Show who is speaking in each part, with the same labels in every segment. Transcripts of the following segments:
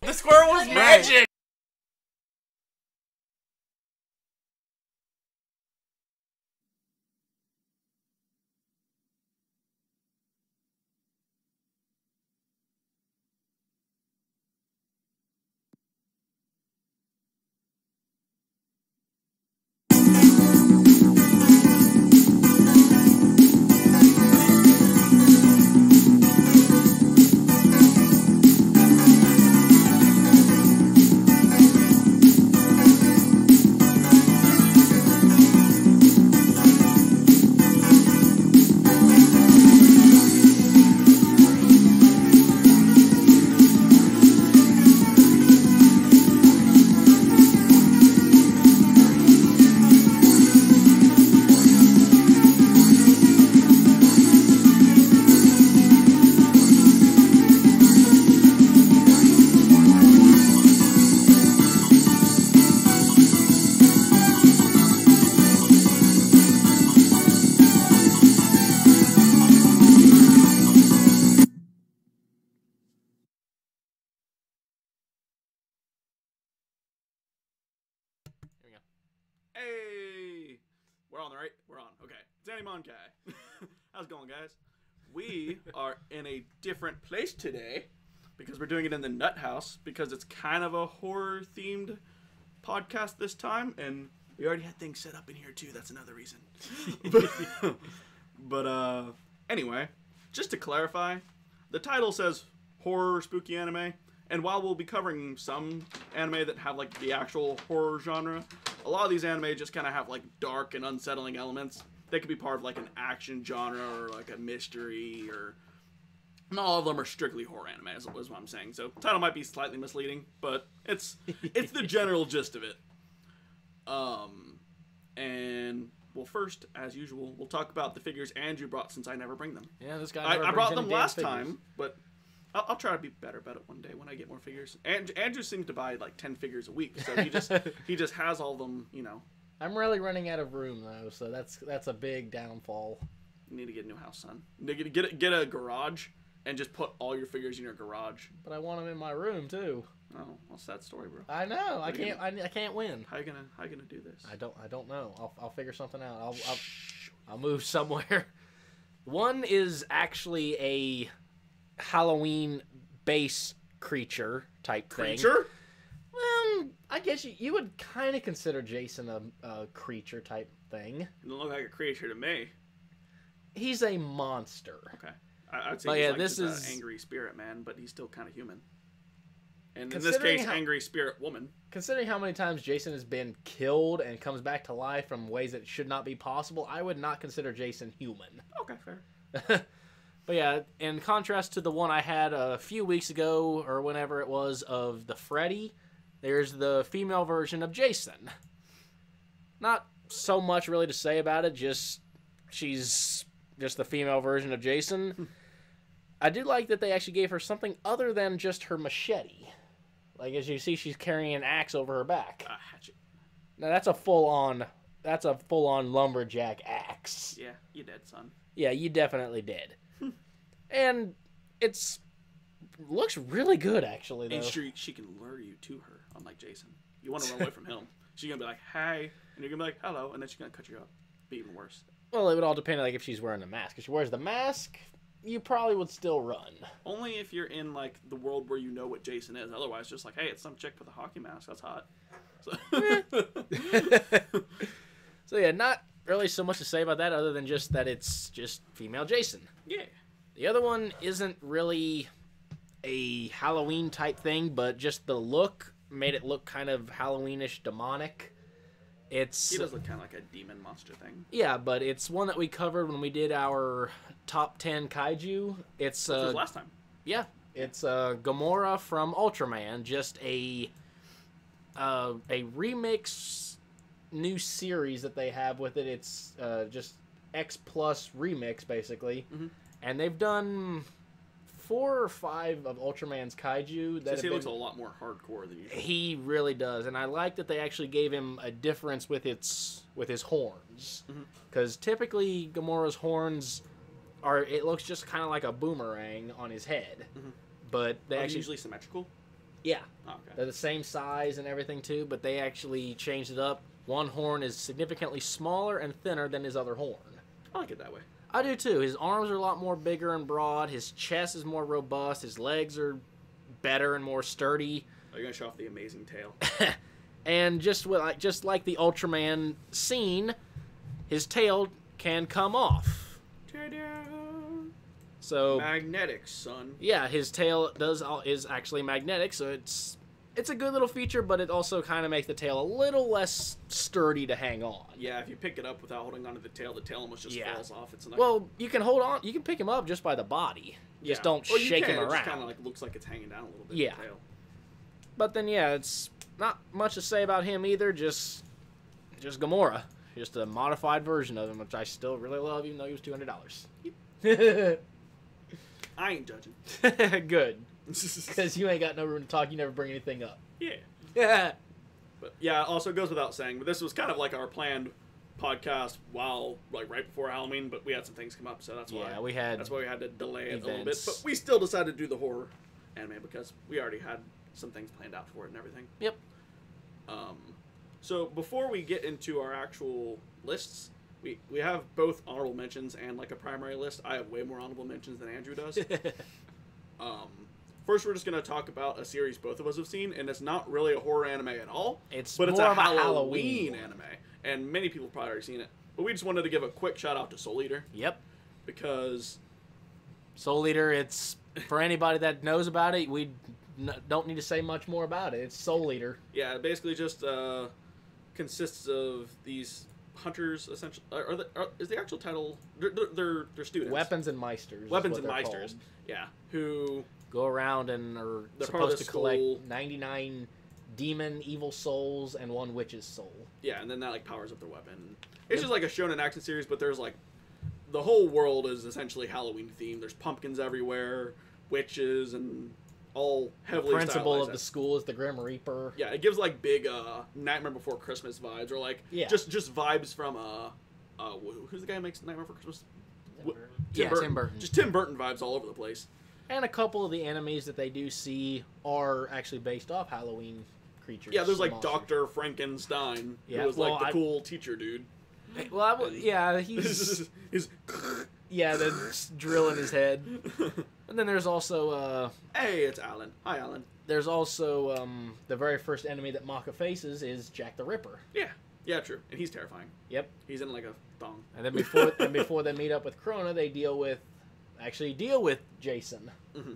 Speaker 1: The squirrel was magic! Hey! We're on, right? We're on. Okay. It's AniManKia. How's it going, guys? We are in a different place today because we're doing it in the Nut House because it's kind of a horror-themed podcast this time, and we already had things set up in here, too. That's another reason. But anyway, just to clarify, the title says horror spooky anime, and while we'll be covering some anime that have, like, the actual horror genre, a lot of these anime just kind of have, like, dark and unsettling elements. They could be part of, like, an action genre or, like, a mystery, or... Not all of them are strictly horror anime, is what I'm saying. So, the title might be slightly misleading, but it's the general gist of it. And... Well, first, as usual, we'll talk about the figures Andrew brought since I never bring them.
Speaker 2: Yeah, this guy
Speaker 1: I brought them last time, but... I'll try to be better about it one day when I get more figures. Andrew seems to buy like 10 figures a week, so he just has all of them, you know.
Speaker 2: I'm really running out of room though, so that's a big downfall.
Speaker 1: You need to get a new house, son. Get a garage and just put all your figures in your garage.
Speaker 2: But I want them in my room too.
Speaker 1: Oh, what's that story, bro?
Speaker 2: I know. I can't win.
Speaker 1: How you gonna do this?
Speaker 2: I don't know. I'll figure something out. I'll move somewhere. One is actually a Halloween base creature type thing.
Speaker 1: Creature?
Speaker 2: Well, I guess you would kind of consider Jason a creature type thing.
Speaker 1: It doesn't look like a creature to me.
Speaker 2: He's a monster.
Speaker 1: Okay. I'd say he's like this is an angry spirit man, but he's still kind of human. And in this case, angry spirit woman. Considering
Speaker 2: how many times Jason has been killed and comes back to life from ways that should not be possible, I would not consider Jason human.
Speaker 1: Okay, fair.
Speaker 2: But yeah, in contrast to the one I had a few weeks ago, or whenever it was, of the Freddy, there's the female version of Jason. Not so much really to say about it, she's just the female version of Jason. I do like that they actually gave her something other than just her machete. Like, as you see, she's carrying an axe over her back.
Speaker 1: Hatchet.
Speaker 2: Now, that's a full-on lumberjack axe.
Speaker 1: Yeah, you did, son.
Speaker 2: Yeah, you definitely did. And looks really good, actually, though.
Speaker 1: And she can lure you to her, unlike Jason. You want to run away from him. She's going to be like, hey, and you're going to be like, hello, and then she's going to cut you up. Be even worse.
Speaker 2: Well, it would all depend, like, if she's wearing a mask. If she wears the mask, you probably would still run.
Speaker 1: Only if you're in, like, the world where you know what Jason is. Otherwise, just like, hey, it's some chick with a hockey mask. That's hot.
Speaker 2: So, yeah, not really so much to say about that other than just that it's just female Jason.
Speaker 1: Yeah.
Speaker 2: The other one isn't really a Halloween type thing, but just the look made it look kind of Halloweenish demonic.
Speaker 1: He does look kind of like a demon monster thing.
Speaker 2: Yeah, but it's one that we covered when we did our top 10 kaiju. It's
Speaker 1: Which was last time.
Speaker 2: Yeah, it's Gamora from Ultraman, just a remix new series that they have with it. It's just X Plus remix basically. Mm-hmm. And they've done 4 or 5 of Ultraman's kaiju.
Speaker 1: He looks a lot more hardcore than usual.
Speaker 2: He really does, and I like that they actually gave him a difference with his horns. Because typically Gamora's horns it looks just kind of like a boomerang on his head. Mm-hmm. But they
Speaker 1: actually usually symmetrical.
Speaker 2: Yeah.
Speaker 1: Okay.
Speaker 2: They're the same size and everything too, but they actually changed it up. One horn is significantly smaller and thinner than his other horn.
Speaker 1: I like it that way.
Speaker 2: I do too. His arms are a lot more bigger and broad. His chest is more robust. His legs are better and more sturdy.
Speaker 1: Are you gonna show off the amazing tail?
Speaker 2: And just like the Ultraman scene, his tail can come off.
Speaker 1: Ta-da!
Speaker 2: So
Speaker 1: Magnetic, son.
Speaker 2: yeah, his tail is actually magnetic, so it's a good little feature, but it also kind of makes the tail a little less sturdy to hang on.
Speaker 1: Yeah, if you pick it up without holding onto the tail almost just falls off. It's not.
Speaker 2: Well, you can hold on. You can pick him up just by the body. Just don't shake him
Speaker 1: It
Speaker 2: around.
Speaker 1: just kind of like looks like it's hanging down a little bit.
Speaker 2: Yeah.
Speaker 1: The tail.
Speaker 2: But then yeah, it's not much to say about him either. Just Gamora, just a modified version of him, which I still really love, even though he was $200.
Speaker 1: I ain't judging.
Speaker 2: Good, because you ain't got no room to talk. You never bring anything up.
Speaker 1: Yeah.
Speaker 2: Yeah.
Speaker 1: But yeah, also it goes without saying, but this was kind of like our planned podcast right before Halloween, but we had some things come up, so that's why we had to delay it a little bit. But we still decided to do the horror anime because we already had some things planned out for it and everything.
Speaker 2: Yep.
Speaker 1: So before we get into our actual lists, we have both honorable mentions and like a primary list. I have way more honorable mentions than Andrew does. First, we're just going to talk about a series both of us have seen, and it's not really a horror anime at all.
Speaker 2: It's
Speaker 1: but
Speaker 2: more
Speaker 1: it's a
Speaker 2: of a
Speaker 1: Halloween anime, and many people have probably already seen it. But we just wanted to give a quick shout out to Soul Eater.
Speaker 2: Yep.
Speaker 1: Because
Speaker 2: Soul Eater, it's for anybody that knows about it, we don't need to say much more about it. It's Soul Eater.
Speaker 1: Yeah, it basically just consists of these hunters, essentially. Is the actual title? They're students.
Speaker 2: Weapons and Meisters.
Speaker 1: Weapons and Meisters. Yeah, who
Speaker 2: go around and are supposed to collect 99 demon evil souls and 1 witch's soul.
Speaker 1: Yeah, and then that like powers up their weapon. It's just like a shonen action series, but there's like the whole world is essentially Halloween themed. There's pumpkins everywhere, witches, and all heavily
Speaker 2: The principal
Speaker 1: stylized.
Speaker 2: of the school is the Grim Reaper.
Speaker 1: Yeah, it gives like big Nightmare Before Christmas vibes, or like just vibes from who's the guy who makes Nightmare Before Christmas?
Speaker 2: Tim Burton.
Speaker 1: Just Tim Burton vibes all over the place.
Speaker 2: And a couple of the enemies that they do see are actually based off Halloween creatures.
Speaker 1: Yeah, there's like Dr. Frankenstein, who was like the cool teacher dude.
Speaker 2: Well, he's yeah, the drill in his head. And then there's also
Speaker 1: hey, it's Alan. Hi, Alan.
Speaker 2: There's also the very first enemy that Maka faces is Jack the Ripper.
Speaker 1: Yeah, true, and he's terrifying.
Speaker 2: Yep.
Speaker 1: He's in like a thong.
Speaker 2: And then before they meet up with Krona, they deal with Jason.
Speaker 1: Mm-hmm.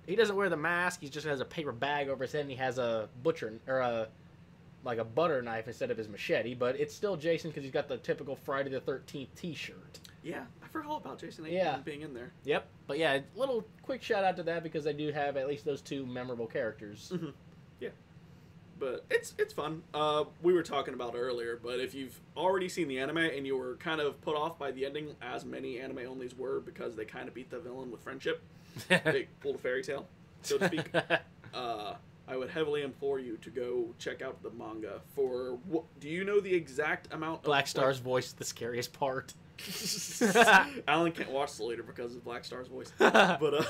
Speaker 2: He doesn't wear the mask. He just has a paper bag over his head, and he has a butter knife instead of his machete. But it's still Jason because he's got the typical Friday the 13th T-shirt.
Speaker 1: Yeah, I forgot all about Jason being in there.
Speaker 2: Yep. But yeah, little quick shout out to that because they do have at least those 2 memorable characters.
Speaker 1: Mm-hmm. Yeah. But it's fun. We were talking about it earlier, but if you've already seen the anime and you were kind of put off by the ending, as many anime onlys were because they kind of beat the villain with friendship, they pulled a fairy tale, so to speak, I would heavily implore you to go check out the manga for... do you know the exact amount of...
Speaker 2: Black Star's voice is the scariest part.
Speaker 1: Alan can't watch Soul Eater because of Black Star's voice. But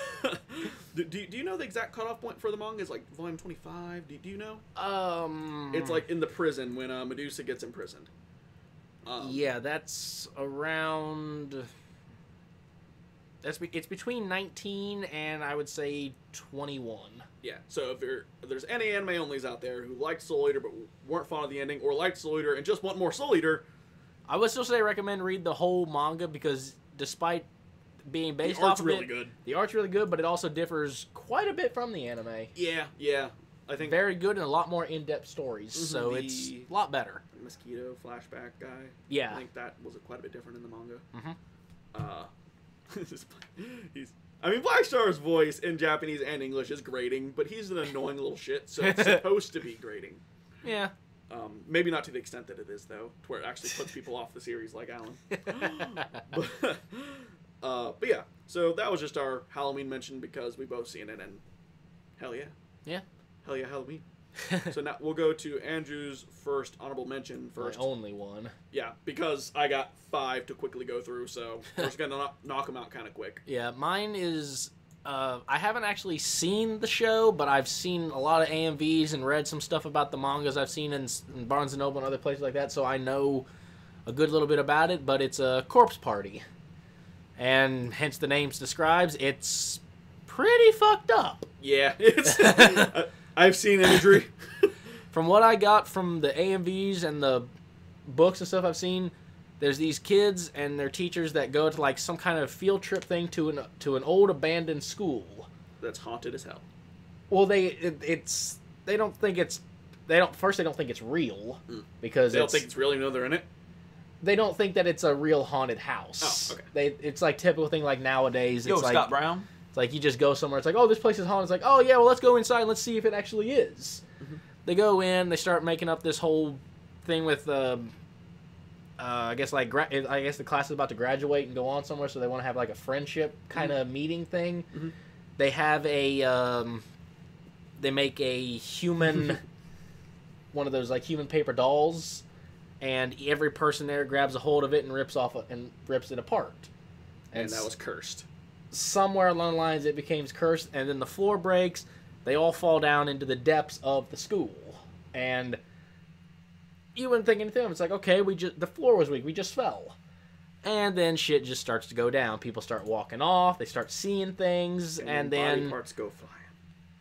Speaker 1: do you know the exact cutoff point for the manga? Is like volume 25. Do you know? It's like in the prison when Medusa gets imprisoned.
Speaker 2: Yeah, that's around. It's between 19 and I would say 21.
Speaker 1: Yeah. So if there's any anime onlys out there who liked Soul Eater but weren't fond of the ending, or liked Soul Eater and just want more Soul Eater,
Speaker 2: I would still say recommend read the whole manga because despite being based
Speaker 1: the art's
Speaker 2: off of
Speaker 1: really
Speaker 2: it,
Speaker 1: good.
Speaker 2: The art's really good, but it also differs quite a bit from the anime.
Speaker 1: Yeah. I think
Speaker 2: very good and a lot more in-depth stories, so it's a lot better.
Speaker 1: The mosquito flashback guy.
Speaker 2: Yeah.
Speaker 1: I think that was quite a bit different in the manga.
Speaker 2: Mm-hmm.
Speaker 1: Black Star's voice in Japanese and English is grating, but he's an annoying little shit, so it's supposed to be grating.
Speaker 2: Yeah.
Speaker 1: Maybe not to the extent that it is, though, to where it actually puts people off the series like Alan. But yeah, so that was just our Halloween mention because we both seen it, and hell yeah.
Speaker 2: Yeah.
Speaker 1: Hell yeah, Halloween. So now we'll go to Andrew's first honorable mention first.
Speaker 2: My only one.
Speaker 1: Yeah, because I got 5 to quickly go through, so we're just going to knock them out kind of quick.
Speaker 2: Yeah, mine is I haven't actually seen the show, but I've seen a lot of AMVs and read some stuff about the mangas I've seen in Barnes & Noble and other places like that, so I know a good little bit about it, but it's a corpse party. And hence the name describes, it's pretty fucked up.
Speaker 1: Yeah, it's I've seen imagery.
Speaker 2: From what I got from the AMVs and the books and stuff I've seen, there's these kids and their teachers that go to like some kind of field trip thing to an old abandoned school.
Speaker 1: That's haunted as hell.
Speaker 2: Well, they don't think it's real because
Speaker 1: they don't think it's real even though they're in it.
Speaker 2: They don't think that it's a real haunted house.
Speaker 1: Oh, okay.
Speaker 2: It's like typical thing like nowadays.
Speaker 3: Yo,
Speaker 2: it's like,
Speaker 3: Scott Brown.
Speaker 2: It's like you just go somewhere. It's like, oh, this place is haunted. It's like, oh yeah, well let's go inside and let's see if it actually is. Mm-hmm. They go in. They start making up this whole thing with. I guess the class is about to graduate and go on somewhere, so they want to have like a friendship kind of meeting thing. Mm-hmm. They have they make a human, one of those like human paper dolls, and every person there grabs a hold of it and rips it apart.
Speaker 1: And that was cursed.
Speaker 2: Somewhere along the lines, it became cursed, and then the floor breaks. They all fall down into the depths of the school, and you wouldn't think anything of it. It's like, okay, the floor was weak. We just fell. And then shit just starts to go down. People start walking off. They start seeing things. And then
Speaker 1: body parts go flying.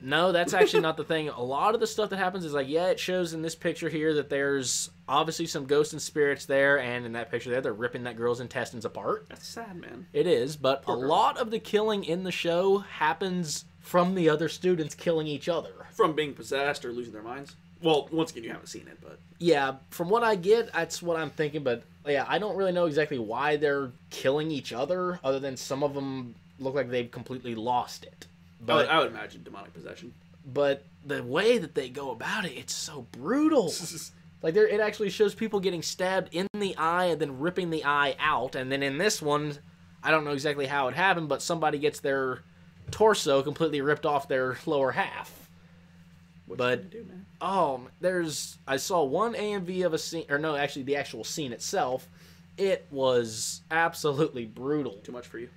Speaker 2: No, that's actually not the thing. A lot of the stuff that happens is like, yeah, it shows in this picture here that there's obviously some ghosts and spirits there. And in that picture there, they're ripping that girl's intestines apart.
Speaker 1: That's sad, man.
Speaker 2: It is. But Poor girl. Lot of the killing in the show happens from the other students killing each other.
Speaker 1: From being possessed or losing their minds. Well, once again, you haven't seen it, but...
Speaker 2: Yeah, from what I get, that's what I'm thinking, but yeah, I don't really know exactly why they're killing each other, other than some of them look like they've completely lost it. But
Speaker 1: I would imagine demonic possession.
Speaker 2: But the way that they go about it, it's so brutal. Like, it actually shows people getting stabbed in the eye and then ripping the eye out, and then in this one, I don't know exactly how it happened, but somebody gets their torso completely ripped off their lower half. But
Speaker 1: do, man?
Speaker 2: I saw one AMV of a scene, or no, actually the actual scene itself. It was absolutely brutal.
Speaker 1: Too much for you?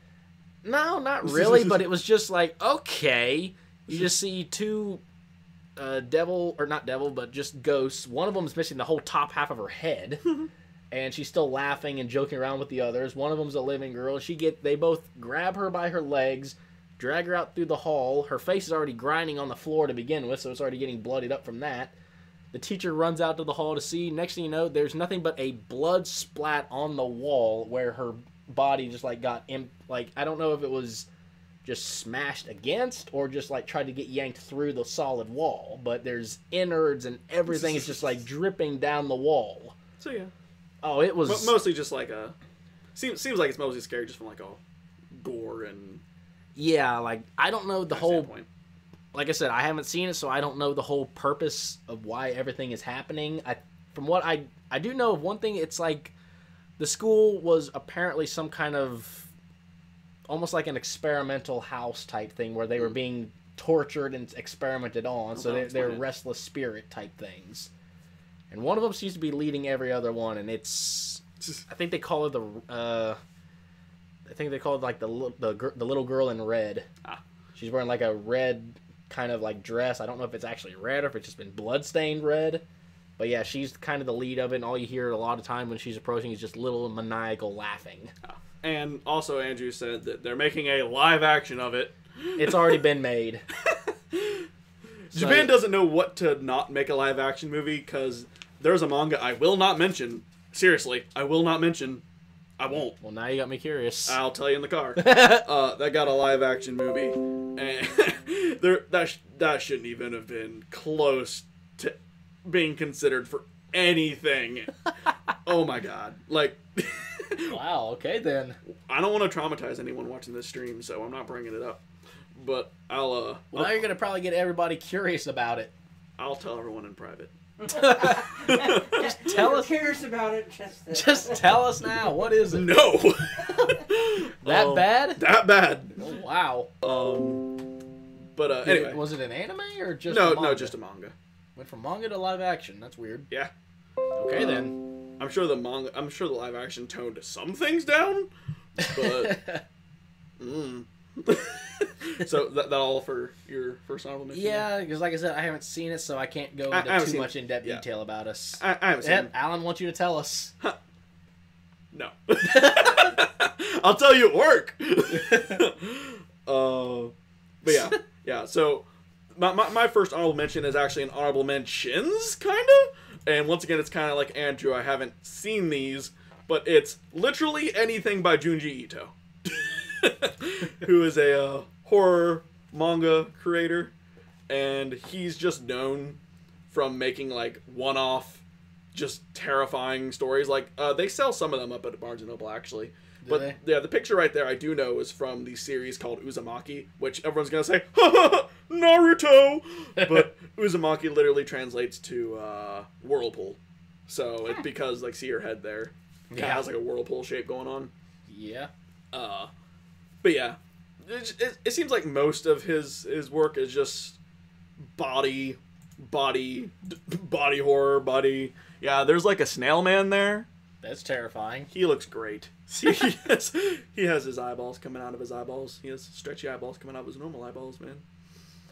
Speaker 2: No, not really, but it was just like, okay. You just see two just ghosts. One of them is missing the whole top half of her head, and she's still laughing and joking around with the others. One of them's a living girl. They both grab her by her legs, drag her out through the hall. Her face is already grinding on the floor to begin with, so it's already getting bloodied up from that. The teacher runs out to the hall to see. Next thing you know, there's nothing but a blood splat on the wall where her body just like I don't know if it was just smashed against or just like tried to get yanked through the solid wall, but there's innards and everything is just like dripping down the wall.
Speaker 1: So yeah.
Speaker 2: Oh, it was
Speaker 1: mostly just like seems like it's mostly scary just from like a gore and
Speaker 2: yeah, like I don't know the whole point. Like I said, I haven't seen it, so I don't know the whole purpose of why everything is happening. From what I do know of one thing, it's like the school was apparently some kind of almost like an experimental house type thing where they were being tortured and experimented on, so they're restless spirit type things. And one of them seems to be leading every other one, and it's I think they call it the little girl in red. Ah. She's wearing like a red kind of like dress. I don't know if it's actually red or if it's just been blood-stained red. But yeah, she's kind of the lead of it, and all you hear a lot of time when she's approaching is just little maniacal laughing.
Speaker 1: And also Andrew said that they're making a live action of it.
Speaker 2: It's already been made.
Speaker 1: Japan doesn't know what to not make a live action movie because there's a manga I will not mention. Seriously, I will not mention. I won't.
Speaker 2: Well, now you got me curious.
Speaker 1: I'll tell you in the car. That got a live action movie, and that shouldn't even have been close to being considered for anything. Oh my god! Like,
Speaker 2: wow. Okay then.
Speaker 1: I don't want to traumatize anyone watching this stream, so I'm not bringing it up. But Well,
Speaker 2: now you're gonna probably get everybody curious about it.
Speaker 1: I'll tell everyone in private.
Speaker 2: Just tell us.
Speaker 4: Curious about it.
Speaker 2: Just tell us now. What is it?
Speaker 1: No.
Speaker 2: That bad?
Speaker 1: That bad.
Speaker 2: Oh, wow.
Speaker 1: But anyway,
Speaker 2: was it an anime or just
Speaker 1: no, just a manga.
Speaker 2: Went from manga to live action. That's weird.
Speaker 1: Yeah.
Speaker 2: Okay then.
Speaker 1: I'm sure the live action toned some things down, but So that all for your first honorable mention?
Speaker 2: Yeah, because like I said, I haven't seen it, so I can't go into too much in-depth detail about us.
Speaker 1: I haven't seen it.
Speaker 2: Alan wants you to tell us.
Speaker 1: No. I'll tell you at work. But yeah. Yeah, so my first honorable mention is actually an honorable mentions, kind of. And once again, it's kind of like Andrew. I haven't seen these, but it's literally anything by Junji Ito. Who is a horror manga creator, and he's just known from making like one-off, just terrifying stories. Like they sell some of them up at Barnes and Noble actually. But yeah, the picture right there I do know is from the series called Uzumaki, which everyone's gonna say, ha ha ha, Naruto, but Uzumaki literally translates to whirlpool. So it's because like see your head there, it has like a whirlpool shape going on. Yeah. But yeah, it seems like most of his work is just body horror, body. Yeah, there's like a snail man there.
Speaker 2: That's terrifying.
Speaker 1: He looks great. See, he has his eyeballs coming out of his eyeballs. He has stretchy eyeballs coming out of his normal eyeballs, man.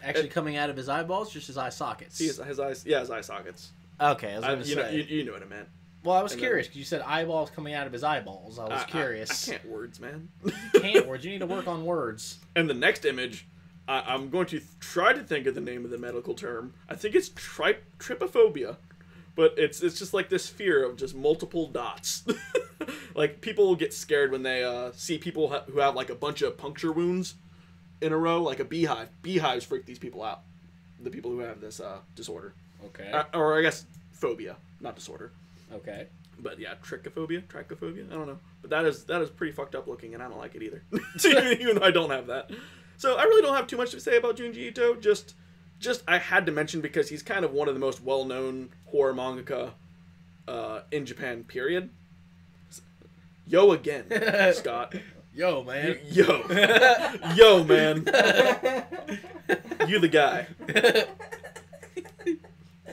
Speaker 2: Actually, coming out of his eyeballs, just his eye sockets.
Speaker 1: His eyes, yeah, his eye sockets.
Speaker 2: Okay, I was gonna say.
Speaker 1: You know what I meant.
Speaker 2: Well, I was curious because you said eyeballs coming out of his eyeballs. I was curious.
Speaker 1: I can't words, man.
Speaker 2: You can't words. You need to work on words.
Speaker 1: And the next image, I'm going to try to think of the name of the medical term. I think it's trypophobia, but it's just like this fear of just multiple dots. Like people will get scared when they see people who have like a bunch of puncture wounds in a row, like a beehive. Beehives freak these people out. The people who have this disorder.
Speaker 2: Okay.
Speaker 1: Or I guess phobia, not disorder.
Speaker 2: Okay.
Speaker 1: But yeah, trichophobia, I don't know. But that is pretty fucked up looking, and I don't like it either. Even though I don't have that. So I really don't have too much to say about Junji Ito. Just I had to mention because he's kind of one of the most well-known horror mangaka in Japan, period. Yo again, Scott.
Speaker 2: Yo, man.
Speaker 1: Yo, man. You the guy.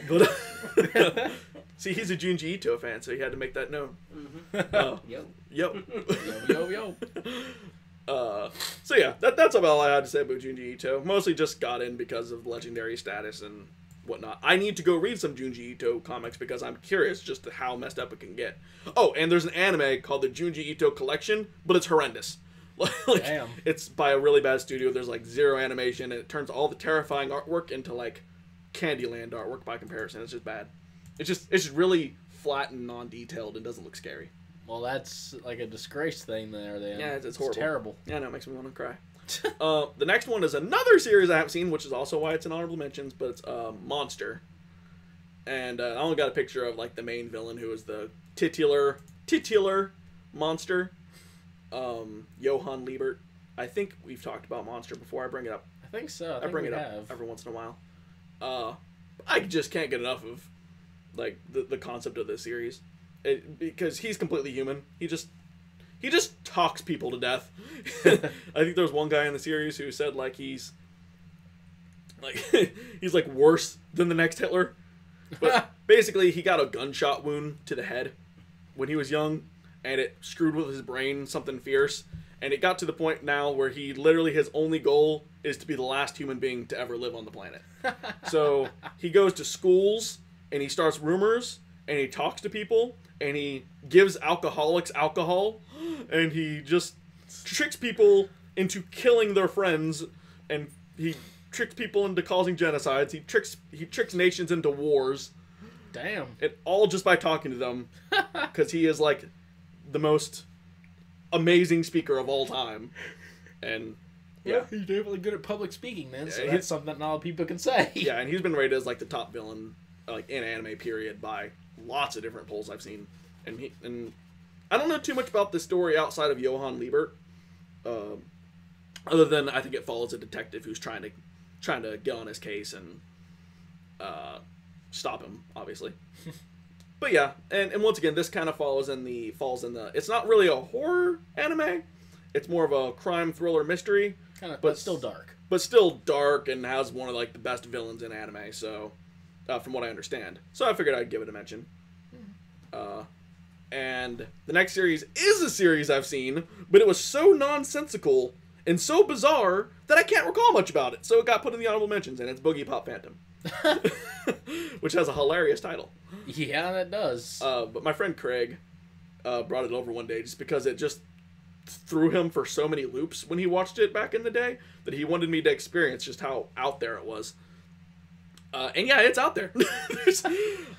Speaker 1: But see, he's a Junji Ito fan, so he had to make that known. Yo. So yeah, that's about all I had to say about Junji Ito. Mostly just got in because of legendary status and whatnot. I need to go read some Junji Ito comics because I'm curious just how messed up it can get. Oh, and there's an anime called the Junji Ito Collection, but it's horrendous. Like,
Speaker 2: damn.
Speaker 1: It's by a really bad studio. There's like zero animation, and it turns all the terrifying artwork into like Candyland artwork by comparison. It's just bad. It's just really flat and non-detailed and doesn't look scary.
Speaker 2: Well, that's like a disgrace thing there, then.
Speaker 1: Yeah, it's horrible.
Speaker 2: It's terrible.
Speaker 1: Yeah, no, it makes me want to cry. The next one is another series I haven't seen, which is also why it's in honorable mentions, but it's Monster. And I only got a picture of like the main villain, who is the titular monster, Johann Liebert. I think we've talked about Monster before. I bring it up.
Speaker 2: I think so.
Speaker 1: I bring it up every once in a while. I just can't get enough of like the concept of this series, because he's completely human. He just talks people to death. I think there was one guy in the series who said like he's like worse than the next Hitler. But basically, he got a gunshot wound to the head when he was young, and it screwed with his brain something fierce. And it got to the point now where he literally, his only goal is to be the last human being to ever live on the planet. So he goes to schools, and he starts rumors, and he talks to people, and he gives alcoholics alcohol, and he just tricks people into killing their friends, and he tricks people into causing genocides. He tricks nations into wars.
Speaker 2: Damn.
Speaker 1: And all just by talking to them, because he is like the most amazing speaker of all time. And yeah,
Speaker 2: he's definitely good at public speaking, man. So that's something that not all people can say.
Speaker 1: Yeah, and he's been rated as like the top villain, like in anime period, by lots of different polls I've seen. And I don't know too much about the story outside of Johann Liebert, other than I think it follows a detective who's trying to get on his case and stop him, obviously. But yeah, and once again, this kind of falls in the. It's not really a horror anime. It's more of a crime thriller mystery,
Speaker 2: but still dark.
Speaker 1: But still dark, and has one of like the best villains in anime. So, from what I understand, so I figured I'd give it a mention. And the next series is a series I've seen, but it was so nonsensical and so bizarre that I can't recall much about it. So it got put in the honorable mentions, and it's Boogie Pop Phantom, which has a hilarious title.
Speaker 2: Yeah, that does.
Speaker 1: But my friend Craig brought it over one day just because it just threw him for so many loops when he watched it back in the day that he wanted me to experience just how out there it was. And yeah, it's out there.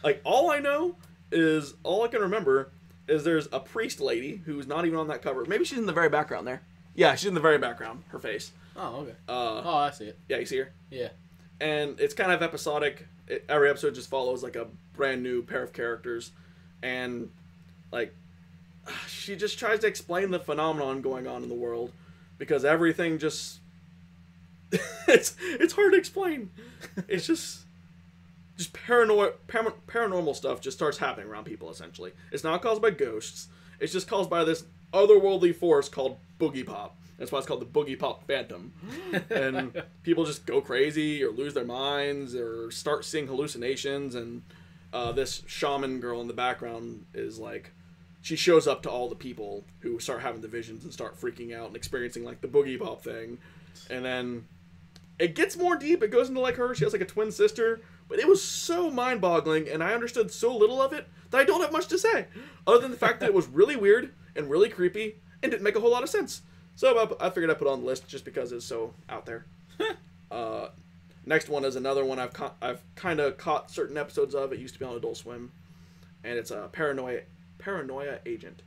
Speaker 1: Like, all I can remember is there's a priest lady who's not even on that cover. Maybe she's in the very background there. Yeah, she's in the very background, her face.
Speaker 2: Oh, okay. Oh, I see it.
Speaker 1: Yeah, you see her?
Speaker 2: Yeah.
Speaker 1: And it's kind of episodic. Every episode just follows, like, a brand new pair of characters. And, like, she just tries to explain the phenomenon going on in the world. Because everything just... it's hard to explain. It's just paranormal stuff just starts happening around people, essentially. It's not caused by ghosts. It's just caused by this otherworldly force called Boogie Pop. That's why it's called the Boogie Pop Phantom. And people just go crazy or lose their minds or start seeing hallucinations. And this shaman girl in the background is like, she shows up to all the people who start having the visions and start freaking out and experiencing like the Boogie Pop thing. And then it gets more deep. It goes into like her. She has like a twin sister. But it was so mind-boggling, and I understood so little of it that I don't have much to say, other than the fact that it was really weird and really creepy and didn't make a whole lot of sense. So I figured I'd put it on the list just because it's so out there. Next one is another one I've kind of caught certain episodes of. It used to be on Adult Swim, and it's a Paranoia Agent,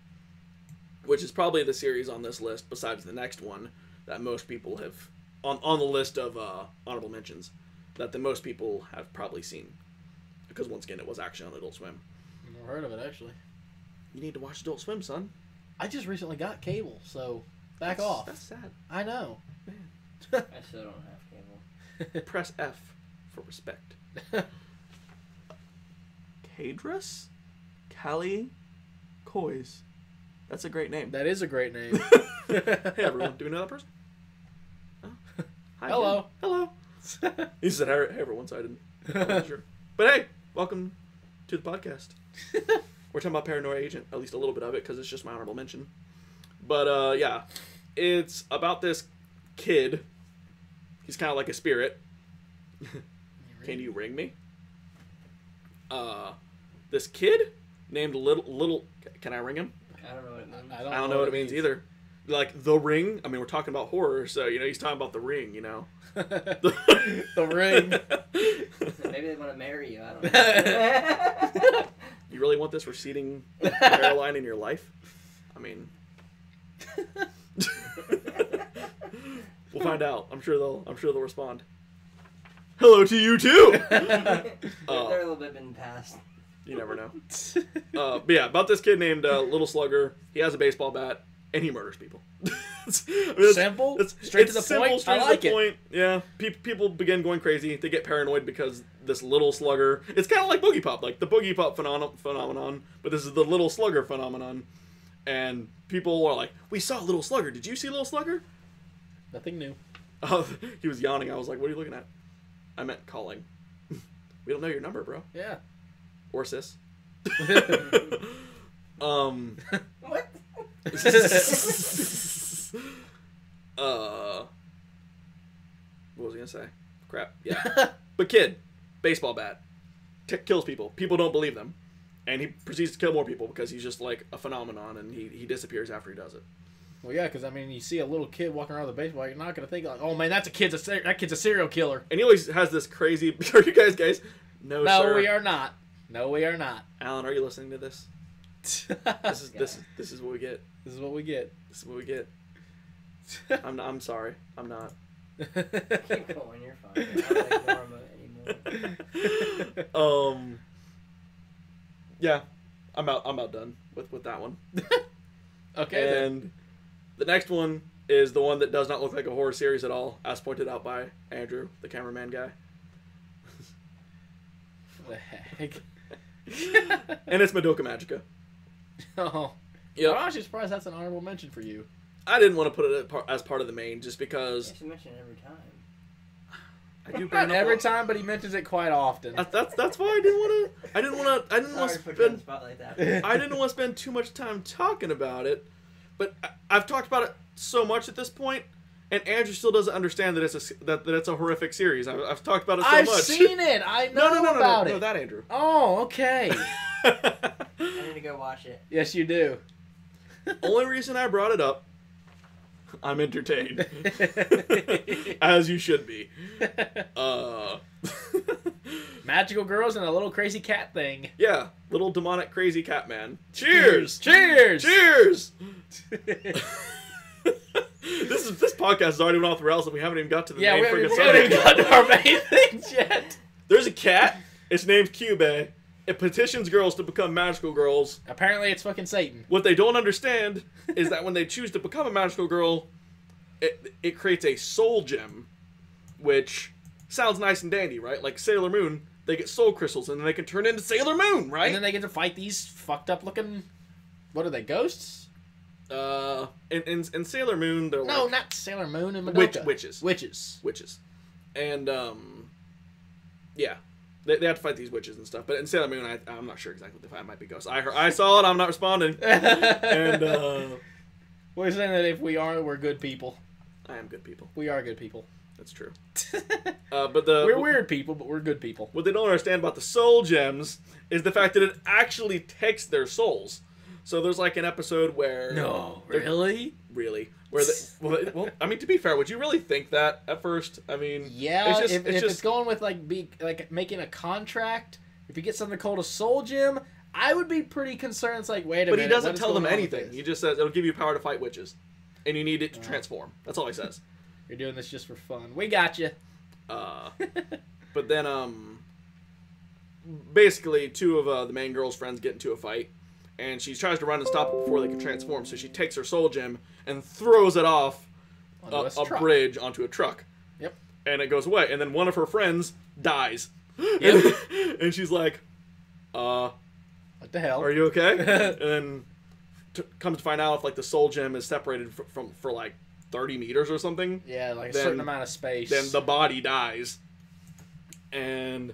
Speaker 1: which is probably the series on this list, besides the next one, that most people have on the list of honorable mentions. That the most people have probably seen. Because once again, it was actually on Adult Swim.
Speaker 2: I've never heard of it, actually.
Speaker 1: You need to watch Adult Swim, son.
Speaker 2: I just recently got cable, so back off.
Speaker 1: That's sad.
Speaker 2: I know.
Speaker 1: Man.
Speaker 3: I still don't have cable.
Speaker 1: Press F for respect. Cadrus? Callie Coys. That's a great name.
Speaker 2: That is a great name.
Speaker 1: Hey, everyone. Do we know that person? Oh. Hi,
Speaker 2: Hello.
Speaker 1: again. Hello. He said, hey, everyone, so I wasn't sure. But hey, welcome to the podcast. We're talking about Paranoia Agent, at least a little bit of it, because it's just my honorable mention. But, yeah, it's about this kid. He's kind of like a spirit. Can you ring me? This kid named Little... Can I ring him?
Speaker 3: I don't know what it means.
Speaker 1: I don't know what it means either. Like, The Ring. I mean, we're talking about horror, so, he's talking about The Ring,
Speaker 2: The Ring.
Speaker 3: Maybe they want to marry you. I don't know.
Speaker 1: You really want this receding hairline in your life? I mean... We'll find out. I'm sure they'll respond. Hello to you, too!
Speaker 3: They're a little bit been past.
Speaker 1: You never know. But yeah, about this kid named Little Slugger. He has a baseball bat. And he murders people.
Speaker 2: Simple? Straight to the point?
Speaker 1: Straight
Speaker 2: I like
Speaker 1: to the point. Yeah. People begin going crazy. They get paranoid because this little slugger... It's kind of like Boogie Pop. Like the Boogie Pop phenomenon. But this is the Little Slugger phenomenon. And people are like, we saw Little Slugger. Did you see Little Slugger?
Speaker 2: Nothing new.
Speaker 1: He was yawning. I was like, what are you looking at? I meant calling. We don't know your number, bro.
Speaker 2: Yeah.
Speaker 1: Or sis.
Speaker 3: What?
Speaker 1: What was I gonna say? Crap. Yeah. But kid, baseball bat, kills people. People don't believe them, and he proceeds to kill more people because he's just like a phenomenon, and he disappears after he does it.
Speaker 2: Well, yeah, because I mean, you see a little kid walking around with a baseball, you're not gonna think like, oh man, that kid's a serial killer.
Speaker 1: And he always has this crazy. Are you guys? No, sir.
Speaker 2: No, we are not. No, we are not.
Speaker 1: Alan, are you listening to this? This is what we get.
Speaker 2: This is what we get.
Speaker 1: This is what we get. I'm sorry. I'm not.
Speaker 3: Keep going. You're fine. I don't like Norma anymore.
Speaker 1: Yeah, I'm about done with that one.
Speaker 2: Okay.
Speaker 1: And the next one is the one that does not look like a horror series at all, as pointed out by Andrew, the cameraman guy.
Speaker 2: What the heck?
Speaker 1: And it's Madoka Magica.
Speaker 2: Oh.
Speaker 1: Yeah.
Speaker 2: I'm actually surprised that's an honorable mention for you.
Speaker 1: I didn't want to put it as part of the main, just because.
Speaker 3: You should mention it every time.
Speaker 1: I do
Speaker 2: Not every time, but he mentions it quite often.
Speaker 1: That's why I didn't want to
Speaker 3: Put you on the
Speaker 1: spend.
Speaker 3: spot like that.
Speaker 1: I didn't want to spend too much time talking about it, but I've talked about it so much at this point. And Andrew still doesn't understand that it's a horrific series. I've talked about it so
Speaker 2: I've
Speaker 1: much.
Speaker 2: seen it. I know about it.
Speaker 1: No, that Andrew.
Speaker 2: Oh, okay.
Speaker 3: I need to go watch it.
Speaker 2: Yes, you do.
Speaker 1: Only reason I brought it up, I'm entertained. As you should be.
Speaker 2: Magical girls and a little crazy cat thing.
Speaker 1: Yeah, little demonic crazy cat man. Cheers!
Speaker 2: Cheers!
Speaker 1: Cheers! This podcast has already went off the rails and we haven't even got to the main
Speaker 2: we
Speaker 1: freaking
Speaker 2: haven't even got to our main things yet.
Speaker 1: There's a cat. Its name's Cube. It petitions girls to become magical girls.
Speaker 2: Apparently it's fucking Satan.
Speaker 1: What they don't understand is that when they choose to become a magical girl, it creates a soul gem, which sounds nice and dandy, right? Like Sailor Moon, they get soul crystals and then they can turn into Sailor Moon, right?
Speaker 2: And then they get to fight these fucked up looking... What are they, ghosts?
Speaker 1: In Sailor Moon, they're
Speaker 2: No,
Speaker 1: like...
Speaker 2: not Sailor Moon and Madoka.
Speaker 1: Witches.
Speaker 2: Witches.
Speaker 1: And, yeah. They have to fight these witches and stuff. But in Sailor Moon, I'm not sure exactly what they fight. It might be ghosts. I saw it. I'm not responding. And,
Speaker 2: We're saying that if we are, we're good people.
Speaker 1: I am good people.
Speaker 2: We are good people.
Speaker 1: That's true. But
Speaker 2: we're weird people, but we're good people.
Speaker 1: What they don't understand about the soul gems is the fact that it actually takes their souls. So there's like an episode where...
Speaker 2: No, really?
Speaker 1: Really. Where well, I mean, to be fair, would you really think that at first? I mean...
Speaker 2: Yeah, if it's going with like making a contract, if you get something called a soul gem, I would be pretty concerned. It's like, wait a minute.
Speaker 1: But he doesn't tell them
Speaker 2: on with
Speaker 1: anything.
Speaker 2: this?
Speaker 1: He just says, it'll give you power to fight witches. And you need it to transform. That's all he says.
Speaker 2: You're doing this just for fun. We got you.
Speaker 1: But then, basically, two of the main girl's friends get into a fight. And she tries to run and stop it before they can transform. So she takes her soul gem and throws it off a bridge onto a truck.
Speaker 2: Yep.
Speaker 1: And it goes away. And then one of her friends dies.
Speaker 2: Yep.
Speaker 1: And she's like,
Speaker 2: what the hell?
Speaker 1: are you okay? And then comes to find out if like the soul gem is separated for like 30 meters or something.
Speaker 2: Yeah, like a certain amount of space.
Speaker 1: Then the body dies. And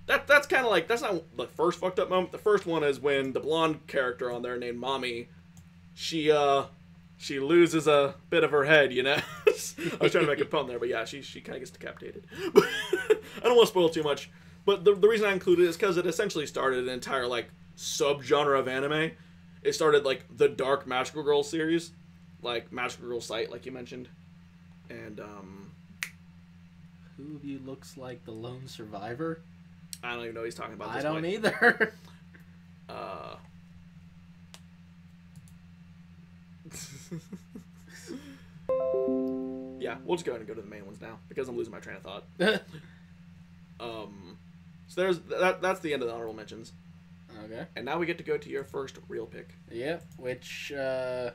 Speaker 1: that's kind of like, that's not the first fucked up moment. The first one is when the blonde character on there named Mommy, she loses a bit of her head, you know? I was trying to make a pun there, but yeah, she kind of gets decapitated. I don't want to spoil too much. But the reason I included it is because it essentially started an entire like subgenre of anime. It started like the Dark Magical Girl series, like Magical Girl Sight, like you mentioned. And
Speaker 2: who of you looks like the lone survivor?
Speaker 1: I don't even know what he's talking about.
Speaker 2: I don't either.
Speaker 1: Yeah, we'll just go ahead and go to the main ones now because I'm losing my train of thought. So there's that's the end of the honorable mentions.
Speaker 2: Okay.
Speaker 1: And now we get to go to your first real pick.
Speaker 2: Yeah, which I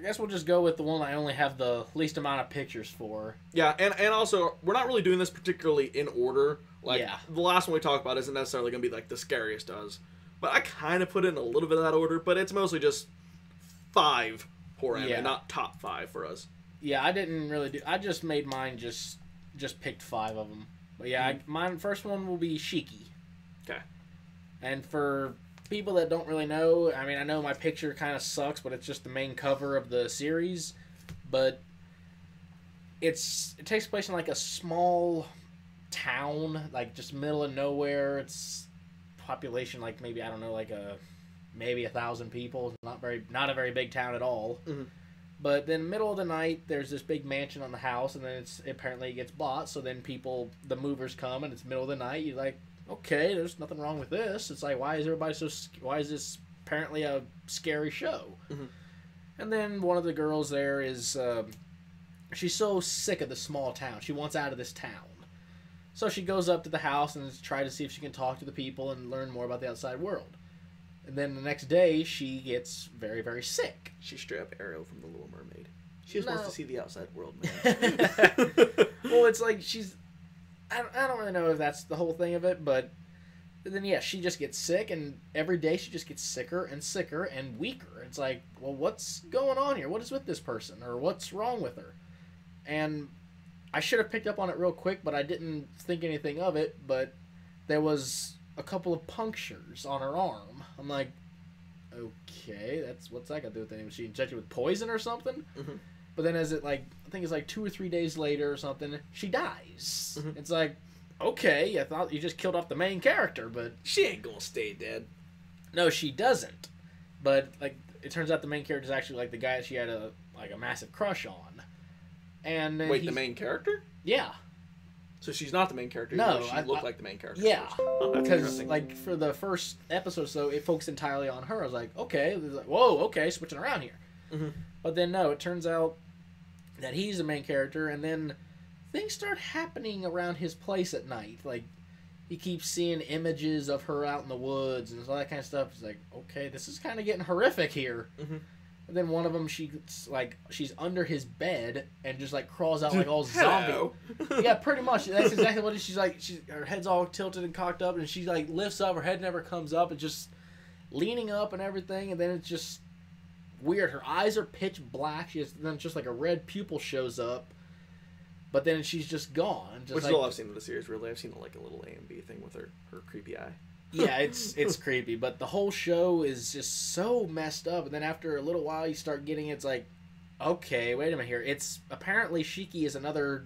Speaker 2: guess we'll just go with the one I only have the least amount of pictures for.
Speaker 1: Yeah, and also we're not really doing this particularly in order. Like
Speaker 2: Yeah.
Speaker 1: the last one we talked about isn't necessarily going to be like the scariest does. But I kind of put it in a little bit of that order, but it's mostly just 5 horror anime, not top 5 for us.
Speaker 2: Yeah, I didn't really do. I just made mine just picked 5 of them. But yeah, mine first one will be Shiki.
Speaker 1: Okay.
Speaker 2: And for people that don't really know, I mean, I know my picture kind of sucks, but it's just the main cover of the series. But it takes place in like a small town, like just middle of nowhere. It's population like maybe, I don't know, like maybe 1,000 people. Not a very big town at all.
Speaker 1: Mm-hmm.
Speaker 2: But then middle of the night, there's this big mansion on the house, and then apparently it gets bought. So then the movers come, and it's middle of the night. You're like, okay, there's nothing wrong with this. It's like, why is this apparently a scary show?
Speaker 1: Mm-hmm.
Speaker 2: And then one of the girls there is, she's so sick of the small town. She wants out of this town. So she goes up to the house and tries to see if she can talk to the people and learn more about the outside world. And then the next day, she gets very, very sick.
Speaker 1: She's straight up Ariel from The Little Mermaid. She just
Speaker 2: No.
Speaker 1: wants to see the outside world, man.
Speaker 2: Well, it's like I don't really know if that's the whole thing of it, but then yeah, she just gets sick, and every day she just gets sicker and sicker and weaker. It's like, well, what's going on here? What is with this person, or what's wrong with her? And I should have picked up on it real quick, but I didn't think anything of it. But there was a couple of punctures on her arm. I'm like, okay, what's that got to do with anything? Was she injected with poison or something?
Speaker 1: Mm-hmm.
Speaker 2: but then as it like I think it's like 2 or 3 days later or something, she dies.
Speaker 1: Mhm.
Speaker 2: It's like, okay, I thought you just killed off the main character, but
Speaker 1: She ain't gonna stay dead.
Speaker 2: no, she doesn't. But like it turns out the main character is actually like the guy that she had a massive crush on. And then
Speaker 1: Wait, the main character?
Speaker 2: Yeah.
Speaker 1: So she's not the main character.
Speaker 2: No,
Speaker 1: even though she looked like the main character.
Speaker 2: Yeah.
Speaker 1: First. Oh, that's
Speaker 2: Because
Speaker 1: interesting.
Speaker 2: like for the first episode, so it focused entirely on her. I was like, okay, like, whoa, okay, switching around here.
Speaker 1: Mhm.
Speaker 2: But then no, it turns out that he's the main character, and then things start happening around his place at night. Like he keeps seeing images of her out in the woods and all that kind of stuff. It's like, okay, this is kind of getting horrific here.
Speaker 1: Mhm.
Speaker 2: And then one of them, she's under his bed and just like crawls out like all zombie.
Speaker 1: Hello.
Speaker 2: Yeah, pretty much. That's exactly what it is. She's like, her head's all tilted and cocked up, and she like lifts up. Her head never comes up. It's just leaning up and everything, and then it's just weird. Her eyes are pitch black. She has then just like a red pupil shows up, but then she's just gone. Just
Speaker 1: Which
Speaker 2: like,
Speaker 1: is all I've seen of the series. Really, I've seen like a little A and B thing with her creepy eye.
Speaker 2: yeah, it's creepy, but the whole show is just so messed up. And then after a little while, you start getting it's like, okay, wait a minute here. It's apparently shiki is another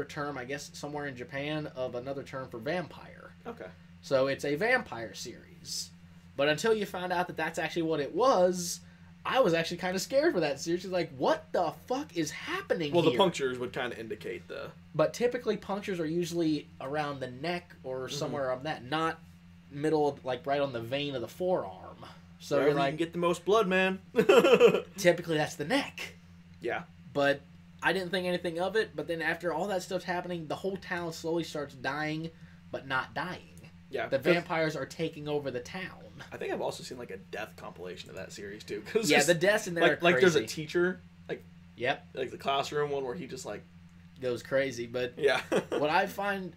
Speaker 2: term, I guess, somewhere in Japan of another term for vampire.
Speaker 1: Okay.
Speaker 2: So it's a vampire series. But until you found out that that's actually what it was, I was actually kind of scared for that series. Like, what the fuck is happening
Speaker 1: Well,
Speaker 2: here?
Speaker 1: the punctures would kind of indicate the.
Speaker 2: But typically punctures are usually around the neck or somewhere on that, not middle, like right on the vein of the forearm. So
Speaker 1: Wherever
Speaker 2: you're like,
Speaker 1: you can get the most blood, man.
Speaker 2: typically that's the neck.
Speaker 1: Yeah.
Speaker 2: But I didn't think anything of it. But then after all that stuff's happening, the whole town slowly starts dying, but not dying.
Speaker 1: Yeah.
Speaker 2: The vampires are taking over the town.
Speaker 1: I think I've also seen like a death compilation of that series too. Cause
Speaker 2: Yeah, the deaths in there are
Speaker 1: like there's a
Speaker 2: crazy.
Speaker 1: teacher, like
Speaker 2: Yep,
Speaker 1: the classroom one where he just like
Speaker 2: goes crazy. But
Speaker 1: yeah.
Speaker 2: what I find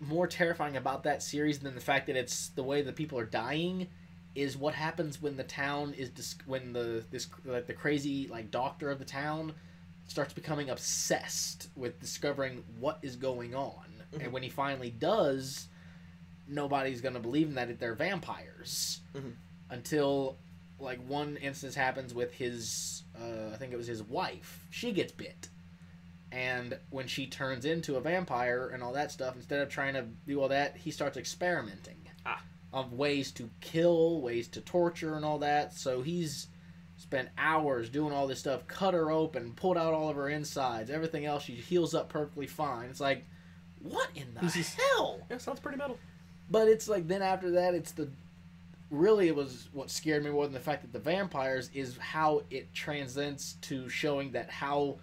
Speaker 2: more terrifying about that series than the fact that it's the way the people are dying is what happens when the town is when the crazy like doctor of the town starts becoming obsessed with discovering what is going on.
Speaker 1: Mhm.
Speaker 2: And when he finally does, nobody's going to believe in that they're vampires
Speaker 1: Mhm.
Speaker 2: until like one instance happens with his I think it was his wife. She gets bit. And when she turns into a vampire and all that stuff, instead of trying to do all that, he starts experimenting of ways to kill, ways to torture, and all that. So he's spent hours doing all this stuff, cut her open, pulled out all of her insides, everything else. She heals up perfectly fine. It's like, what in the hell?
Speaker 1: Yeah, sounds pretty metal.
Speaker 2: But it's like then after that, it's the really it was what scared me more than the fact that the vampires is how it transcends to showing that how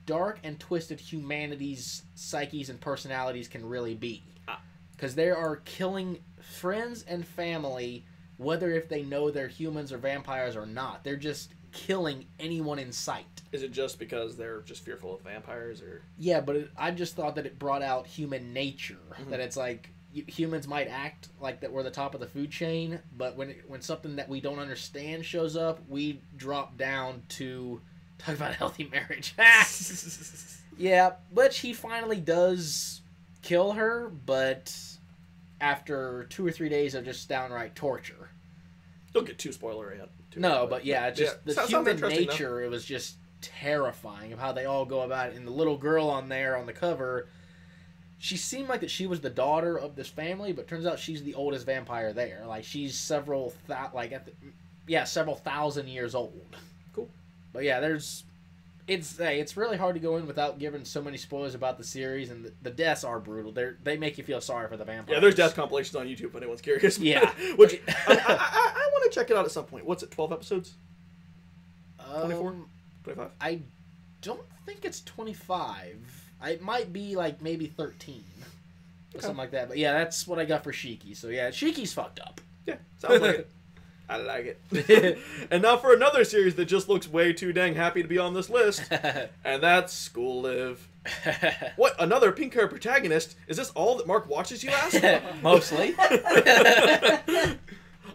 Speaker 2: dark and twisted humanity's psyches and personalities can really be. Because they are killing friends and family, whether if they know they're humans or vampires or not. They're just killing anyone in sight.
Speaker 1: Is it just because they're just fearful of vampires, or?
Speaker 2: Yeah, but I just thought that it brought out human nature.
Speaker 1: Mhm.
Speaker 2: That it's like humans might act like that we're the top of the food chain, but when something that we don't understand shows up, we drop down to talk about healthy marriage. Yeah, but he finally does kill her, but after 2 or 3 days of just downright torture.
Speaker 1: Don't get too spoilery yet.
Speaker 2: No, but yeah, just the
Speaker 1: Sounds
Speaker 2: human
Speaker 1: interesting,
Speaker 2: nature, it was just terrifying of how they all go about it. And the little girl on there on the cover, she seemed like that she was the daughter of this family, but turns out she's the oldest vampire there. Like she's several thousand years old.
Speaker 1: Cool.
Speaker 2: But yeah, it's really hard to go in without giving so many spoilers about the series, and the deaths are brutal. They make you feel sorry for the vampires.
Speaker 1: Yeah, there's death compilations on YouTube if anyone's curious.
Speaker 2: Yeah.
Speaker 1: Which I want to check it out at some point. What's it? 12 episodes? 24? 25?
Speaker 2: I don't think it's 25. It might be like maybe 13 or something like that. But yeah, that's what I got for Shiki. So yeah, Shiki's fucked up.
Speaker 1: Yeah, sounds like it. I like it. And now for another series that just looks way too dang happy to be on this list, and that's School Live. What? Another pink hair protagonist? Is this all that Mark watches, you ask?
Speaker 2: Mostly.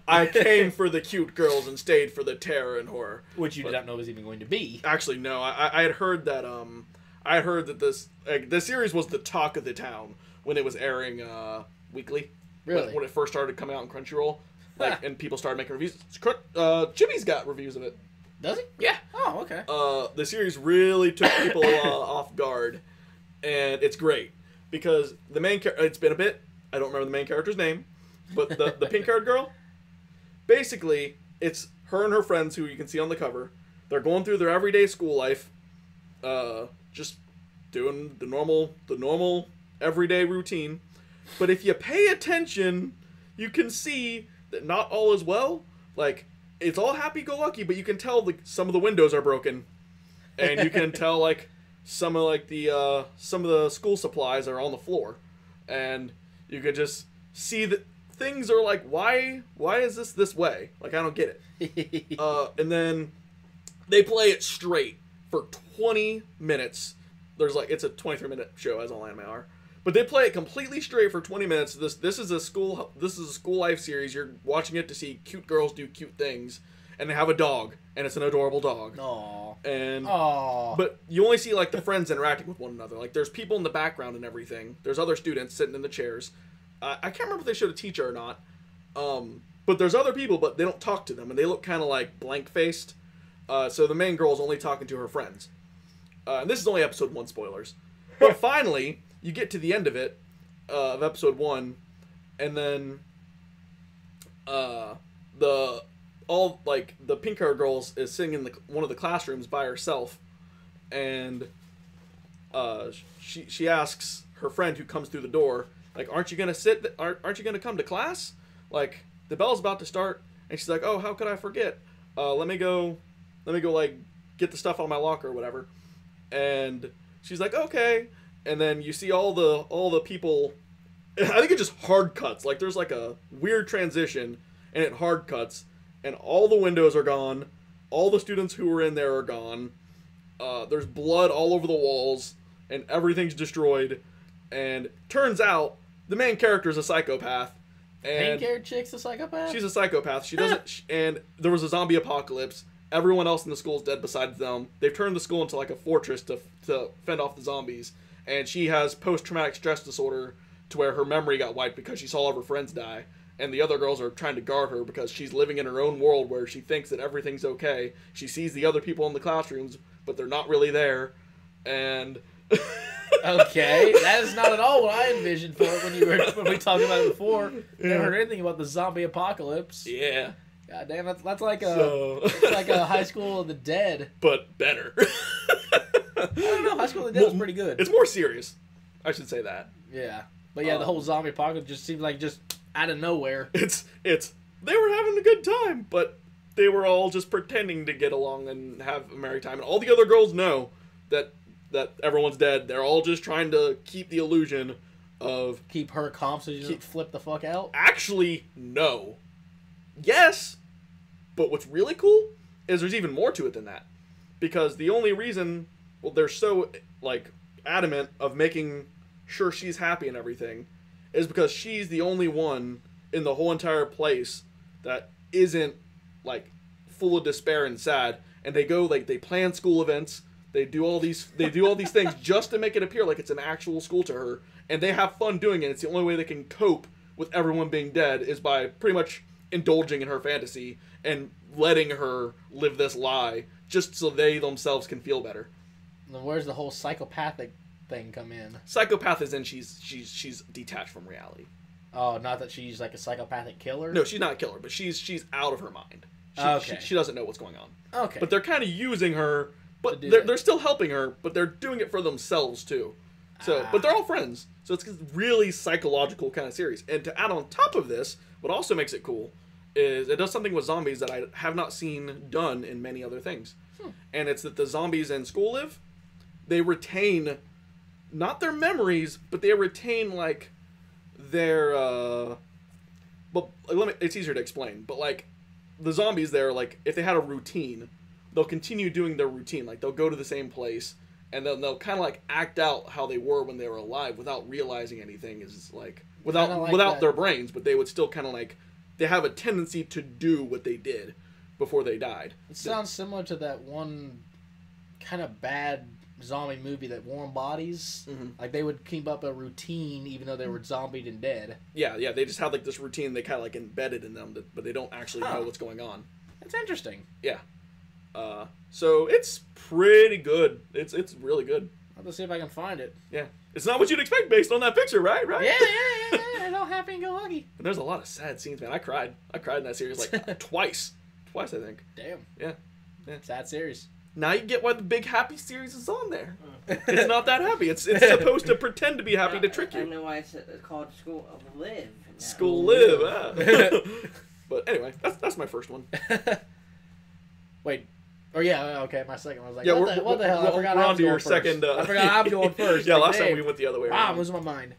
Speaker 1: I came for the cute girls and stayed for the terror and horror.
Speaker 2: Which you did not know was even going to be.
Speaker 1: Actually, no. I had heard that this series was the talk of the town when it was airing weekly.
Speaker 2: Really?
Speaker 1: When it first started coming out on Crunchyroll. And people started making reviews. Jimmy's got reviews of it.
Speaker 2: Does he?
Speaker 1: Yeah.
Speaker 2: Oh, okay.
Speaker 1: The series really took people off guard, and it's great because the main character. It's been a bit. I don't remember the main character's name, but the pink-haired girl. Basically, it's her and her friends who you can see on the cover. They're going through their everyday school life, just doing the normal everyday routine. But if you pay attention, you can see that not all is well. Like, it's all happy-go-lucky, but you can tell some of the windows are broken, and you can tell like some of the school supplies are on the floor, and you can just see that things are like, why is this way? Like, I don't get it. And then they play it straight for 20 minutes. It's a 23-minute show, as all anime are. But they play it completely straight for 20 minutes. This is a school life series. You're watching it to see cute girls do cute things, and they have a dog, and it's an adorable dog.
Speaker 2: Aww.
Speaker 1: And but you only see like the friends interacting with one another. Like, there's people in the background and everything. There's other students sitting in the chairs. I can't remember if they showed a teacher or not. But there's other people, but they don't talk to them, and they look kind of like blank-faced. So the main girl is only talking to her friends. And this is only episode 1 spoilers. But finally, you get to the end of it, of episode 1, and then the pink-haired girl is sitting in one of the classrooms by herself, and she asks her friend who comes through the door, like, aren't you gonna come to class? Like, the bell's about to start. And she's like, oh, how could I forget? Let me go like get the stuff out of my locker or whatever. And she's like, okay. And then you see all the people. I think it just hard cuts. Like, there's like a weird transition, and it hard cuts, and all the windows are gone. All the students who were in there are gone. There's blood all over the walls, and everything's destroyed. And turns out the main character is a psychopath. And
Speaker 2: pink-haired chick's a psychopath?
Speaker 1: She's a psychopath. She doesn't. And there was a zombie apocalypse. Everyone else in the school is dead besides them. They've turned the school into like a fortress to fend off the zombies. And she has post-traumatic stress disorder to where her memory got wiped because she saw all of her friends die. And the other girls are trying to guard her because she's living in her own world where she thinks that everything's okay. She sees the other people in the classrooms, but they're not really there. And
Speaker 2: okay, that is not at all what I envisioned for it when we talked about it before. Never heard anything about the zombie apocalypse.
Speaker 1: Yeah.
Speaker 2: God damn, that's like a High School of the Dead,
Speaker 1: but better.
Speaker 2: I don't know. High School of the Dead was pretty good.
Speaker 1: It's more serious. I should say that.
Speaker 2: Yeah, but yeah, the whole zombie apocalypse just seemed like just out of nowhere.
Speaker 1: It's they were having a good time, but they were all just pretending to get along and have a merry time, and all the other girls know that everyone's dead. They're all just trying to keep the illusion of
Speaker 2: keep her calm so you don't flip the fuck out.
Speaker 1: Actually, no. Yes, but what's really cool is there's even more to it than that, because the only reason they're so like adamant of making sure she's happy and everything is because she's the only one in the whole entire place that isn't like full of despair and sad. And they go like they plan school events. They do all these things just to make it appear like it's an actual school to her, and they have fun doing it. It's the only way they can cope with everyone being dead is by pretty much indulging in her fantasy and letting her live this lie just so they themselves can feel better.
Speaker 2: Then where's the whole psychopathic thing come in?
Speaker 1: Psychopath is in she's detached from reality.
Speaker 2: Oh, not that she's like a psychopathic killer?
Speaker 1: No, she's not a killer, but she's out of her mind. She doesn't know what's going on.
Speaker 2: Okay.
Speaker 1: But they're kind of using her, but they're still helping her, but they're doing it for themselves too. So, but they're all friends. So it's a really psychological kind of series. And to add on top of this, what also makes it cool is it does something with zombies that I have not seen done in many other things. And it's that the zombies in School Live, they retain not their memories, but they retain like their it's easier to explain, but like the zombies there, like if they had a routine, they'll continue doing their routine. Like they'll go to the same place and they'll kind of like act out how they were when they were alive without realizing anything, is like without their brains, but they would still kind of like they have a tendency to do what they did before they died.
Speaker 2: It sounds similar to that one kind of bad zombie movie, that Warm Bodies. Mm-hmm. Like they would keep up a routine even though they were zombied and dead. Yeah,
Speaker 1: they just had like this routine they kind of like embedded in them, but they don't actually know what's going on.
Speaker 2: That's interesting.
Speaker 1: Yeah. So it's pretty good. It's really good.
Speaker 2: I'll have to see if I can find it.
Speaker 1: Yeah. It's not what you'd expect based on that picture, right? Right?
Speaker 2: Yeah. It's all happy and go lucky.
Speaker 1: And there's a lot of sad scenes, man. I cried in that series like twice. Twice, I think.
Speaker 2: Damn.
Speaker 1: Yeah.
Speaker 2: Sad series.
Speaker 1: Now you get why the big happy series is on there. It's not that happy. It's supposed to pretend to be happy to trick you.
Speaker 3: I know why it's called School of Live. Now.
Speaker 1: School Live. But anyway, that's my first one.
Speaker 2: Wait. Oh yeah, okay. My second one was like,
Speaker 1: Yeah,
Speaker 2: what the hell? I forgot I was going first.
Speaker 1: second.
Speaker 2: I forgot I'm going first.
Speaker 1: Yeah,
Speaker 2: Like,
Speaker 1: last time
Speaker 2: damn.
Speaker 1: we went the other way
Speaker 2: Wow, I'm
Speaker 1: around.
Speaker 2: losing my mind.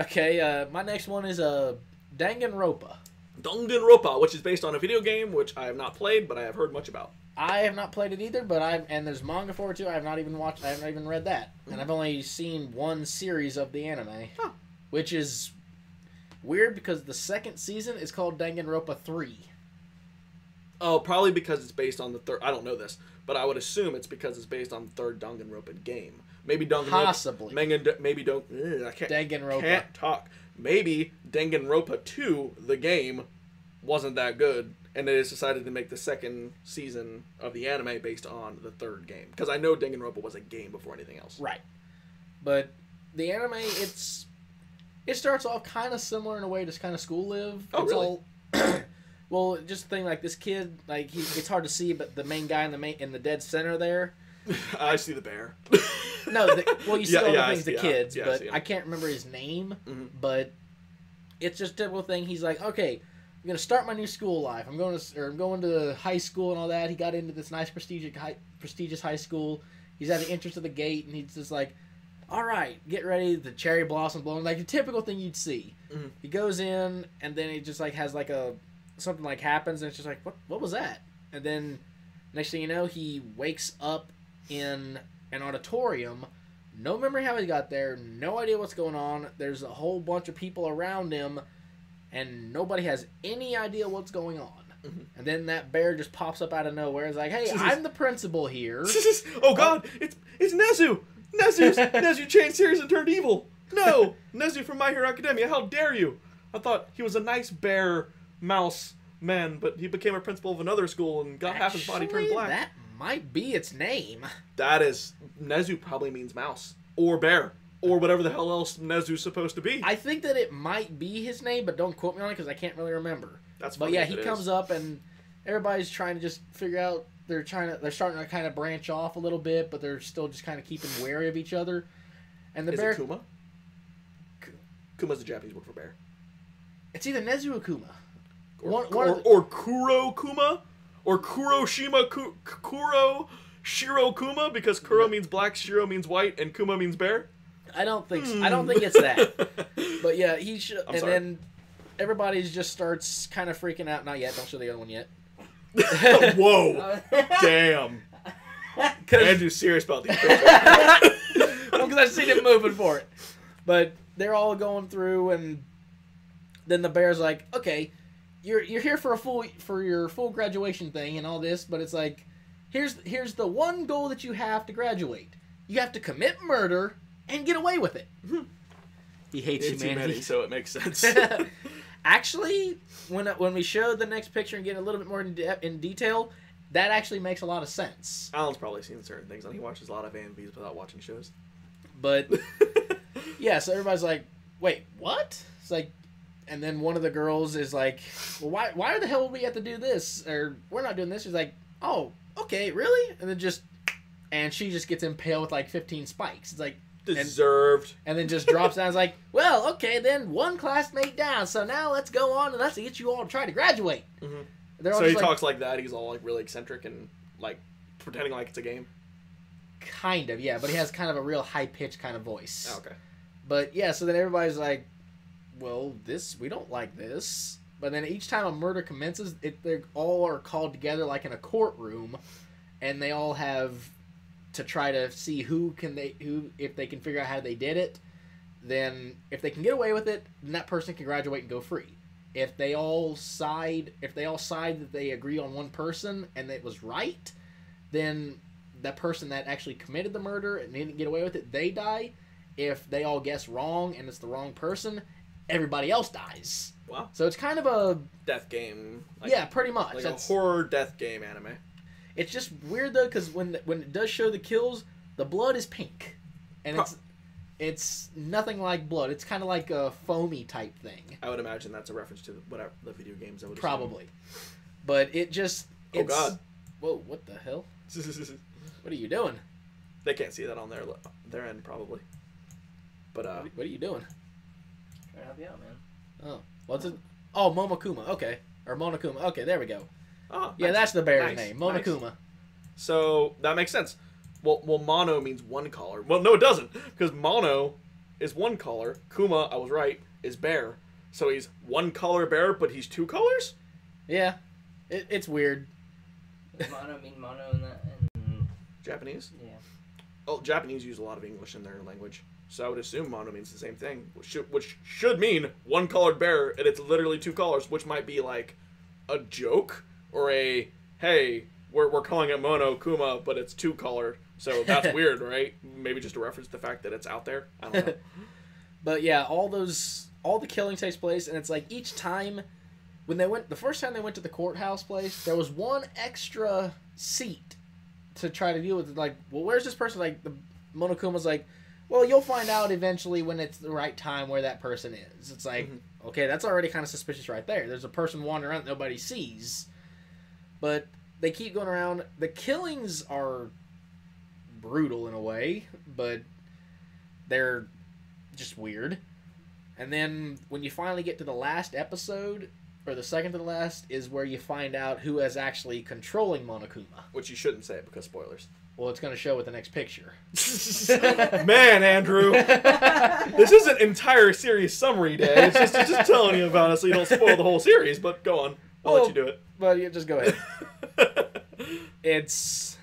Speaker 2: Okay, my next one is Danganronpa.
Speaker 1: Danganronpa, which is based on a video game, which I have not played, but I have heard much about.
Speaker 2: I have not played it either, but and there's manga for it too. I have not even watched. I haven't even read that, and I've only seen one series of the anime, which is weird because the second season is called Danganronpa 3.
Speaker 1: Oh, probably because it's based on the third. I don't know this, but I would assume it's because it's based on the third Danganronpa game. Maybe Danganronpa.
Speaker 2: Possibly.
Speaker 1: Maybe don't. I can't.
Speaker 2: Danganronpa.
Speaker 1: Can't talk. Maybe Danganronpa 2, the game, wasn't that good, and they just decided to make the second season of the anime based on the third game. Because I know Danganronpa was a game before anything else.
Speaker 2: Right. But the anime, it starts off kind of similar in a way to kind of School Live.
Speaker 1: Oh,
Speaker 2: It's
Speaker 1: really?
Speaker 2: all, well, just think like this kid, like it's hard to see, but the main guy in the dead center there.
Speaker 1: I see the bear.
Speaker 2: No, well, you see all the things, the kids,
Speaker 1: I
Speaker 2: but
Speaker 1: see him.
Speaker 2: I can't remember his name.
Speaker 1: Mhm.
Speaker 2: But it's just a typical thing. He's like, okay, I'm gonna start my new school life. I'm going to high school and all that. He got into this nice prestigious high school. He's at the entrance of the gate, and he's just like, all right, get ready. The cherry blossom blowing, like a typical thing you'd see.
Speaker 1: Mhm.
Speaker 2: He goes in, and then he just like has like something like happens, and it's just like, what was that? And then next thing you know, he wakes up in an auditorium. No memory how he got there. No idea what's going on. There's a whole bunch of people around him, and nobody has any idea what's going on.
Speaker 1: Mhm.
Speaker 2: And then that bear just pops up out of nowhere. It's like, hey, I'm the principal here.
Speaker 1: Oh God! It's Nezu. Nezu changed series and turned evil. No, Nezu from My Hero Academia. How dare you? I thought he was a nice bear mouse man, but he became a principal of another school and got half his body turned
Speaker 2: Actually,
Speaker 1: black.
Speaker 2: That might be its name.
Speaker 1: That is, Nezu probably means mouse or bear or whatever the hell else Nezu's supposed to be.
Speaker 2: I think that it might be his name, but don't quote me on it because I can't really remember.
Speaker 1: That's
Speaker 2: But
Speaker 1: funny
Speaker 2: yeah,
Speaker 1: if
Speaker 2: he
Speaker 1: it
Speaker 2: comes
Speaker 1: is.
Speaker 2: up and everybody's trying to just figure out. They're starting to kind of branch off a little bit, but they're still just kind of keeping wary of each other. And the
Speaker 1: Is
Speaker 2: bear,
Speaker 1: it Kuma? Kuma's the Japanese word for bear.
Speaker 2: it's either Nezu or Kuma.
Speaker 1: Or Kuro Kuma? Or Kuroshima Kuro Shiro Kuma? Because Kuro means black, Shiro means white, and Kuma means bear?
Speaker 2: I don't think so. I don't think it's that. But yeah,
Speaker 1: I'm sorry.
Speaker 2: then everybody just starts kind of freaking out. Not yet. Don't show the other one yet.
Speaker 1: Whoa. Damn. Andrew's serious about these pictures.
Speaker 2: Well, because I've seen him moving for it. But they're all going through, and then the bear's like, okay, you're here for your full graduation thing and all this, but it's like, here's the one goal that you have to graduate. You have to commit murder and get away with it. He hates
Speaker 1: It's
Speaker 2: humanity.
Speaker 1: so it makes sense.
Speaker 2: Actually, when we show the next picture and get a little bit more in detail, that actually makes a lot of sense.
Speaker 1: Alan's probably seen certain things, and he watches a lot of AMVs without watching shows.
Speaker 2: But yeah, so everybody's like, wait, what? It's like, and then one of the girls is like, well, why the hell would we have to do this? Or we're not doing this. She's like, oh, okay, really? And she just gets impaled with like 15 spikes. It's like,
Speaker 1: Deserved.
Speaker 2: and then just drops down. It's like, well, okay, then one classmate down. So now let's go on and let's get you all to try to graduate.
Speaker 1: Mhm.
Speaker 2: They're all
Speaker 1: So he
Speaker 2: just like,
Speaker 1: talks like that. He's all like really eccentric and like pretending like it's a game.
Speaker 2: kind of, yeah, but he has kind of a real high-pitched kind of voice.
Speaker 1: Oh, okay.
Speaker 2: But yeah, so then everybody's like, well, we don't like this. But then each time a murder commences, they all are called together like in a courtroom, and they all have to try to see if they can figure out how they did it. Then if they can get away with it, then that person can graduate and go free. If they all side that they agree on one person and it was right, then that person that actually committed the murder and didn't get away with it, they die. If they all guess wrong and it's the wrong person, everybody else dies.
Speaker 1: Wow.
Speaker 2: So it's kind of a
Speaker 1: Death game.
Speaker 2: yeah, pretty much.
Speaker 1: Like a horror death game anime.
Speaker 2: It's just weird though, because when it does show the kills, the blood is pink, and it's nothing like blood. It's kind of like a foamy type thing.
Speaker 1: I would imagine that's a reference to the video games. I would
Speaker 2: probably, but it just.
Speaker 1: Oh God!
Speaker 2: Whoa! What the hell? What are you doing?
Speaker 1: They can't see that on their end probably. But
Speaker 2: what are you doing?
Speaker 3: Trying to help you out, man.
Speaker 2: Oh, what's it? Oh, Momokuma. Okay, or Monokuma. Okay, there we go.
Speaker 1: Oh,
Speaker 2: yeah,
Speaker 1: nice.
Speaker 2: that's the bear's
Speaker 1: Nice.
Speaker 2: name, Monokuma.
Speaker 1: Nice. So that makes sense. Well, mono means one color. Well, no, it doesn't, because mono is one color. Kuma, I was right, is bear. So he's one color bear, but he's two colors.
Speaker 2: Yeah, it's weird.
Speaker 3: Does mono mean mono in that? In...
Speaker 1: Japanese.
Speaker 3: Yeah.
Speaker 1: Oh, Japanese use a lot of English in their language, so I would assume mono means the same thing, which should mean one colored bear, and it's literally two colors, which might be like a joke or a hey, we're calling it mono Kuma, but it's two color, so that's weird, right? Maybe just a reference to the fact that it's out there. I don't know.
Speaker 2: But yeah, all the killing takes place, and it's like each time when the first time they went to the courthouse place, there was one extra seat to try to deal with it. Like, well, where's this person? Like, the Monokuma's like, well, you'll find out eventually when it's the right time where that person is. It's like, okay, that's already kind of suspicious right there. There's a person wandering around that nobody sees. But they keep going around. The killings are brutal in a way, but they're just weird. And then when you finally get to the last episode, or the second to the last, is where you find out who is actually controlling Monokuma.
Speaker 1: Which you shouldn't say because spoilers.
Speaker 2: Well, it's going to show with the next picture.
Speaker 1: Man, Andrew, this isn't entire series summary day. It's just telling you about it so you don't spoil the whole series. But go on, I'll let you do it.
Speaker 2: Well, you just go ahead. It's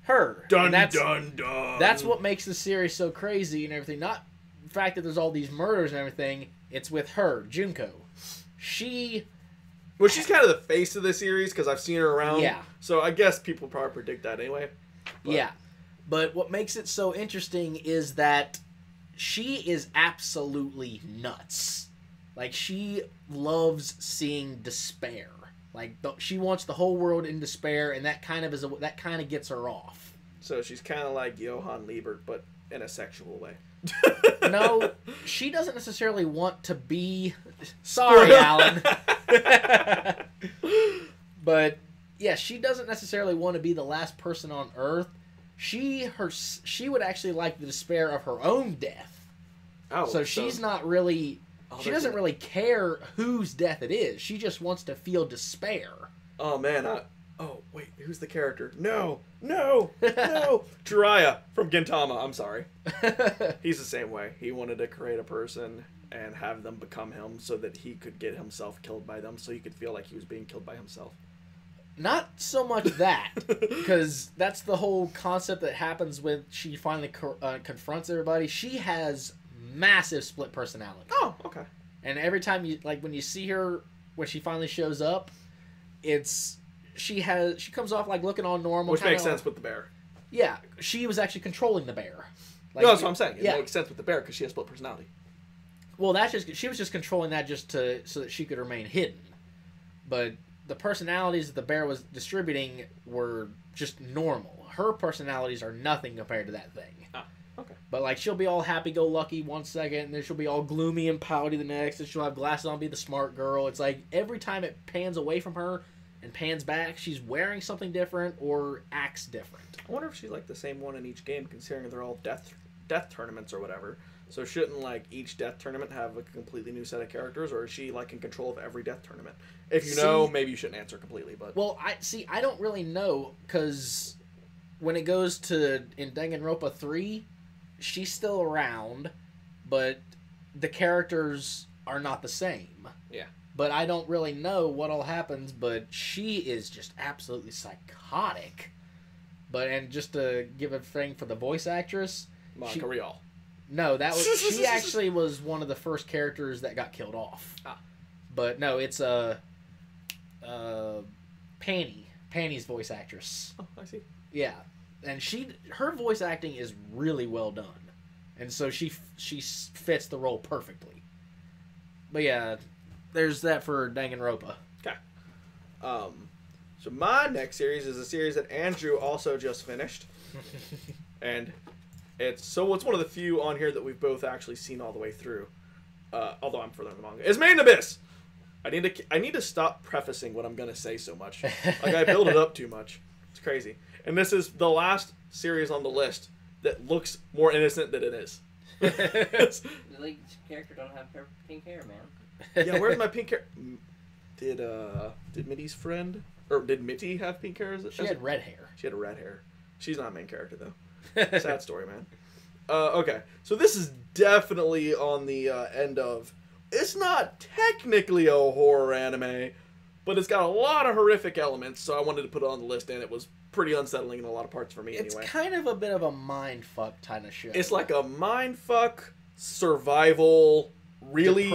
Speaker 2: her.
Speaker 1: Dun
Speaker 2: dun
Speaker 1: dun.
Speaker 2: That's what makes the series so crazy and everything. Not the fact that there's all these murders and everything. It's with her, Junko.
Speaker 1: Well, she's kind of the face of the series because I've seen her around.
Speaker 2: Yeah.
Speaker 1: So I guess people probably predict that anyway. But.
Speaker 2: Yeah. But what makes it so interesting is that she is absolutely nuts. Like, she loves seeing despair. Like, she wants the whole world in despair, and that kind of gets her off.
Speaker 1: So she's kind of like Johann Liebert, but in a sexual way.
Speaker 2: No, she doesn't necessarily want to be... Sorry, Alan. But, yeah, she doesn't necessarily want to be the last person on Earth. She would actually like the despair of her own death.
Speaker 1: Oh,
Speaker 2: so she's not really... she doesn't really care whose death it is. She just wants to feel despair.
Speaker 1: Oh, man. Oh, wait. Who's the character? No. Jiraiya from Gintama. I'm sorry. He's the same way. He wanted to create a person and have them become him so that he could get himself killed by them so he could feel like he was being killed by himself.
Speaker 2: Not so much that, because that's the whole concept that happens when she finally confronts everybody. She has massive split personality.
Speaker 1: Oh, okay.
Speaker 2: And every time when you see her, when she finally shows up, she comes off like looking all normal.
Speaker 1: Which makes sense with the bear.
Speaker 2: Yeah, she was actually controlling the bear.
Speaker 1: No, that's what I'm saying. It makes sense with the bear because she has split personality.
Speaker 2: Well, she was just controlling that so that she could remain hidden. But the personalities that the bear was distributing were just normal. Her personalities are nothing compared to that thing.
Speaker 1: Ah, okay.
Speaker 2: But she'll be all happy-go-lucky one second, and then she'll be all gloomy and pouty the next, and she'll have glasses on, be the smart girl. It's like every time it pans away from her and pans back, she's wearing something different or acts different.
Speaker 1: I wonder if she's like the same one in each game, considering they're all death tournaments or whatever. So shouldn't each death tournament have a completely new set of characters, or is she in control of every death tournament? If you know, maybe you shouldn't answer completely. But
Speaker 2: well, I don't really know, because when it goes to in Danganronpa 3, she's still around, but the characters are not the same.
Speaker 1: Yeah.
Speaker 2: But I don't really know what all happens, but she is just absolutely psychotic. And just to give a thing for the voice actress,
Speaker 1: Monica Rial.
Speaker 2: No, she actually was one of the first characters that got killed off.
Speaker 1: Ah.
Speaker 2: But no, it's Panny's voice actress.
Speaker 1: Oh, I see.
Speaker 2: Yeah, and her voice acting is really well done, and so she fits the role perfectly. But yeah, there's that for Danganronpa.
Speaker 1: Okay. So my next series is a series that Andrew also just finished, and it's one of the few on here that we've both actually seen all the way through. Although I'm further in the manga. It's Made in Abyss. I need to stop prefacing what I'm gonna say so much. Like I build it up too much. It's crazy. And this is the last series on the list that looks more innocent than it is.
Speaker 3: The lead character don't have pink hair, man.
Speaker 1: Yeah, where's my pink hair? Did Mitty's friend or did Mitty have pink hair?
Speaker 2: She had red hair.
Speaker 1: She had a red hair. She's not a main character though. Sad story, man. Okay, so this is definitely on the end of. It's not technically a horror anime, but it's got a lot of horrific elements. So I wanted to put it on the list, and it was pretty unsettling in a lot of parts for me.
Speaker 2: It's
Speaker 1: anyway,
Speaker 2: kind of a bit of a mindfuck kind of show.
Speaker 1: it's like a mindfuck survival, really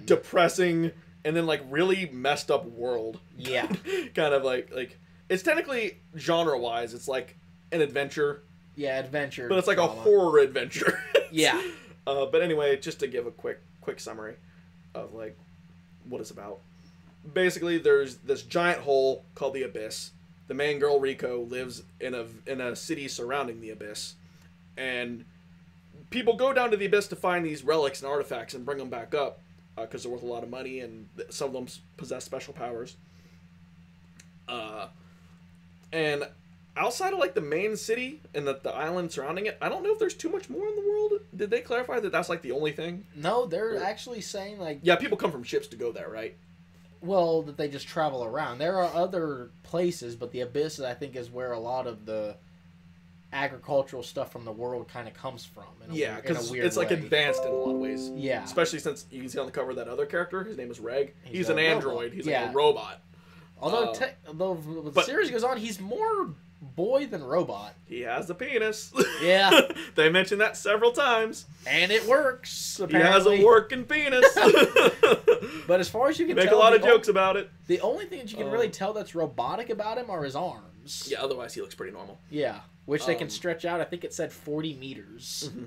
Speaker 1: depressing, and then like really messed up world.
Speaker 2: Yeah.
Speaker 1: Kind of like it's technically genre wise, it's like an adventure.
Speaker 2: Yeah, adventure.
Speaker 1: But it's like
Speaker 2: drama.
Speaker 1: a horror adventure.
Speaker 2: Yeah.
Speaker 1: But anyway, just to give a quick summary of like what it's about. Basically, there's this giant hole called the Abyss. The main girl Riko lives in a city surrounding the Abyss, and people go down to the Abyss to find these relics and artifacts and bring them back up because they're worth a lot of money, and some of them possess special powers. And outside of like the main city and the island surrounding it, I don't know if there's too much more in the world. Did they clarify that that's like the only thing?
Speaker 2: No, they're actually saying like...
Speaker 1: Yeah, people come from ships to go there, right?
Speaker 2: Well, that they just travel around. There are other places, but the Abyss, I think, is where a lot of the agricultural stuff from the world kind of comes from.
Speaker 1: Yeah, because it's like advanced in a lot of ways.
Speaker 2: Yeah.
Speaker 1: Especially since you can see on the cover of that other character, his name is Reg. He's an android. He's like
Speaker 2: Yeah.
Speaker 1: a robot.
Speaker 2: Although the series goes on, he's more boy than robot.
Speaker 1: He has a penis.
Speaker 2: Yeah.
Speaker 1: They mentioned that several times.
Speaker 2: And it works,
Speaker 1: He
Speaker 2: apparently.
Speaker 1: has a working penis.
Speaker 2: But as far as you can
Speaker 1: Make
Speaker 2: tell...
Speaker 1: a lot of jokes about it.
Speaker 2: The only thing that you can really tell that's robotic about him are his arms.
Speaker 1: Yeah, otherwise he looks pretty normal.
Speaker 2: Yeah. Which they can stretch out, I think it said 40 meters. Mm-hmm.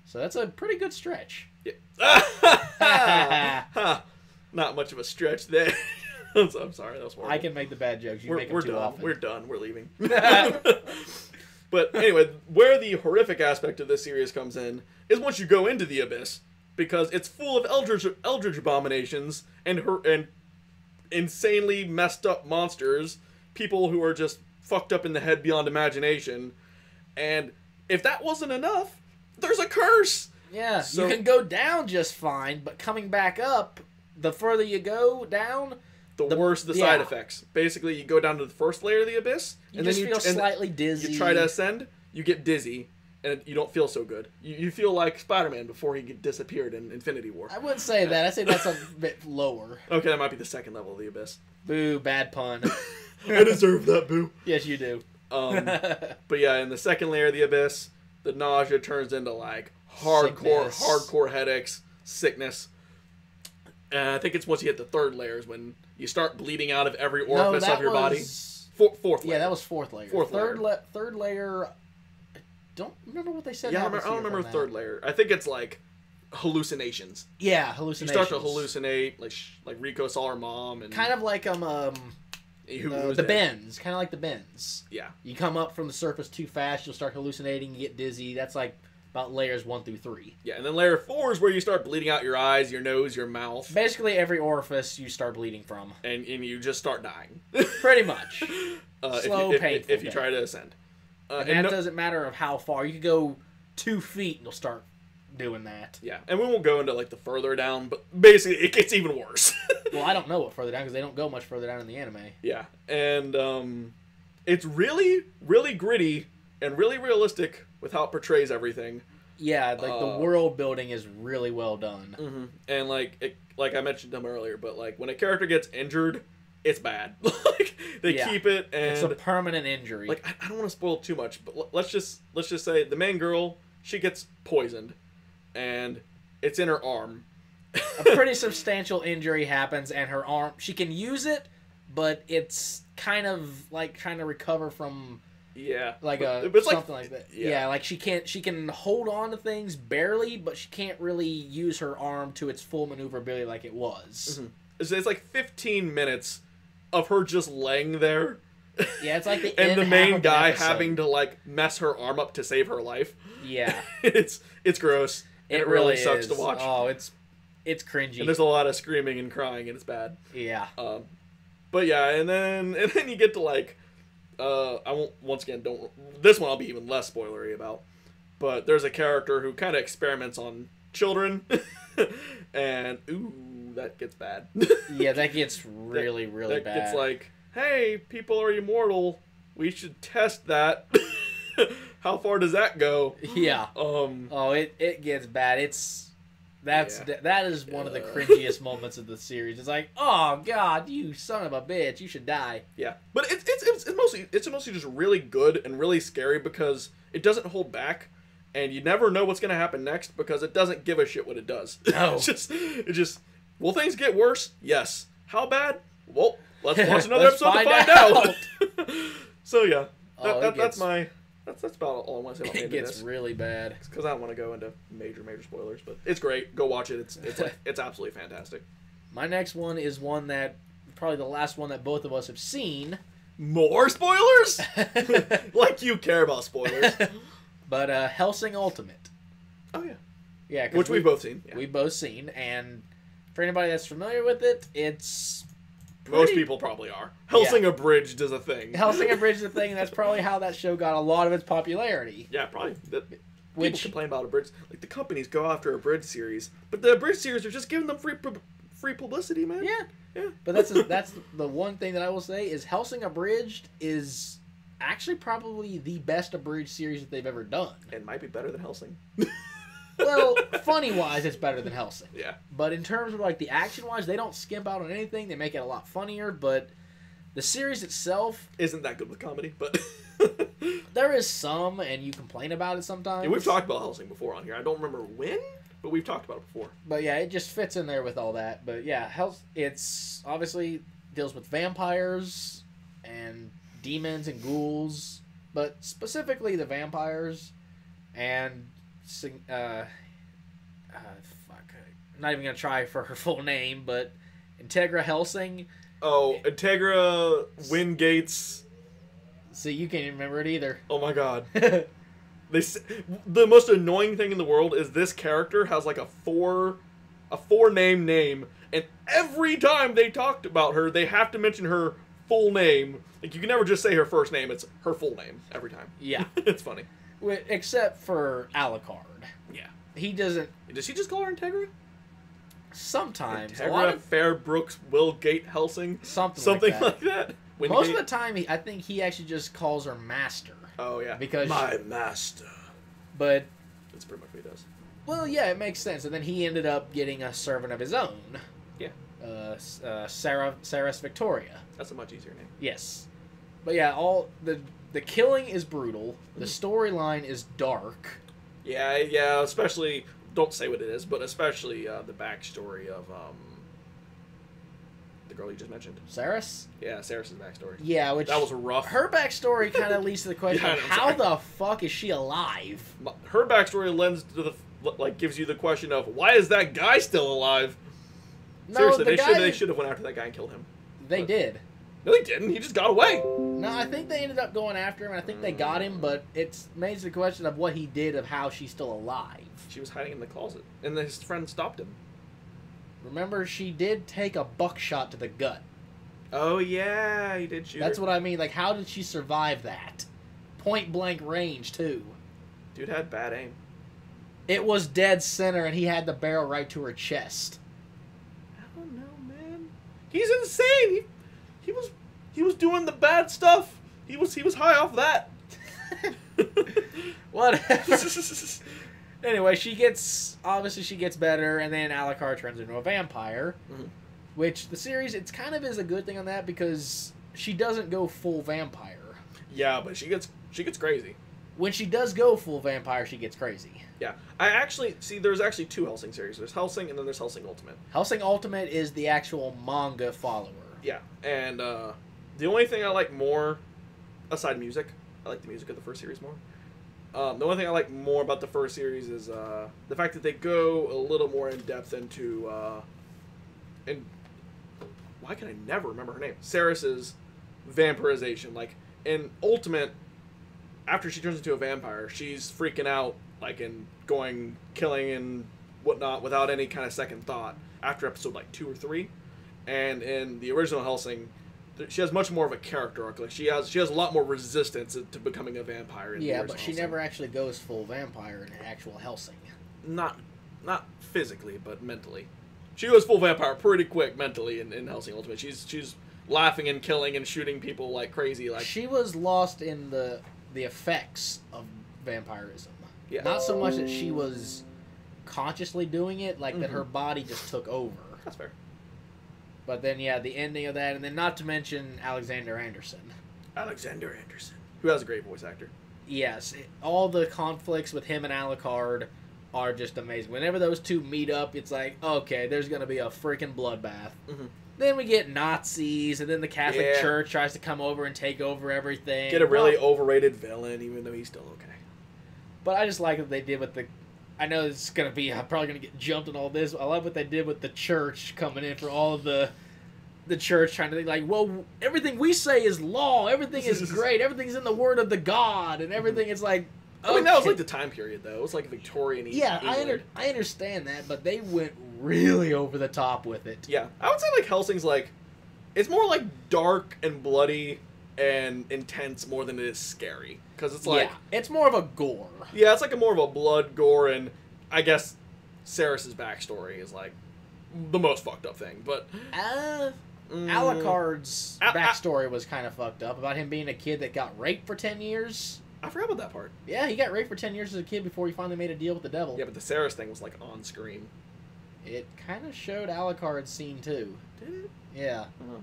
Speaker 2: So that's a pretty good stretch.
Speaker 1: Yeah. Not much of a stretch there. I'm sorry, that was horrible.
Speaker 2: I can make the bad jokes. You make them too
Speaker 1: done.
Speaker 2: often.
Speaker 1: We're done. We're leaving. But anyway, where the horrific aspect of this series comes in is once you go into the Abyss, because it's full of eldritch abominations and insanely messed up monsters, people who are just fucked up in the head beyond imagination. And if that wasn't enough, there's a curse.
Speaker 2: Yeah,
Speaker 1: So-
Speaker 2: you can go down just fine, but coming back up, the further you go down,
Speaker 1: The worse the side effects. Basically, you go down to the first layer of the Abyss,
Speaker 2: you just feel slightly dizzy.
Speaker 1: You try to ascend, you get dizzy, and you don't feel so good. You feel like Spider-Man before he disappeared in Infinity War.
Speaker 2: I wouldn't say that. I'd say that's a bit lower.
Speaker 1: Okay, that might be the second level of the Abyss.
Speaker 2: Boo, bad pun.
Speaker 1: I deserve that, boo.
Speaker 2: Yes, you do.
Speaker 1: But yeah, in the second layer of the Abyss, the nausea turns into like hardcore headaches, sickness. And I think it's once you hit the third layers when you start bleeding out of every orifice of your body. Fourth layer.
Speaker 2: Yeah, that was fourth layer. Third layer. I don't remember what they said.
Speaker 1: Yeah, I don't remember the third layer. I think it's like hallucinations.
Speaker 2: Yeah, hallucinations.
Speaker 1: You start to hallucinate, like Riko saw her mom, and
Speaker 2: kind of like the bends, kind of like the bends.
Speaker 1: Yeah,
Speaker 2: you come up from the surface too fast, you'll start hallucinating, you get dizzy. That's like about layers 1 through 3.
Speaker 1: Yeah, and then layer 4 is where you start bleeding out your eyes, your nose, your mouth.
Speaker 2: Basically, every orifice you start bleeding from,
Speaker 1: and you just start dying.
Speaker 2: Pretty much.
Speaker 1: Slow, painful. If you try to ascend,
Speaker 2: and that doesn't matter of how far. You could go 2 feet and you'll start doing that.
Speaker 1: Yeah, and we won't go into like the further down, but basically it gets even worse.
Speaker 2: Well, I don't know what further down because they don't go much further down in the anime.
Speaker 1: Yeah, and it's really, really gritty and really realistic with how it portrays everything.
Speaker 2: Yeah, like the world building is really well done.
Speaker 1: Mm-hmm. And like I mentioned them earlier, but like when a character gets injured, it's bad. Like they keep it, and
Speaker 2: it's a permanent injury.
Speaker 1: Like I don't want to spoil too much, but let's just say the main girl, she gets poisoned, and it's in her arm.
Speaker 2: A pretty substantial injury happens, and her arm, she can use it, but it's kind of like trying to recover from.
Speaker 1: Yeah,
Speaker 2: like something like that. Yeah, like she can hold on to things barely, but she can't really use her arm to its full maneuverability like it was.
Speaker 1: Mm-hmm. It's like 15 minutes of her just laying there,
Speaker 2: Yeah, it's like the
Speaker 1: and
Speaker 2: end
Speaker 1: the
Speaker 2: half
Speaker 1: main
Speaker 2: of an
Speaker 1: guy
Speaker 2: episode.
Speaker 1: having to like mess her arm up to save her life.
Speaker 2: Yeah,
Speaker 1: it's gross. And it really sucks to watch.
Speaker 2: Oh, it's cringy.
Speaker 1: And there's a lot of screaming and crying, and it's bad.
Speaker 2: Yeah.
Speaker 1: But yeah, and then you get to like, I won't once again this one I'll be even less spoilery about. But there's a character who kind of experiments on children, and ooh, that gets bad.
Speaker 2: Yeah, that gets really bad.
Speaker 1: It's like, hey, people are immortal. We should test that. How far does that go?
Speaker 2: Yeah. Oh, it gets bad. That is one of the cringiest moments of the series. It's like, oh god, you son of a bitch, you should die.
Speaker 1: Yeah, but it's mostly just really good and really scary because it doesn't hold back, and you never know what's gonna happen next because it doesn't give a shit what it does.
Speaker 2: No.
Speaker 1: it just will things get worse? Yes. How bad? Well, let's watch another
Speaker 2: Let's
Speaker 1: episode to
Speaker 2: find
Speaker 1: find out. So yeah, that's about all I want to say about
Speaker 2: It gets really bad.
Speaker 1: because I don't want to go into major spoilers, but it's great. Go watch it. It's absolutely fantastic.
Speaker 2: My next one is one that probably the last one that both of us have seen.
Speaker 1: More spoilers? Like you care about spoilers.
Speaker 2: But Hellsing Ultimate.
Speaker 1: Oh yeah.
Speaker 2: Yeah,
Speaker 1: Which we've both seen. Yeah.
Speaker 2: We've both seen, and for anybody that's familiar with it, it's
Speaker 1: Most people probably are. Hellsing Abridged is a thing.
Speaker 2: Hellsing Abridged is a thing, and that's probably how that show got a lot of its popularity.
Speaker 1: Yeah, probably.
Speaker 2: Which
Speaker 1: people complain about Abridged. Like, the companies go after Abridged series, but the Abridged series are just giving them free publicity, man.
Speaker 2: Yeah. But that's the one thing that I will say is Hellsing Abridged is actually probably the best Abridged series that they've ever done.
Speaker 1: It might be better than Hellsing.
Speaker 2: Well, funny-wise, it's better than Hellsing.
Speaker 1: Yeah.
Speaker 2: But in terms of, like, the action-wise, they don't skimp out on anything. They make it a lot funnier, but the series itself
Speaker 1: Isn't that good with comedy, but...
Speaker 2: there is some, and you complain about it sometimes.
Speaker 1: Yeah, we've talked about Hellsing before on here. I don't remember when, but we've talked about it before.
Speaker 2: But yeah, it just fits in there with all that. But yeah, it's obviously deals with vampires and demons and ghouls, but specifically the vampires and I'm not even gonna try for her full name, but Integra Helsing.
Speaker 1: Oh, Integra Wingates.
Speaker 2: See, you can't even remember it either.
Speaker 1: Oh my god. The most annoying thing in the world is this character has like a four name, and every time they talked about her, they have to mention her full name. Like, you can never just say her first name; it's her full name every time.
Speaker 2: Yeah.
Speaker 1: It's funny.
Speaker 2: Except for Alucard.
Speaker 1: Yeah.
Speaker 2: He doesn't.
Speaker 1: Does he just call her Integra?
Speaker 2: Sometimes.
Speaker 1: Integra, Fairbrooks, Willgate, Helsing.
Speaker 2: Something
Speaker 1: like that. Wingate?
Speaker 2: Most of the time, I think he actually just calls her Master.
Speaker 1: Oh, yeah.
Speaker 2: Because
Speaker 1: my master.
Speaker 2: But,
Speaker 1: That's pretty much what he does.
Speaker 2: well, yeah, it makes sense. And then he ended up getting a servant of his own.
Speaker 1: Yeah.
Speaker 2: Saris Victoria.
Speaker 1: That's a much easier name.
Speaker 2: Yes. But yeah, all the killing is brutal. The storyline is dark.
Speaker 1: Yeah, especially, don't say what it is, but especially the backstory of the girl you just mentioned.
Speaker 2: Saris?
Speaker 1: Yeah, Saris' backstory.
Speaker 2: Yeah, which...
Speaker 1: That was rough.
Speaker 2: Her backstory kind of leads to the question
Speaker 1: Yeah,
Speaker 2: of
Speaker 1: I'm
Speaker 2: how
Speaker 1: sorry.
Speaker 2: the fuck is she alive?
Speaker 1: Her backstory lends to gives you the question of, why is that guy still alive?
Speaker 2: No,
Speaker 1: Seriously,
Speaker 2: the guy...
Speaker 1: they should have went after that guy and killed him.
Speaker 2: They did.
Speaker 1: No, they didn't. He just got away.
Speaker 2: No, I think they ended up going after him, and I think they got him, but it's mainly the question of what he did of how she's still alive.
Speaker 1: She was hiding in the closet, and his friend stopped him.
Speaker 2: Remember, she did take a buckshot to the gut.
Speaker 1: Oh, yeah, he did shoot
Speaker 2: That's
Speaker 1: her.
Speaker 2: what I mean. Like, how did she survive that? Point blank range, too. Dude
Speaker 1: had bad aim.
Speaker 2: It was dead center, and he had the barrel right to her chest.
Speaker 1: I don't know, man. He's insane. He was doing the bad stuff. He was high off that.
Speaker 2: Whatever. Anyway, she gets better, and then Alucard turns into a vampire.
Speaker 1: Mm-hmm.
Speaker 2: Which the series, it's kind of is a good thing on that because she doesn't go full vampire.
Speaker 1: Yeah, but she gets crazy.
Speaker 2: When she does go full vampire, she gets crazy.
Speaker 1: Yeah, there's actually two Hellsing series. There's Hellsing, and then there's Hellsing Ultimate.
Speaker 2: Hellsing Ultimate is the actual manga follower.
Speaker 1: Yeah, and the only thing I like more, aside music, I like the music of the first series more. The only thing I like more about the first series is the fact that they go a little more in depth into and why can I never remember her name? Saris's vampirization. Like in Ultimate, after she turns into a vampire, she's freaking out, like, and going killing and whatnot without any kind of second thought after episode like 2 or 3. And in the original Hellsing, she has much more of a character arc. Like she has a lot more resistance to becoming a vampire. In the
Speaker 2: Yeah,
Speaker 1: original
Speaker 2: but she
Speaker 1: Hellsing.
Speaker 2: never actually goes full vampire in actual Hellsing.
Speaker 1: Not physically, but mentally. She goes full vampire pretty quick mentally in Hellsing Ultimate. She's laughing and killing and shooting people like crazy. Like
Speaker 2: She was lost in the effects of vampirism.
Speaker 1: Yeah.
Speaker 2: Not so much that she was consciously doing it, like that
Speaker 1: Mhm.
Speaker 2: her body just took over.
Speaker 1: that's fair.
Speaker 2: But then, yeah, the ending of that, and then not to mention Alexander Anderson.
Speaker 1: Alexander Anderson, who has a great voice actor.
Speaker 2: Yes, all the conflicts with him and Alucard are just amazing. Whenever those two meet up, it's like, okay, there's going to be a freaking bloodbath.
Speaker 1: Mm-hmm.
Speaker 2: Then we get Nazis, and then the Catholic
Speaker 1: Yeah.
Speaker 2: Church tries to come over and take over everything.
Speaker 1: Get a really overrated villain, even though he's still okay.
Speaker 2: But I just like what they did with the... I know it's going to be... I'm probably going to get jumped in all this. But I like what they did with the church coming in for all of the church trying to think like, well, everything we say is law. Everything is great. Everything's in the word of the God. And everything is like...
Speaker 1: I mean, that was
Speaker 2: okay.
Speaker 1: like the time period, though. It was like Victorian
Speaker 2: Yeah,
Speaker 1: England.
Speaker 2: I understand that, but they went really over the top with it.
Speaker 1: Yeah, I would say like Hellsing's like... It's more like dark and bloody and intense more than it is scary. Because it's like...
Speaker 2: yeah, it's more of a gore.
Speaker 1: Yeah, it's like more of a blood, gore, and I guess Ceres's backstory is like the most fucked up thing. But
Speaker 2: Alucard's backstory was kind of fucked up about him being a kid that got raped for 10 years.
Speaker 1: I forgot about that part.
Speaker 2: Yeah, he got raped for 10 years as a kid before he finally made a deal with the devil.
Speaker 1: Yeah, but the Ceres thing was like on screen.
Speaker 2: It kind of showed Alucard's scene too.
Speaker 1: Did it?
Speaker 2: Yeah.
Speaker 1: Uh-huh.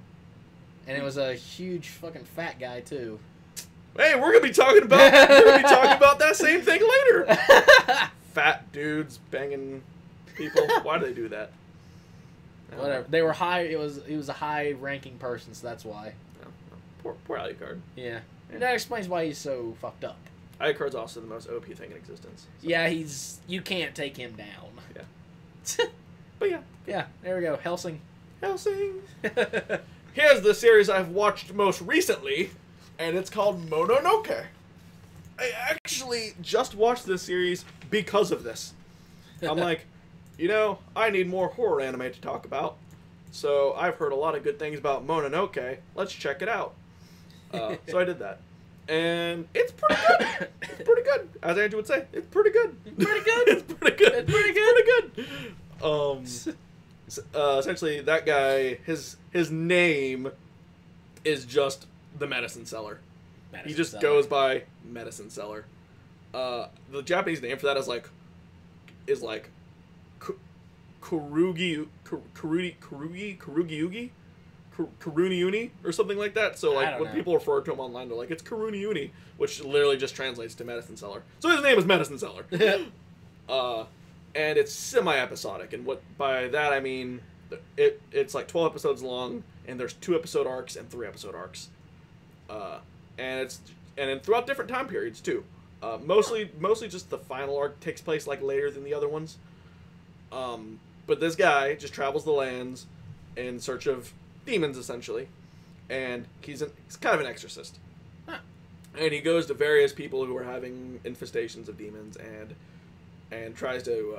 Speaker 2: And it was a huge fucking fat guy too.
Speaker 1: Hey, we're gonna be talking about that same thing later. Fat dudes banging people. Why do they do that? I don't
Speaker 2: Whatever.
Speaker 1: know.
Speaker 2: They were high. He was a high-ranking person, so that's why.
Speaker 1: No. Poor Alucard.
Speaker 2: Yeah.
Speaker 1: Yeah.
Speaker 2: That explains why he's so fucked up.
Speaker 1: Alucard's also the most OP thing in existence. So.
Speaker 2: Yeah, you can't take him down.
Speaker 1: Yeah. But yeah.
Speaker 2: Yeah, there we go. Hellsing.
Speaker 1: Hellsing. Here's the series I've watched most recently, and it's called Mononoke. I actually just watched this series because of this. I'm like, I need more horror anime to talk about. So I've heard a lot of good things about Mononoke. Let's check it out. So I did that. And it's pretty good. It's pretty good. As Andrew would say, it's pretty good.
Speaker 2: Pretty good.
Speaker 1: It's pretty good.
Speaker 2: It's pretty good.
Speaker 1: Pretty good. Essentially, that guy, his name is just the medicine seller. He just goes by medicine seller. The Japanese name for that is like Karuniuni or something like that. So
Speaker 2: I
Speaker 1: like
Speaker 2: don't
Speaker 1: when
Speaker 2: know.
Speaker 1: people refer to him online, they're like, it's Karuniuni, which literally just translates to medicine seller. So his name is medicine seller. And it's semi-episodic, and what by that I mean it's like 12 episodes long, and there's 2 episode arcs and 3 episode arcs. And then throughout different time periods too. Mostly just the final arc takes place like later than the other ones. But this guy just travels the lands in search of demons essentially, and he's kind of an exorcist.
Speaker 2: Huh.
Speaker 1: And he goes to various people who are having infestations of demons and tries to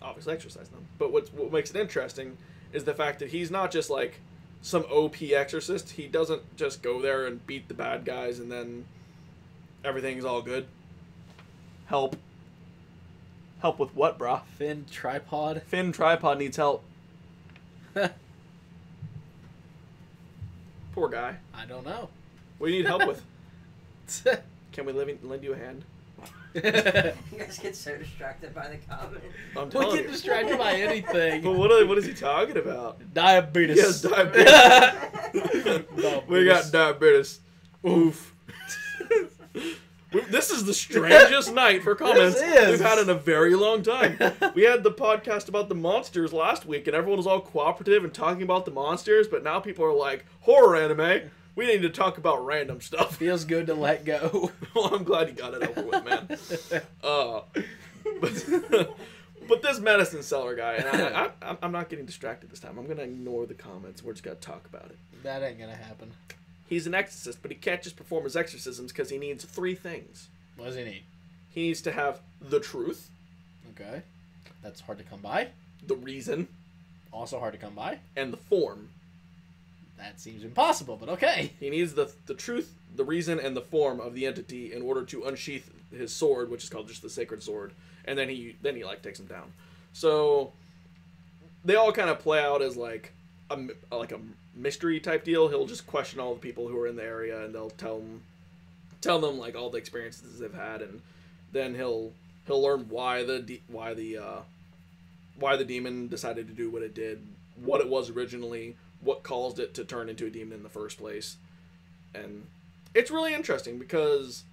Speaker 1: obviously exorcise them. But what makes it interesting is the fact that he's not just like some OP exorcist. He doesn't just go there and beat the bad guys and then everything's all good. Help with what, brah?
Speaker 2: Finn tripod.
Speaker 1: Finn tripod needs help. Poor guy.
Speaker 2: I don't know.
Speaker 1: What do you need help with? Can we lend you a hand?
Speaker 3: You guys get so distracted by the comment.
Speaker 1: I'm
Speaker 2: We
Speaker 1: telling
Speaker 2: get
Speaker 1: you.
Speaker 2: distracted by anything.
Speaker 1: But what is he talking about?
Speaker 2: Diabetes.
Speaker 1: Yes, diabetes. We got diabetes. Oof. This is the strangest night for comments
Speaker 2: This is.
Speaker 1: we've had in a very long time. We had the podcast about the monsters last week, and everyone was all cooperative and talking about the monsters, but now people are like, horror anime. We need to talk about random stuff.
Speaker 2: Feels good to let go.
Speaker 1: Well, I'm glad you got it over with, man. But this medicine seller guy, and I'm not getting distracted this time. I'm gonna ignore the comments. We're just gonna talk about it.
Speaker 2: That ain't gonna happen.
Speaker 1: He's an exorcist, but he can't just perform his exorcisms because he needs 3 things.
Speaker 2: What does he need?
Speaker 1: He needs to have the truth,
Speaker 2: Okay. That's hard to come by.
Speaker 1: the reason,
Speaker 2: Also hard to come by.
Speaker 1: and the form.
Speaker 2: That seems impossible, but okay.
Speaker 1: He needs the truth, the reason, and the form of the entity in order to unsheath his sword, which is called just the sacred sword, and then he like takes him down. So they all kind of play out as like a mystery type deal. He'll just question all the people who are in the area, and they'll tell them like all the experiences they've had, and then he'll learn why the demon decided to do what it did, what it was originally, what caused it to turn into a demon in the first place. And it's really interesting because,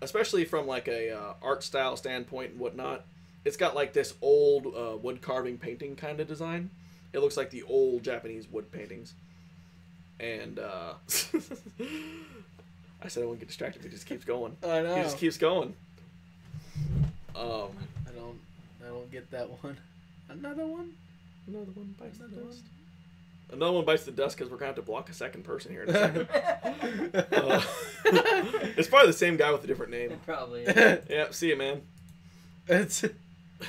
Speaker 1: especially from like a art style standpoint and whatnot, it's got like this old wood carving painting kind of design. It looks like the old Japanese wood paintings. And I said I wouldn't get distracted, but he just keeps going.
Speaker 2: I know.
Speaker 1: He just keeps going.
Speaker 2: I don't get that one. Another one?
Speaker 1: Another one bites the
Speaker 2: Another
Speaker 1: dust. Another one bites the dust because we're going to have to block a second person here in a second. It's probably the same guy with a different name.
Speaker 3: It probably is.
Speaker 1: Yeah, see you, man.
Speaker 2: It's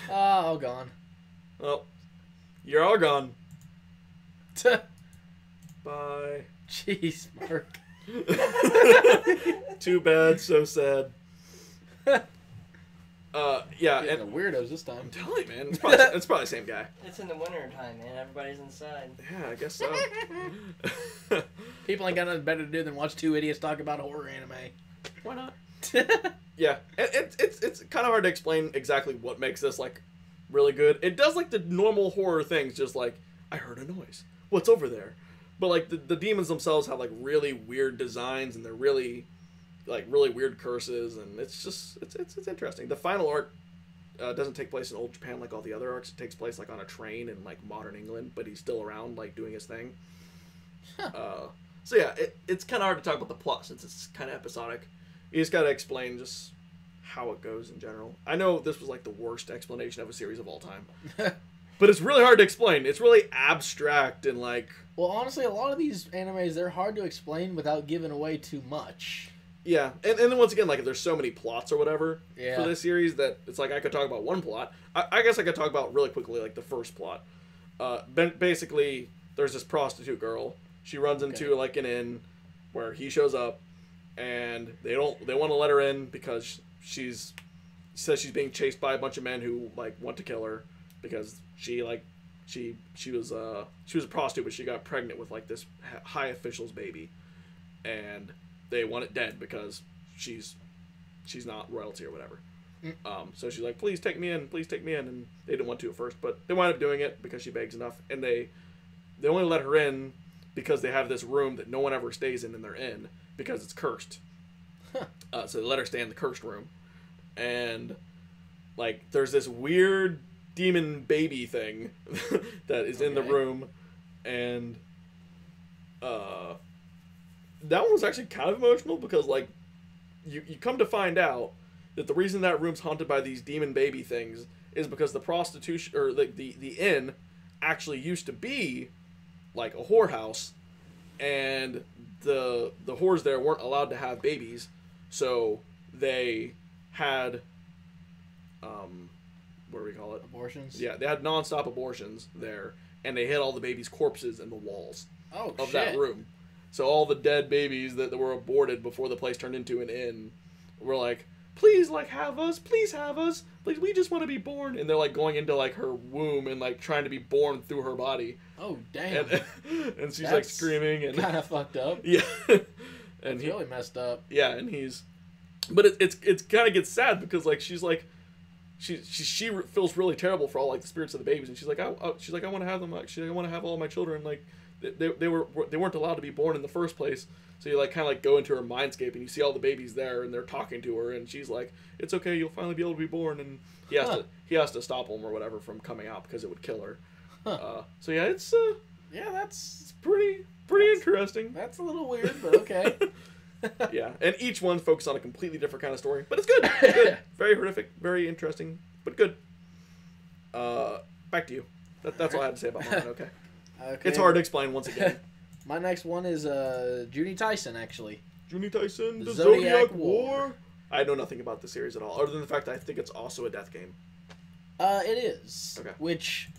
Speaker 2: all gone.
Speaker 1: Well, you're all gone. Bye.
Speaker 2: Jeez, Mark.
Speaker 1: Too bad, so sad. Yeah,
Speaker 2: Getting
Speaker 1: and
Speaker 2: the weirdos this
Speaker 1: I'm
Speaker 2: time.
Speaker 1: telling you, man, it's probably the same guy.
Speaker 3: It's in the winter time, man. Everybody's inside.
Speaker 1: Yeah, I guess so.
Speaker 2: People ain't got nothing better to do than watch 2 idiots talk about horror anime.
Speaker 1: Why not? Yeah, it's kind of hard to explain exactly what makes this like really good. It does like the normal horror things, just like I heard a noise. What's over there? But like the demons themselves have like really weird designs, and they're really weird curses, and it's just it's interesting. The final arc doesn't take place in old Japan like all the other arcs. It takes place like on a train in like modern England, but he's still around like doing his thing.
Speaker 2: Huh.
Speaker 1: So yeah, it's kind of hard to talk about the plot since it's kind of episodic. You just gotta explain just how it goes in general. I know this was like the worst explanation of a series of all time, but it's really hard to explain. It's really abstract and like.
Speaker 2: Well, honestly, a lot of these animes, they're hard to explain without giving away too much.
Speaker 1: Yeah, and then once again, like, there's so many plots or whatever
Speaker 2: Yeah.
Speaker 1: for this series that it's like I could talk about one plot. I guess I could talk about really quickly, like, the first plot. Basically, there's this prostitute girl. She runs into, like, an inn where he shows up, and they want to let her in because she says she's being chased by a bunch of men who, like, want to kill her because she was a prostitute, but she got pregnant with, like, this high official's baby. And they want it dead because she's not royalty or whatever. So she's like, please take me in, and they didn't want to at first, but they wind up doing it because she begs enough, and they only let her in because they have this room that no one ever stays in their inn because it's cursed. So they let her stay in the cursed room, and like there's this weird demon baby thing that is in the room, and that one was actually kind of emotional because, like, you come to find out that the reason that room's haunted by these demon baby things is because the prostitution, or like the inn, actually used to be like a whorehouse, and the whores there weren't allowed to have babies, so they had what do we call it?
Speaker 2: Abortions?
Speaker 1: Yeah, they had non-stop abortions there, and they hid all the babies' corpses in the walls of that room. So all the dead babies that were aborted before the place turned into an inn were like, please, like, have us. Please have us. Please, we just want to be born. And they're, like, going into, like, her womb and, like, trying to be born through her body.
Speaker 2: Oh, damn.
Speaker 1: And she's, like, screaming. And
Speaker 2: kind of fucked up.
Speaker 1: Yeah.
Speaker 2: And he's really messed up.
Speaker 1: Yeah, and he's... But it's kind of gets sad because, like, she's, like... She feels really terrible for all, like, the spirits of the babies. And she's like, I want to have them. Like, I want to have all my children, like... They weren't allowed to be born in the first place, so you like kind of like go into her mindscape and you see all the babies there and they're talking to her and she's like, "It's okay, you'll finally be able to be born," and he has to stop them or whatever from coming out because it would kill her. So yeah, it's pretty interesting.
Speaker 2: That's a little weird, but okay.
Speaker 1: Yeah, and each one focuses on a completely different kind of story, but it's good. It's good. Very horrific, very interesting, but good. Back to you. That's all I had to say about mine. Okay.
Speaker 2: Okay.
Speaker 1: It's hard to explain once again.
Speaker 2: My next one is Junie Tyson, actually.
Speaker 1: Junie Tyson,
Speaker 2: The
Speaker 1: the
Speaker 2: Zodiac
Speaker 1: Zodiac
Speaker 2: War.
Speaker 1: War. I know nothing about the series at all, other than the fact that I think it's also a death game.
Speaker 2: It is.
Speaker 1: Okay.
Speaker 2: Which,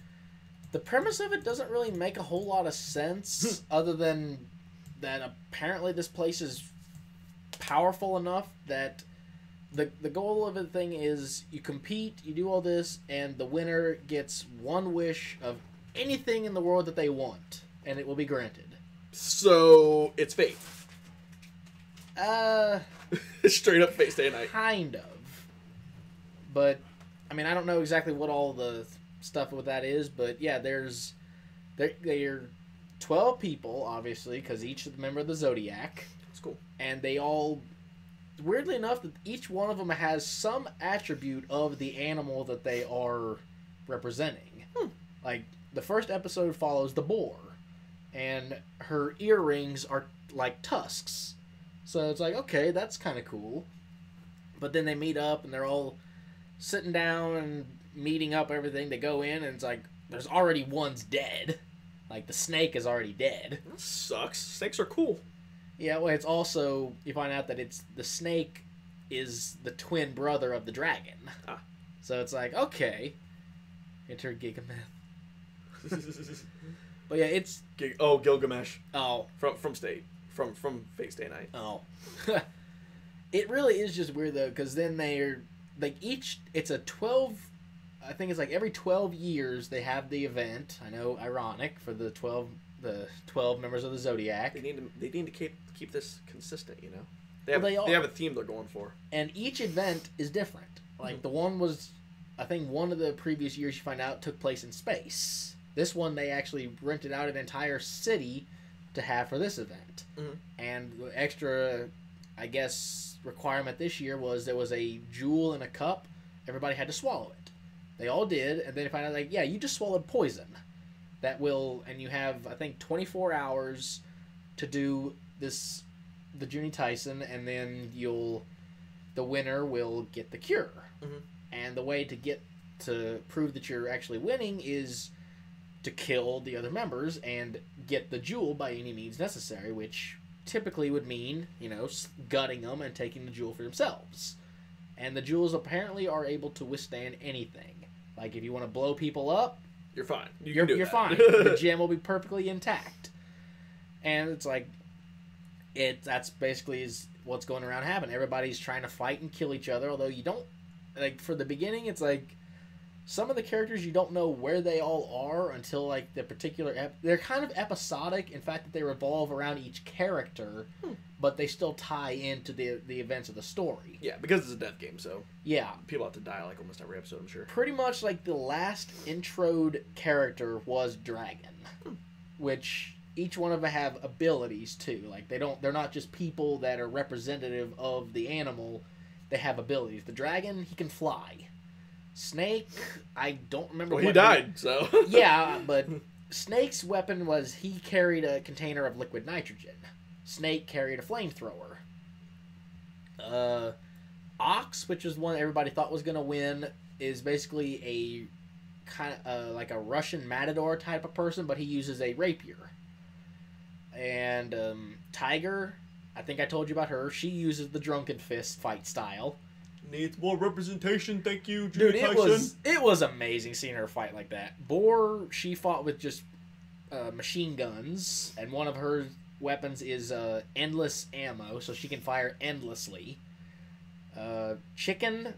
Speaker 2: the premise of it doesn't really make a whole lot of sense, other than that apparently this place is powerful enough that the goal of the thing is you compete, you do all this, and the winner gets one wish of anything in the world that they want, and it will be granted.
Speaker 1: So it's fate.
Speaker 2: Uh,
Speaker 1: Straight up Fate Stay Night.
Speaker 2: kind of. But, I mean, I don't know exactly what all the stuff with that is, but yeah, there are 12 people, obviously, because each is a member of the Zodiac.
Speaker 1: That's cool.
Speaker 2: And they all, weirdly enough, that each one of them has some attribute of the animal that they are representing. Like, the first episode follows the boar, and her earrings are like tusks. So it's like, okay, that's kind of cool. But then they meet up, and they're all sitting down and meeting up everything. They go in, and it's like, there's already one's dead. Like, the snake is already dead.
Speaker 1: That sucks. Snakes are cool.
Speaker 2: Yeah, well, it's also, you find out that it's the snake is the twin brother of the dragon.
Speaker 1: Ah.
Speaker 2: So it's like, okay. Enter Gigameth. But yeah, it's...
Speaker 1: Gilgamesh.
Speaker 2: Oh.
Speaker 1: From Fate Stay Night.
Speaker 2: Oh. It really is just weird, though, because then they're... Like, it's a 12... I think it's like every 12 years they have the event. I know, ironic, for the 12 members of the Zodiac.
Speaker 1: They need to keep this consistent, you know? They
Speaker 2: Well,
Speaker 1: have a theme they're going for.
Speaker 2: And each event is different. Like, the one was... I think one of the previous years you find out took place in space. This one, they actually rented out an entire city to have for this event.
Speaker 1: Mm-hmm.
Speaker 2: And the extra, I guess, requirement this year was there was a jewel in a cup. Everybody had to swallow it. They all did, and then they find out, like, yeah, you just swallowed poison. That will, and you have, I think, 24 hours to do this, the Junie Tyson, and then the winner will get the cure.
Speaker 1: Mm-hmm.
Speaker 2: And the way to prove that you're actually winning is to kill the other members and get the jewel by any means necessary, which typically would mean, gutting them and taking the jewel for themselves. And the jewels apparently are able to withstand anything. Like, if you want to blow people up,
Speaker 1: you're fine.
Speaker 2: You're fine. The gem will be perfectly intact. And it's like, that's basically is what's going around happening. Everybody's trying to fight and kill each other, although you don't, like, for the beginning, it's like, some of the characters you don't know where they all are until, like, the particular... They're kind of episodic in fact that they revolve around each character, but they still tie into the events of the story.
Speaker 1: Yeah, because it's a death game, so...
Speaker 2: Yeah.
Speaker 1: People have to die, like, almost every episode, I'm sure.
Speaker 2: Pretty much, like, the last introed character was Dragon, which each one of them have abilities, too. Like, they're not just people that are representative of the animal. They have abilities. The dragon, he can fly. Snake, I don't remember.
Speaker 1: Well, he died, so.
Speaker 2: Yeah, but Snake's weapon was he carried a container of liquid nitrogen. Snake carried a flamethrower. Ox, which was one everybody thought was going to win, is basically a kind of like a Russian matador type of person, but he uses a rapier. And Tiger, I think I told you about her. She uses the drunken fist fight style.
Speaker 1: Needs more representation, thank you,
Speaker 2: Dude,
Speaker 1: Junie Tyson.
Speaker 2: it was amazing seeing her fight like that. Boar, she fought with just machine guns, and one of her weapons is endless ammo, so she can fire endlessly. Chicken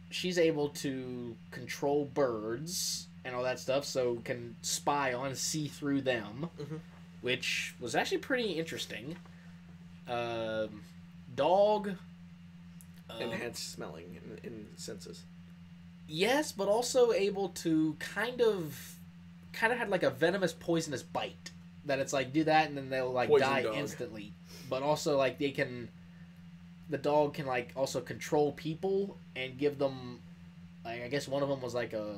Speaker 2: she's able to control birds and all that stuff, so can spy on, see through them, which was actually pretty interesting. Dog...
Speaker 1: Enhanced smelling in senses.
Speaker 2: Yes, but also able to kind of had like a venomous, poisonous bite. That it's like, do that and then they'll like
Speaker 1: Poison
Speaker 2: die
Speaker 1: dog.
Speaker 2: instantly. But also like the dog can like also control people and give them, like, I guess one of them was like a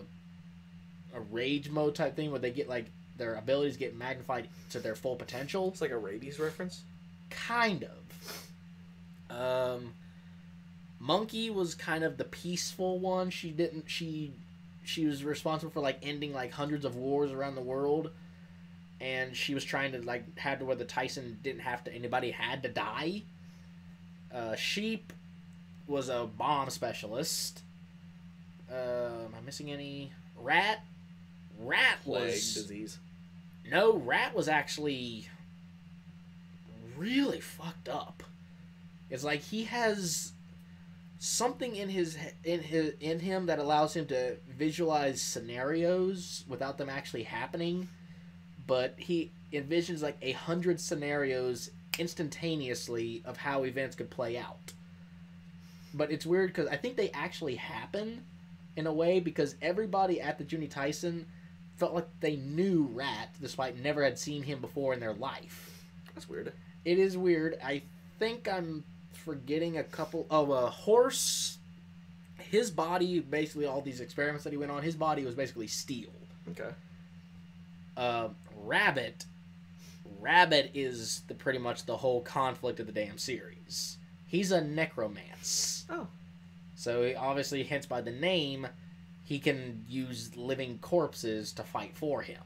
Speaker 2: rage mode type thing where they get like their abilities get magnified to their full potential.
Speaker 1: It's like a rabies reference.
Speaker 2: Kind of. Monkey was kind of the peaceful one. She she was responsible for like ending like hundreds of wars around the world, and she was trying to like have to where the Tyson didn't have to anybody had to die. Sheep was a bomb specialist. Am I missing any? Rat
Speaker 1: Plague
Speaker 2: was
Speaker 1: disease.
Speaker 2: no, Rat was actually really fucked up. It's like he has something in him that allows him to visualize scenarios without them actually happening, but he envisions like 100 scenarios instantaneously of how events could play out. But it's weird because I think they actually happen in a way, because everybody at the Juni Tyson felt like they knew Rat despite never had seen him before in their life.
Speaker 1: That's weird.
Speaker 2: It is weird. I think I'm forgetting a couple of a horse. His body, basically all these experiments that he went on, his body was basically steel.
Speaker 1: Okay.
Speaker 2: Rabbit is pretty much the whole conflict of the damn series. He's a necromance.
Speaker 1: Oh.
Speaker 2: So obviously, hence by the name, he can use living corpses to fight for him.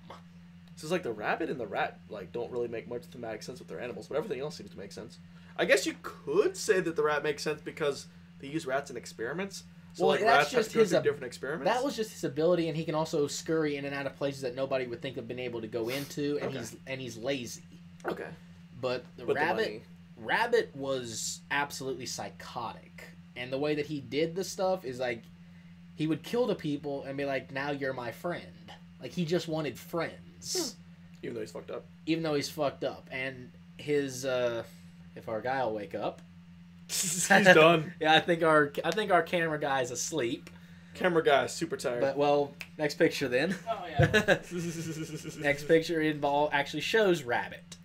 Speaker 1: So it's like the rabbit and the rat like don't really make much thematic sense with their animals, but everything else seems to make sense. I guess you could say that the rat makes sense because they use rats in experiments. So
Speaker 2: Well,
Speaker 1: like
Speaker 2: that's
Speaker 1: rats have
Speaker 2: just
Speaker 1: to go
Speaker 2: his
Speaker 1: through different experiments.
Speaker 2: That was just his ability, and he can also scurry in and out of places that nobody would think of being able to go into, and
Speaker 1: Okay.
Speaker 2: he's lazy.
Speaker 1: okay.
Speaker 2: But the
Speaker 1: But the
Speaker 2: rabbit
Speaker 1: money.
Speaker 2: Rabbit was absolutely psychotic, and the way that he did the stuff is like he would kill the people and be like, "Now you're my friend." Like he just wanted friends,
Speaker 1: Even though he's fucked up.
Speaker 2: even though he's fucked up. And his if our guy will wake up,
Speaker 1: He's done.
Speaker 2: yeah, I think our camera guy's asleep.
Speaker 1: Camera guy is super tired.
Speaker 2: But well, next picture then.
Speaker 3: Oh yeah.
Speaker 2: Next picture actually shows Rabbit.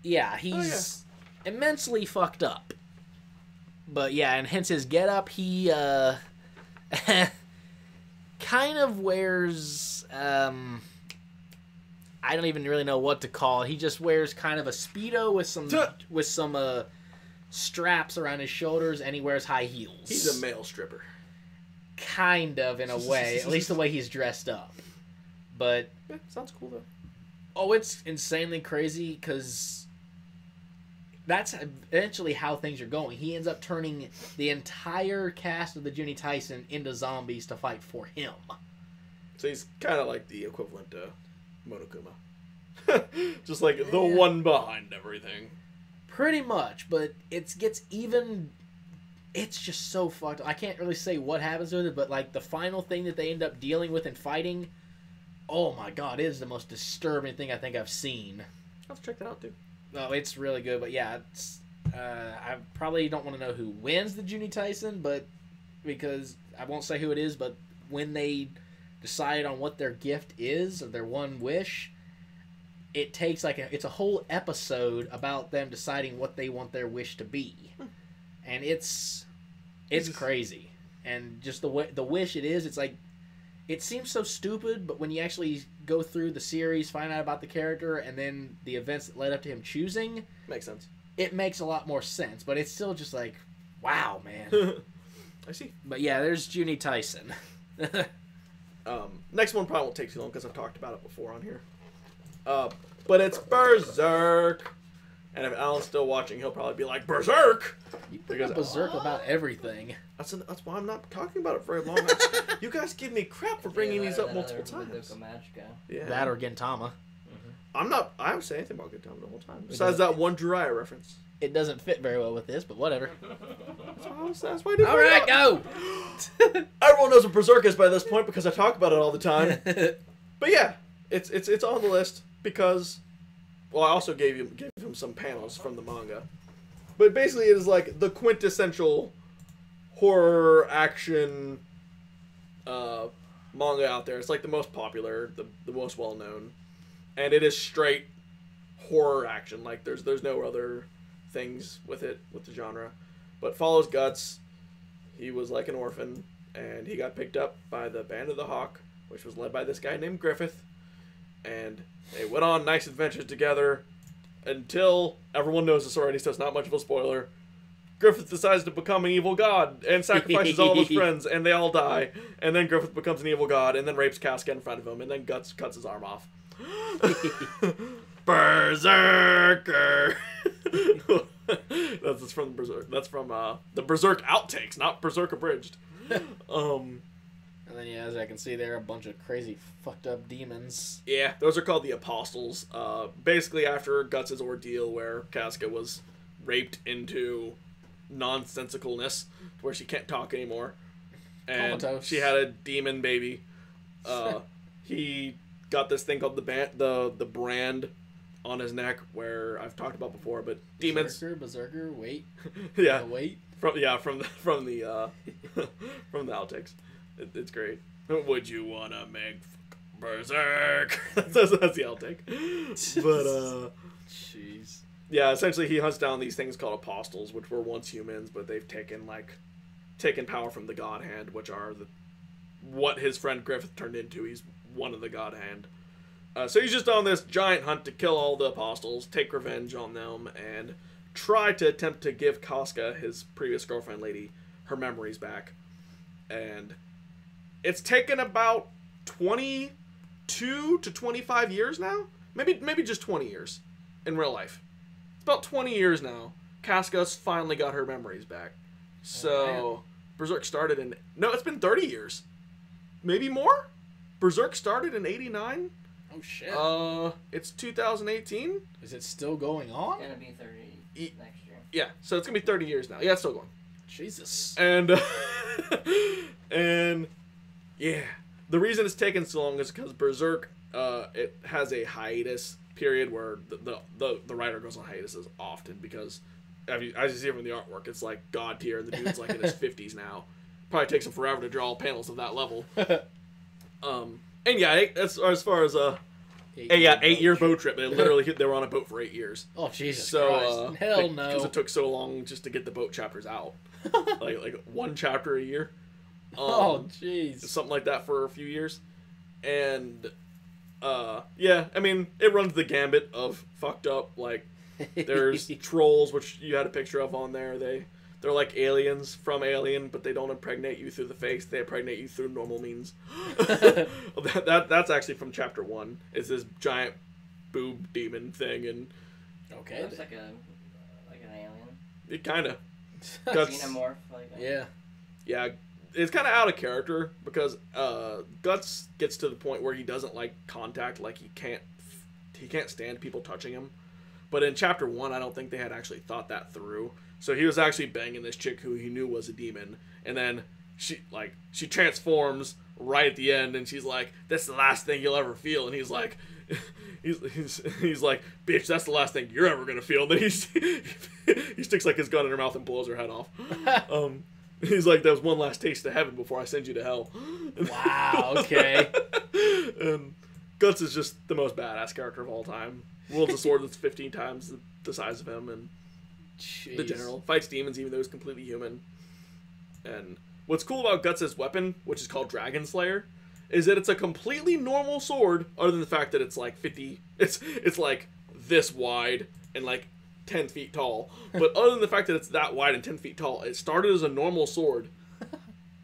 Speaker 2: Yeah, he's immensely fucked up. But yeah, and hence his getup, he kind of wears I don't even really know what to call it. He just wears kind of a Speedo with some straps around his shoulders, and he wears high heels.
Speaker 1: He's a male stripper.
Speaker 2: Kind of, in a way. At least the way he's dressed up. But
Speaker 1: Yeah, sounds cool though.
Speaker 2: oh, it's insanely crazy because that's eventually how things are going. He ends up turning the entire cast of the Juni Tyson into zombies to fight for him.
Speaker 1: So he's kind of like the equivalent to Monokuma. Just like the one behind everything.
Speaker 2: Pretty much, but it gets even... It's just so fucked up. I can't really say what happens with it, but like the final thing that they end up dealing with and fighting, oh my god, it is the most disturbing thing I think I've seen.
Speaker 1: I'll have to check that out too.
Speaker 2: Oh, it's really good, but yeah, it's, I probably don't want to know who wins the Juni Tyson, but because I won't say who it is, but when they decide on what their gift is or their one wish, it takes it's a whole episode about them deciding what they want their wish to be, and it's crazy, and just the wish it is, it's like. It seems so stupid, but when you actually go through the series, find out about the character, and then the events that led up to him choosing...
Speaker 1: Makes sense.
Speaker 2: It makes a lot more sense, but it's still just like, wow, man.
Speaker 1: I see.
Speaker 2: But yeah, there's Juni Tyson.
Speaker 1: Next one probably won't take too long because I've talked about it before on here. But it's Berserk. And if Alan's still watching, he'll probably be like, Berserk!
Speaker 2: You bring up Berserk about everything.
Speaker 1: That's why I'm not talking about it very long. You guys give me crap for bringing these up multiple times. Yeah.
Speaker 2: That or Gintama.
Speaker 1: I don't say anything about Gintama the whole time. Besides that one Jiraiya reference.
Speaker 2: It doesn't fit very well with this, but whatever.
Speaker 1: That's why I did
Speaker 2: All right, go!
Speaker 1: Everyone knows what Berserk is by this point because I talk about it all the time. But yeah, it's on the list because... Well, I also gave him some panels from the manga. But basically it is like the quintessential horror action manga out there. It's like the most popular, the most well-known. And it is straight horror action. Like there's no other things with it, with the genre. But follows Guts. He was like an orphan, and he got picked up by the Band of the Hawk, which was led by this guy named Griffith. And they went on nice adventures together until everyone knows this already, so it's not much of a spoiler. Griffith decides to become an evil god and sacrifices all of his friends, and they all die. And then Griffith becomes an evil god and then rapes Casca in front of him, and then Guts cuts his arm off. Berserker. That's from Berserk. That's from the Berserk outtakes, not Berserk abridged.
Speaker 2: And then, yeah, as I can see there, a bunch of crazy fucked up demons.
Speaker 1: Yeah, those are called the Apostles. Basically, after Guts' ordeal where Casca was raped into nonsensicalness, where she can't talk anymore, and
Speaker 2: Comatose.
Speaker 1: she had a demon baby, he got this thing called the brand on his neck, where I've talked about before, but demons.
Speaker 2: Berserker, wait.
Speaker 1: Yeah,
Speaker 2: Wait.
Speaker 1: from the from the outtakes. It's great. Would you wanna make Berserk? that's the outtake. But
Speaker 2: Jeez.
Speaker 1: yeah, essentially he hunts down these things called Apostles, which were once humans, but they've taken power from the God Hand, which are what his friend Griffith turned into. He's one of the God Hand. So he's just on this giant hunt to kill all the Apostles, take revenge on them, and try to attempt to give Casca, his previous girlfriend lady, her memories back. And it's taken about 22 to 25 years now? Maybe just 20 years in real life. It's about 20 years now. Casca's finally got her memories back. So, Berserk started in... No, it's been 30 years. Maybe more? Berserk started in 89?
Speaker 2: Oh, shit.
Speaker 1: It's 2018?
Speaker 2: Is it still going on?
Speaker 3: It's gonna be 30 next year.
Speaker 1: Yeah, so it's gonna be 30 years now. Yeah, it's still going.
Speaker 2: Jesus.
Speaker 1: And and yeah, the reason it's taken so long is because Berserk it has a hiatus period where the writer goes on hiatuses often because as you see from the artwork, it's like god tier, and the dude's like in his 50s now. Probably takes him forever to draw panels of that level. And yeah, as far as 8-year boat trip. They were on a boat for 8 years.
Speaker 2: Oh, Jesus
Speaker 1: So
Speaker 2: Christ. Hell no.
Speaker 1: Because it took so long just to get the boat chapters out. like one chapter a year.
Speaker 2: Oh, jeez.
Speaker 1: Something like that for a few years. And yeah, I mean, it runs the gambit of fucked up. Like, there's trolls, which you had a picture of on there. They're like aliens from Alien, but they don't impregnate you through the face. They impregnate you through normal means. That's actually from chapter 1. It's this giant boob demon thing, and
Speaker 3: Okay. Looks like an alien.
Speaker 1: it kind of.
Speaker 3: Xenomorph.
Speaker 1: Yeah, it's kind of out of character because Guts gets to the point where he doesn't like contact. Like he can't stand people touching him. But in chapter 1, I don't think they had actually thought that through. So he was actually banging this chick who he knew was a demon, and then she transforms right at the end, and she's like, "That's the last thing you'll ever feel," and he's like, he's like, "Bitch, that's the last thing you're ever gonna feel." And then he sticks like his gun in her mouth and blows her head off. He's like, "That was one last taste of heaven before I send you to hell."
Speaker 2: Wow. Okay.
Speaker 1: And Guts is just the most badass character of all time. Wields a sword that's 15 times the size of him, and
Speaker 2: Jeez.
Speaker 1: the general fights demons even though he's completely human. And what's cool about Guts' weapon, which is called Dragon Slayer, is that it's a completely normal sword, other than the fact that it's like 50. It's like this wide and like 10 feet tall. But other than the fact that it's that wide and 10 feet tall, it started as a normal sword.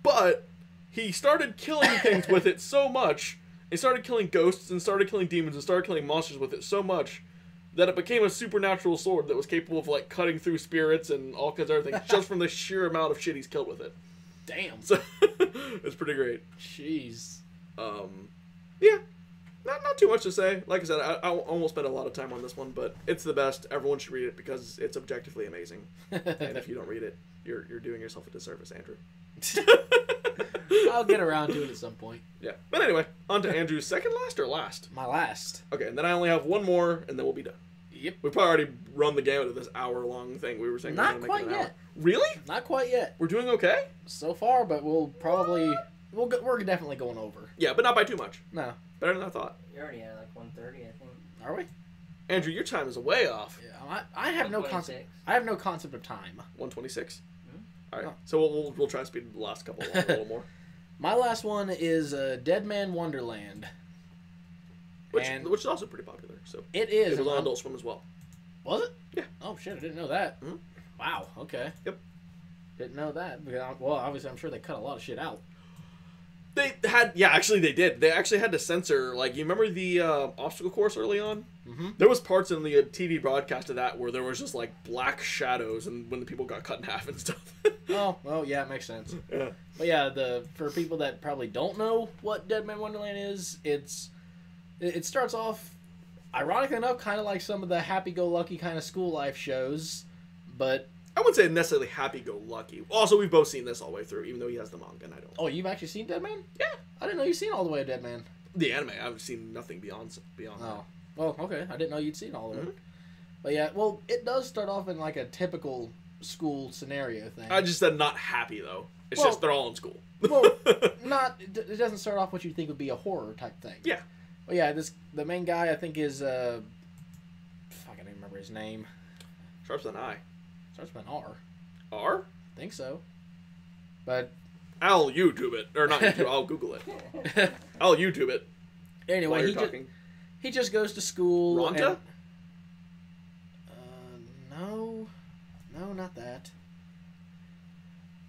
Speaker 1: But he started killing things with it so much. He started killing ghosts and started killing demons and started killing monsters with it so much that it became a supernatural sword that was capable of like cutting through spirits and all kinds of other things just from the sheer amount of shit he's killed with it.
Speaker 2: Damn.
Speaker 1: So it's pretty great.
Speaker 2: Jeez.
Speaker 1: Yeah, not too much to say. Like I said, I almost spent a lot of time on this one, but it's the best. Everyone should read it because it's objectively amazing. And if you don't read it, you're doing yourself a disservice, Andrew.
Speaker 2: I'll get around to it at some point.
Speaker 1: Yeah, but anyway, on to Andrew's second last or last?
Speaker 2: My last.
Speaker 1: Okay, and then I only have one more, and then we'll be done.
Speaker 2: Yep.
Speaker 1: We probably already run the gamut of this hour-long thing we were saying.
Speaker 2: Not
Speaker 1: we were
Speaker 2: quite
Speaker 1: making an hour.
Speaker 2: yet.
Speaker 1: Really?
Speaker 2: Not quite yet.
Speaker 1: We're doing okay?
Speaker 2: So far, but we're definitely going over.
Speaker 1: Yeah, but not by too much.
Speaker 2: No.
Speaker 1: Better than I thought.
Speaker 3: You're already at like 1:30, I think.
Speaker 2: Are we?
Speaker 1: Andrew, your time is way off.
Speaker 2: Yeah, I have no concept. I have no concept of time.
Speaker 1: 126.
Speaker 3: Mm-hmm.
Speaker 1: All right. So we'll try to speed the last couple along a little more.
Speaker 2: My last one is Dead Man Wonderland.
Speaker 1: Which is also pretty popular. So
Speaker 2: it is.
Speaker 1: it was on Adult Swim as well.
Speaker 2: Was it?
Speaker 1: Yeah.
Speaker 2: Oh shit! I didn't know that.
Speaker 1: Mm-hmm.
Speaker 2: Wow. Okay.
Speaker 1: Yep.
Speaker 2: Didn't know that. Well, obviously, I'm sure they cut a lot of shit out.
Speaker 1: They had, yeah, actually they did. They actually had to censor, like, you remember the obstacle course early on?
Speaker 2: Mm-hmm.
Speaker 1: There was parts in the TV broadcast of that where there was just, like, black shadows and when the people got cut in half and stuff.
Speaker 2: Oh, well, yeah, it makes sense.
Speaker 1: Yeah.
Speaker 2: But yeah, for people that probably don't know what Dead Man Wonderland is, it starts off, ironically enough, kind of like some of the happy-go-lucky kind of school life shows, but...
Speaker 1: I wouldn't say necessarily happy-go-lucky. Also, we've both seen this all the way through, even though he has the manga and I don't.
Speaker 2: Oh, you've actually seen Dead Man?
Speaker 1: Yeah.
Speaker 2: I didn't know you'd seen all the way of Dead Man.
Speaker 1: The anime, I've seen nothing beyond that.
Speaker 2: Oh. Well, okay. I didn't know you'd seen all of it.
Speaker 1: Mm-hmm.
Speaker 2: But yeah, well, it does start off in like a typical school scenario thing.
Speaker 1: I just said not happy, though. It's
Speaker 2: Well-
Speaker 1: just they're all in school.
Speaker 2: Well, it doesn't start off what you think would be a horror type thing.
Speaker 1: Yeah.
Speaker 2: Well, yeah, the main guy I think is I don't even remember his name.
Speaker 1: Sharps than I.
Speaker 2: Starts with an R.
Speaker 1: R?
Speaker 2: I think so. But
Speaker 1: I'll YouTube it. Or not YouTube, I'll Google it. I'll YouTube it. While
Speaker 2: anyway,
Speaker 1: you're talking.
Speaker 2: he just goes to school.
Speaker 1: Ronta?
Speaker 2: No, not that.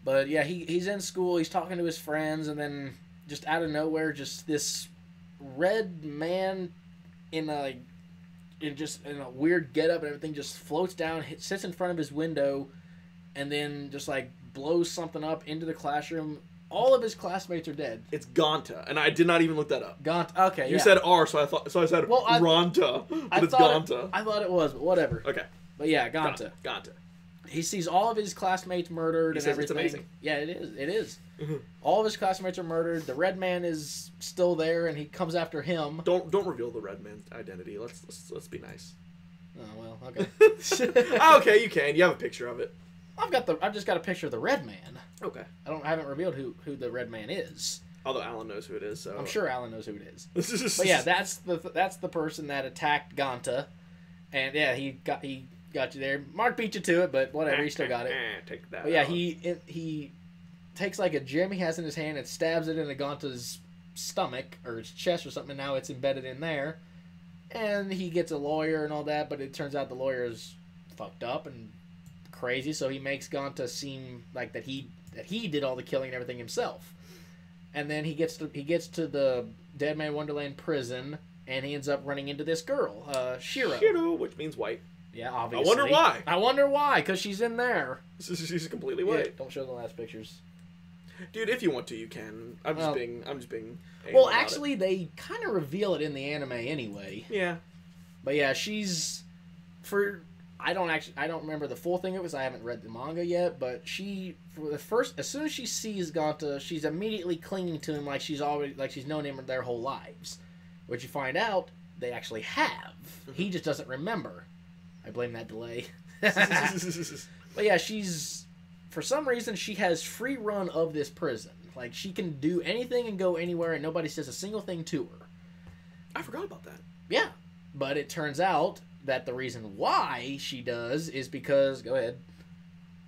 Speaker 2: But yeah, he's in school. He's talking to his friends, and then just out of nowhere, just this red man in a weird getup and everything just floats down, sits in front of his window, and then just like blows something up into the classroom. All of his classmates are dead.
Speaker 1: It's Ganta, and I did not even look that up.
Speaker 2: Okay,
Speaker 1: You
Speaker 2: yeah.
Speaker 1: said R, so I said Ronta, but it's Ganta.
Speaker 2: I thought it was, but whatever.
Speaker 1: Okay.
Speaker 2: But yeah, Ganta.
Speaker 1: Ganta.
Speaker 2: He sees all of his classmates murdered
Speaker 1: He
Speaker 2: and
Speaker 1: says it's
Speaker 2: everything.
Speaker 1: amazing.
Speaker 2: Yeah, it is. It is.
Speaker 1: Mm-hmm.
Speaker 2: All of his classmates are murdered. The red man is still there, and he comes after him.
Speaker 1: Don't reveal the red man's identity. Let's be nice.
Speaker 2: Oh well, okay.
Speaker 1: Okay, you can. You have a picture of it.
Speaker 2: I've just got a picture of the red man.
Speaker 1: Okay.
Speaker 2: I haven't revealed who the red man is.
Speaker 1: Although Alan knows who it is, so
Speaker 2: I'm sure Alan knows who it is.
Speaker 1: But
Speaker 2: But yeah, that's the person that attacked Ganta, and yeah, he got you there. Mark beat you to it, but whatever, he still got it.
Speaker 1: Take that.
Speaker 2: But yeah,
Speaker 1: out.
Speaker 2: he takes like a gem he has in his hand and stabs it into Ganta's stomach or his chest or something, and now it's embedded in there. And he gets a lawyer and all that, but it turns out the lawyer is fucked up and crazy, so he makes Ganta seem like that he did all the killing and everything himself. And then he gets to the Dead Man Wonderland prison, and he ends up running into this girl, Shiro.
Speaker 1: Shiro, which means white.
Speaker 2: Yeah, obviously.
Speaker 1: I wonder why,
Speaker 2: because she's in there.
Speaker 1: She's completely
Speaker 2: Yeah,
Speaker 1: white.
Speaker 2: don't show the last pictures.
Speaker 1: Dude, if you want to, you can. I'm just being.
Speaker 2: Well,
Speaker 1: about
Speaker 2: actually, they kind of reveal it in the anime anyway.
Speaker 1: it. Yeah.
Speaker 2: But yeah, she's I don't remember the full thing of it because I haven't read the manga yet. But as soon as she sees Ganta, she's immediately clinging to him like she's known him their whole lives. Which you find out they actually have.
Speaker 1: Mm-hmm.
Speaker 2: He just doesn't remember. I blame that delay. But yeah, for some reason she has free run of this prison. Like she can do anything and go anywhere, and nobody says a single thing to her.
Speaker 1: I forgot about that.
Speaker 2: Yeah, but it turns out that the reason why she does is because... Go ahead.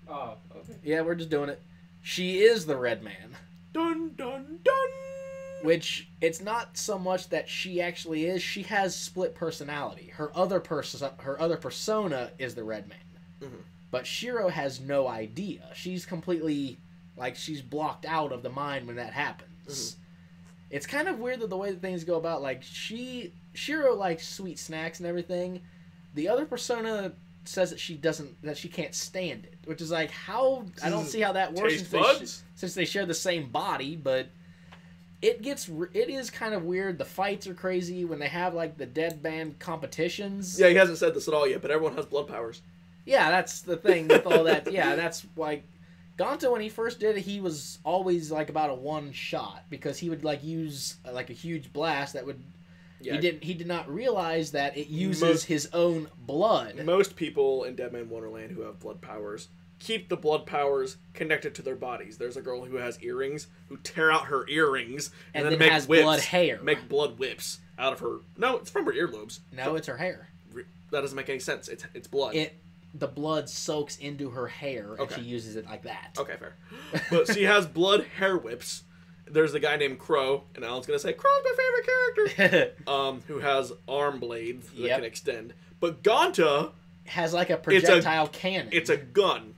Speaker 3: Oh, okay.
Speaker 2: Yeah, we're just doing it. She is the Red Man.
Speaker 1: Dun dun dun.
Speaker 2: Which, it's not so much that she actually is. She has split personality. Her other persona is the Red Man.
Speaker 1: Mm-hmm.
Speaker 2: But Shiro has no idea. She's completely... she's blocked out of the mind when that happens.
Speaker 1: Mm-hmm.
Speaker 2: It's kind of weird that the way that things go about, Shiro likes sweet snacks and everything. The other persona says that she can't stand it, which is how I don't see how that works since they share the same body. But it is kind of weird. The fights are crazy when they have the dead band competitions.
Speaker 1: Yeah, he hasn't said this at all yet, but everyone has blood powers.
Speaker 2: Yeah, that's the thing with all that. Yeah, that's Ganta, when he first did it, he was always about a one shot because he would use a huge blast that would.
Speaker 1: Yeah.
Speaker 2: He did not realize that it uses his own blood.
Speaker 1: Most people in Dead Man Wonderland who have blood powers keep the blood powers connected to their bodies. There's a girl who has earrings who tear out her earrings and then make
Speaker 2: has
Speaker 1: whips,
Speaker 2: blood hair.
Speaker 1: Make blood whips out of her. No, it's from her earlobes.
Speaker 2: No, it's her hair.
Speaker 1: That doesn't make any sense. It's blood.
Speaker 2: The blood soaks into her hair and
Speaker 1: Okay.
Speaker 2: she uses it like that.
Speaker 1: Okay, fair. But she has blood hair whips. There's a guy named Crow, and Alan's gonna say Crow's my favorite character. Who has arm blades that can extend. But Ganta
Speaker 2: has like a projectile cannon.
Speaker 1: It's a gun,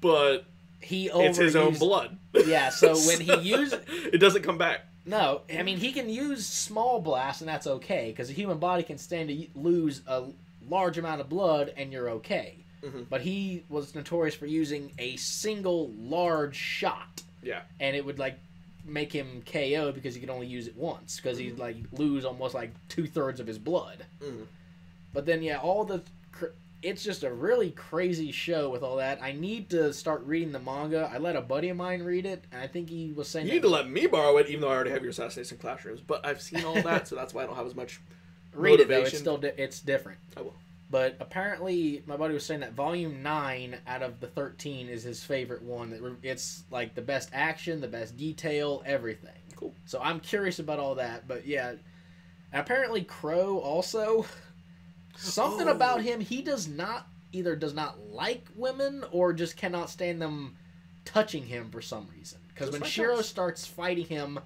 Speaker 1: but it's his own blood.
Speaker 2: Yeah, so when he uses...
Speaker 1: It doesn't come back.
Speaker 2: No, I mean, he can use small blasts, and that's okay, because a human body can stand to lose a large amount of blood, and you're okay.
Speaker 1: Mm-hmm.
Speaker 2: But he was notorious for using a single large shot.
Speaker 1: Yeah.
Speaker 2: And it would, like, make him KO because he could only use it once, because he'd, like, lose almost, like, 2/3 of his blood.
Speaker 1: Mm-hmm.
Speaker 2: But then, yeah, it's just a really crazy show with all that. I need to start reading the manga. I let a buddy of mine read it, and I think he was saying...
Speaker 1: You need to let me borrow it, even though I already have your Assassination Classrooms. But I've seen all that, so that's why I don't have as much
Speaker 2: read
Speaker 1: motivation.
Speaker 2: it, though. It's different.
Speaker 1: I will.
Speaker 2: But apparently, my buddy was saying that Volume 9 out of the 13 is his favorite one. It's, like, the best action, the best detail, everything.
Speaker 1: Cool.
Speaker 2: So I'm curious about all that. But, yeah. Apparently, Crow also... Something about him, he does not like women or just cannot stand them touching him for some reason. Because when Shiro starts fighting him,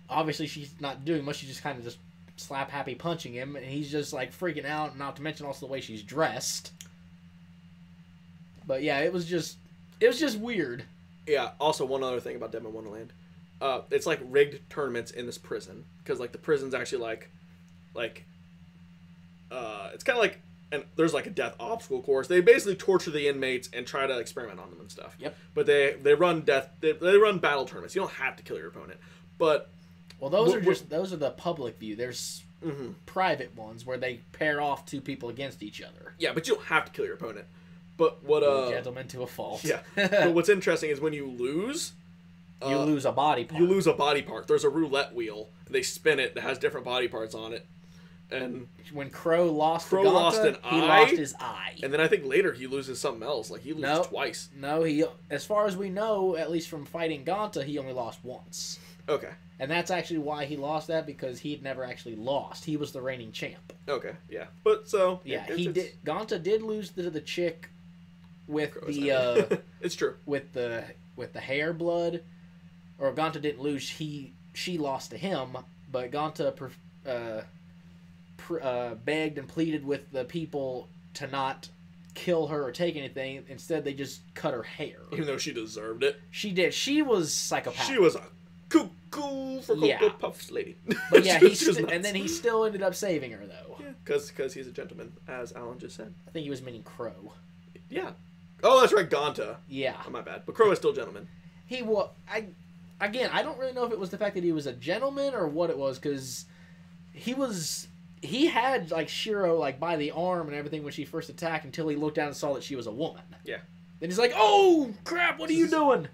Speaker 2: obviously she's not doing much. She's just kind of just slap happy punching him, and he's just like freaking out. Not to mention also the way she's dressed. But yeah, it was just weird.
Speaker 1: Yeah. Also, one other thing about Deadman Wonderland, it's like rigged tournaments in this prison because like the prison's actually like. It's kind of like, and there's like a death obstacle course. They basically torture the inmates and try to experiment on them and stuff.
Speaker 2: Yep.
Speaker 1: But they run battle tournaments. You don't have to kill your opponent, but
Speaker 2: well, those are the public view. There's private ones where they pair off two people against each other.
Speaker 1: Yeah, but you don't have to kill your opponent. But what
Speaker 2: gentleman to a fault.
Speaker 1: Yeah. But what's interesting is when you lose,
Speaker 2: you lose a body part.
Speaker 1: You lose a body part. There's a roulette wheel. They spin it. That has different body parts on it. And
Speaker 2: when Crow lost
Speaker 1: an eye,
Speaker 2: he lost his eye.
Speaker 1: And then I think later he loses something else. Like he loses twice.
Speaker 2: No, as far as we know, at least from fighting Ganta, he only lost once.
Speaker 1: Okay.
Speaker 2: And that's actually why he lost that, because he'd never actually lost. He was the reigning champ.
Speaker 1: Okay, yeah. But so
Speaker 2: yeah, Ganta did lose to the chick with
Speaker 1: it's true.
Speaker 2: With the hair blood. Or Ganta didn't lose, she lost to him, but Ganta begged and pleaded with the people to not kill her or take anything. Instead, they just cut her hair.
Speaker 1: Even though she deserved it.
Speaker 2: She did. She was psychopathic.
Speaker 1: She was a cuckoo for Cocoa Puffs lady.
Speaker 2: But yeah, and then he still ended up saving her, though.
Speaker 1: Yeah, because he's a gentleman, as Alan just said.
Speaker 2: I think he was meaning Crow.
Speaker 1: Yeah. Oh, that's right, Ganta.
Speaker 2: Yeah.
Speaker 1: Oh, my bad. But Crow is still a gentleman.
Speaker 2: He was... Again, I don't really know if it was the fact that he was a gentleman or what it was, because he had like Shiro like by the arm and everything when she first attacked until he looked down and saw that she was a woman.
Speaker 1: Yeah.
Speaker 2: Then he's like, "Oh crap! What are you doing?"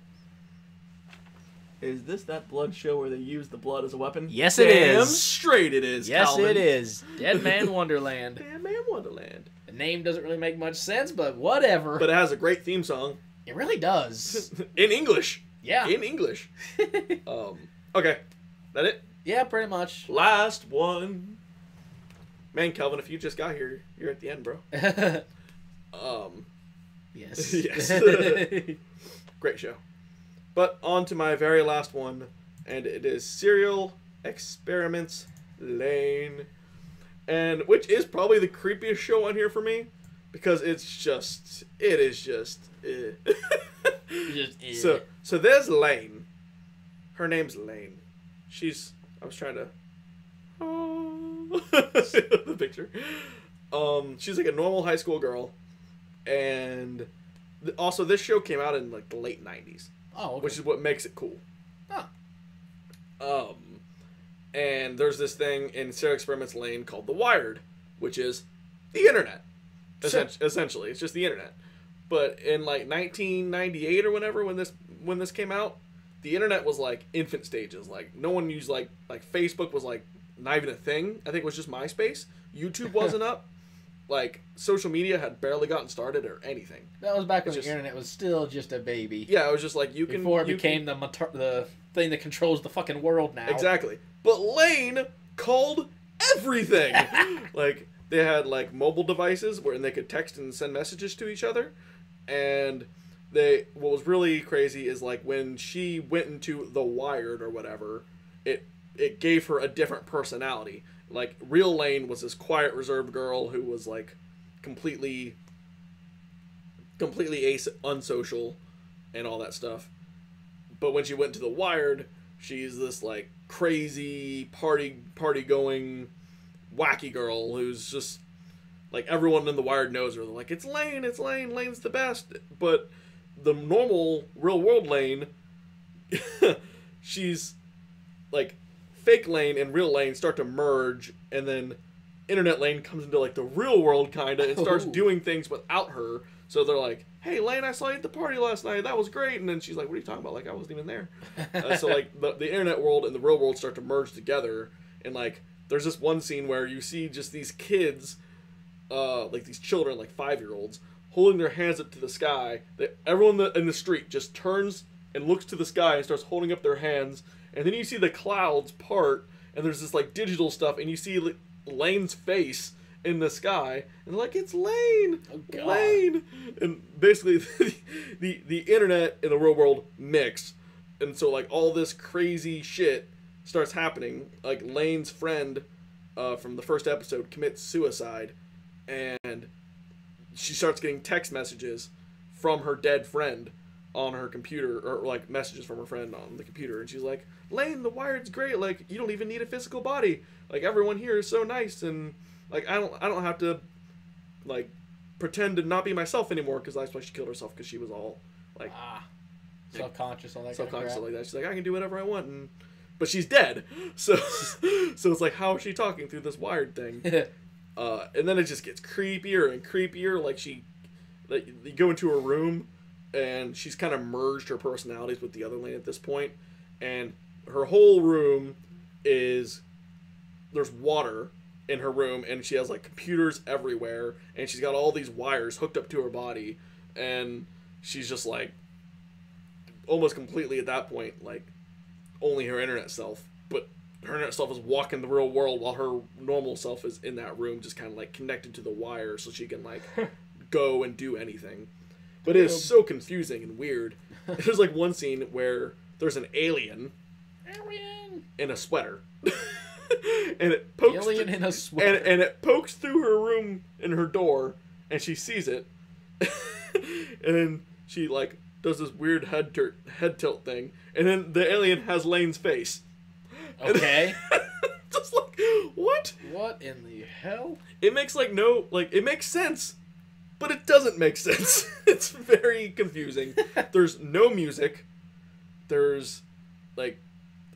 Speaker 4: Is this that blood show where they use the blood as a weapon?
Speaker 2: Yes, it is.
Speaker 1: Damn straight it is.
Speaker 2: Yes,
Speaker 1: Calvin.
Speaker 2: it is. Deadman Wonderland.
Speaker 1: Deadman Wonderland.
Speaker 2: The name doesn't really make much sense, but whatever.
Speaker 1: But it has a great theme song.
Speaker 2: It really does.
Speaker 1: In English.
Speaker 2: Yeah.
Speaker 1: In English. Okay. That it?
Speaker 2: Yeah, pretty much.
Speaker 1: Last one. Man, Calvin, if you just got here, you're at the end, bro.
Speaker 2: Yes.
Speaker 1: Yes. Great show. But on to my very last one, and it is Serial Experiments Lane. And which is probably the creepiest show on here for me, because it is just So there's Lane. Her name's Lane. I was trying to the picture. She's like a normal high school girl, and also this show came out in like the late 90s.
Speaker 2: Oh, okay.
Speaker 1: Which is what makes it cool.
Speaker 2: Huh.
Speaker 1: And there's this thing in Serial Experiments Lane called The Wired, which is the internet. Essentially, it's just the internet. But in like 1998 or whenever, when this came out, the internet was like infant stages. Like no one used like Facebook was like not even a thing. I think it was just MySpace. YouTube wasn't up. Like social media had barely gotten started or anything.
Speaker 2: That was back when the internet was still just a baby.
Speaker 1: Yeah, it was just like
Speaker 2: before it became the thing that controls the fucking world now.
Speaker 1: Exactly. But Lane called everything. Like they had like mobile devices where they could text and send messages to each other, and what was really crazy is like when she went into The Wired or whatever, it gave her a different personality. Like real Lane was this quiet, reserved girl who was like completely completely unsocial and all that stuff. But when she went to the Wired, she's this like crazy party going wacky girl who's just like everyone in the Wired knows her. They're like, it's Lane, Lane's the best. But the normal real world Lane, she's like fake Lane and real Lane start to merge, and then internet Lane comes into like the real world kinda and starts doing things without her. So they're like, hey Lane, I saw you at the party last night, that was great. And then she's like, what are you talking about? Like, I wasn't even there. So like the internet world and the real world start to merge together, and like there's this one scene where you see just these kids, like these children, like 5-year-olds, holding their hands up to the sky. Everyone in the street just turns and looks to the sky and starts holding up their hands. And then you see the clouds part, and there's this like digital stuff, and you see Lane's face in the sky, and like, it's Lane, Lane, and basically the internet and the real world mix, and so like all this crazy shit starts happening. Like Lane's friend from the first episode commits suicide, and she starts getting text messages from her dead friend on her computer, or like messages from her friend on the computer, and she's like, Lane, the Wired's great, like you don't even need a physical body, like everyone here is so nice, and like I don't have to like pretend to not be myself anymore, because that's why she killed herself, because she was all like
Speaker 2: self-conscious, all that
Speaker 1: self-conscious, like that. She's like, I can do whatever I want, but she's dead, so it's like, how is she talking through this Wired thing? And then it just gets creepier and creepier. Like you go into her room, and she's kind of merged her personalities with the other Lane at this point, and her whole room there's water in her room, and she has like computers everywhere, and she's got all these wires hooked up to her body, and she's just like almost completely at that point like only her internet self, but her internet self is walking the real world while her normal self is in that room, just kind of like connected to the wire, so she can like go and do anything. But it is so confusing and weird. There's like one scene where there's an alien in a sweater. And it pokes
Speaker 2: in a sweater.
Speaker 1: And it pokes through her room in her door, and she sees it. And then she like does this weird head tilt thing, and then the alien has Lane's face.
Speaker 2: Okay.
Speaker 1: Just like, what?
Speaker 2: What in the hell?
Speaker 1: It makes like no, like it makes sense, but it doesn't make sense. It's very confusing. There's no music. There's like,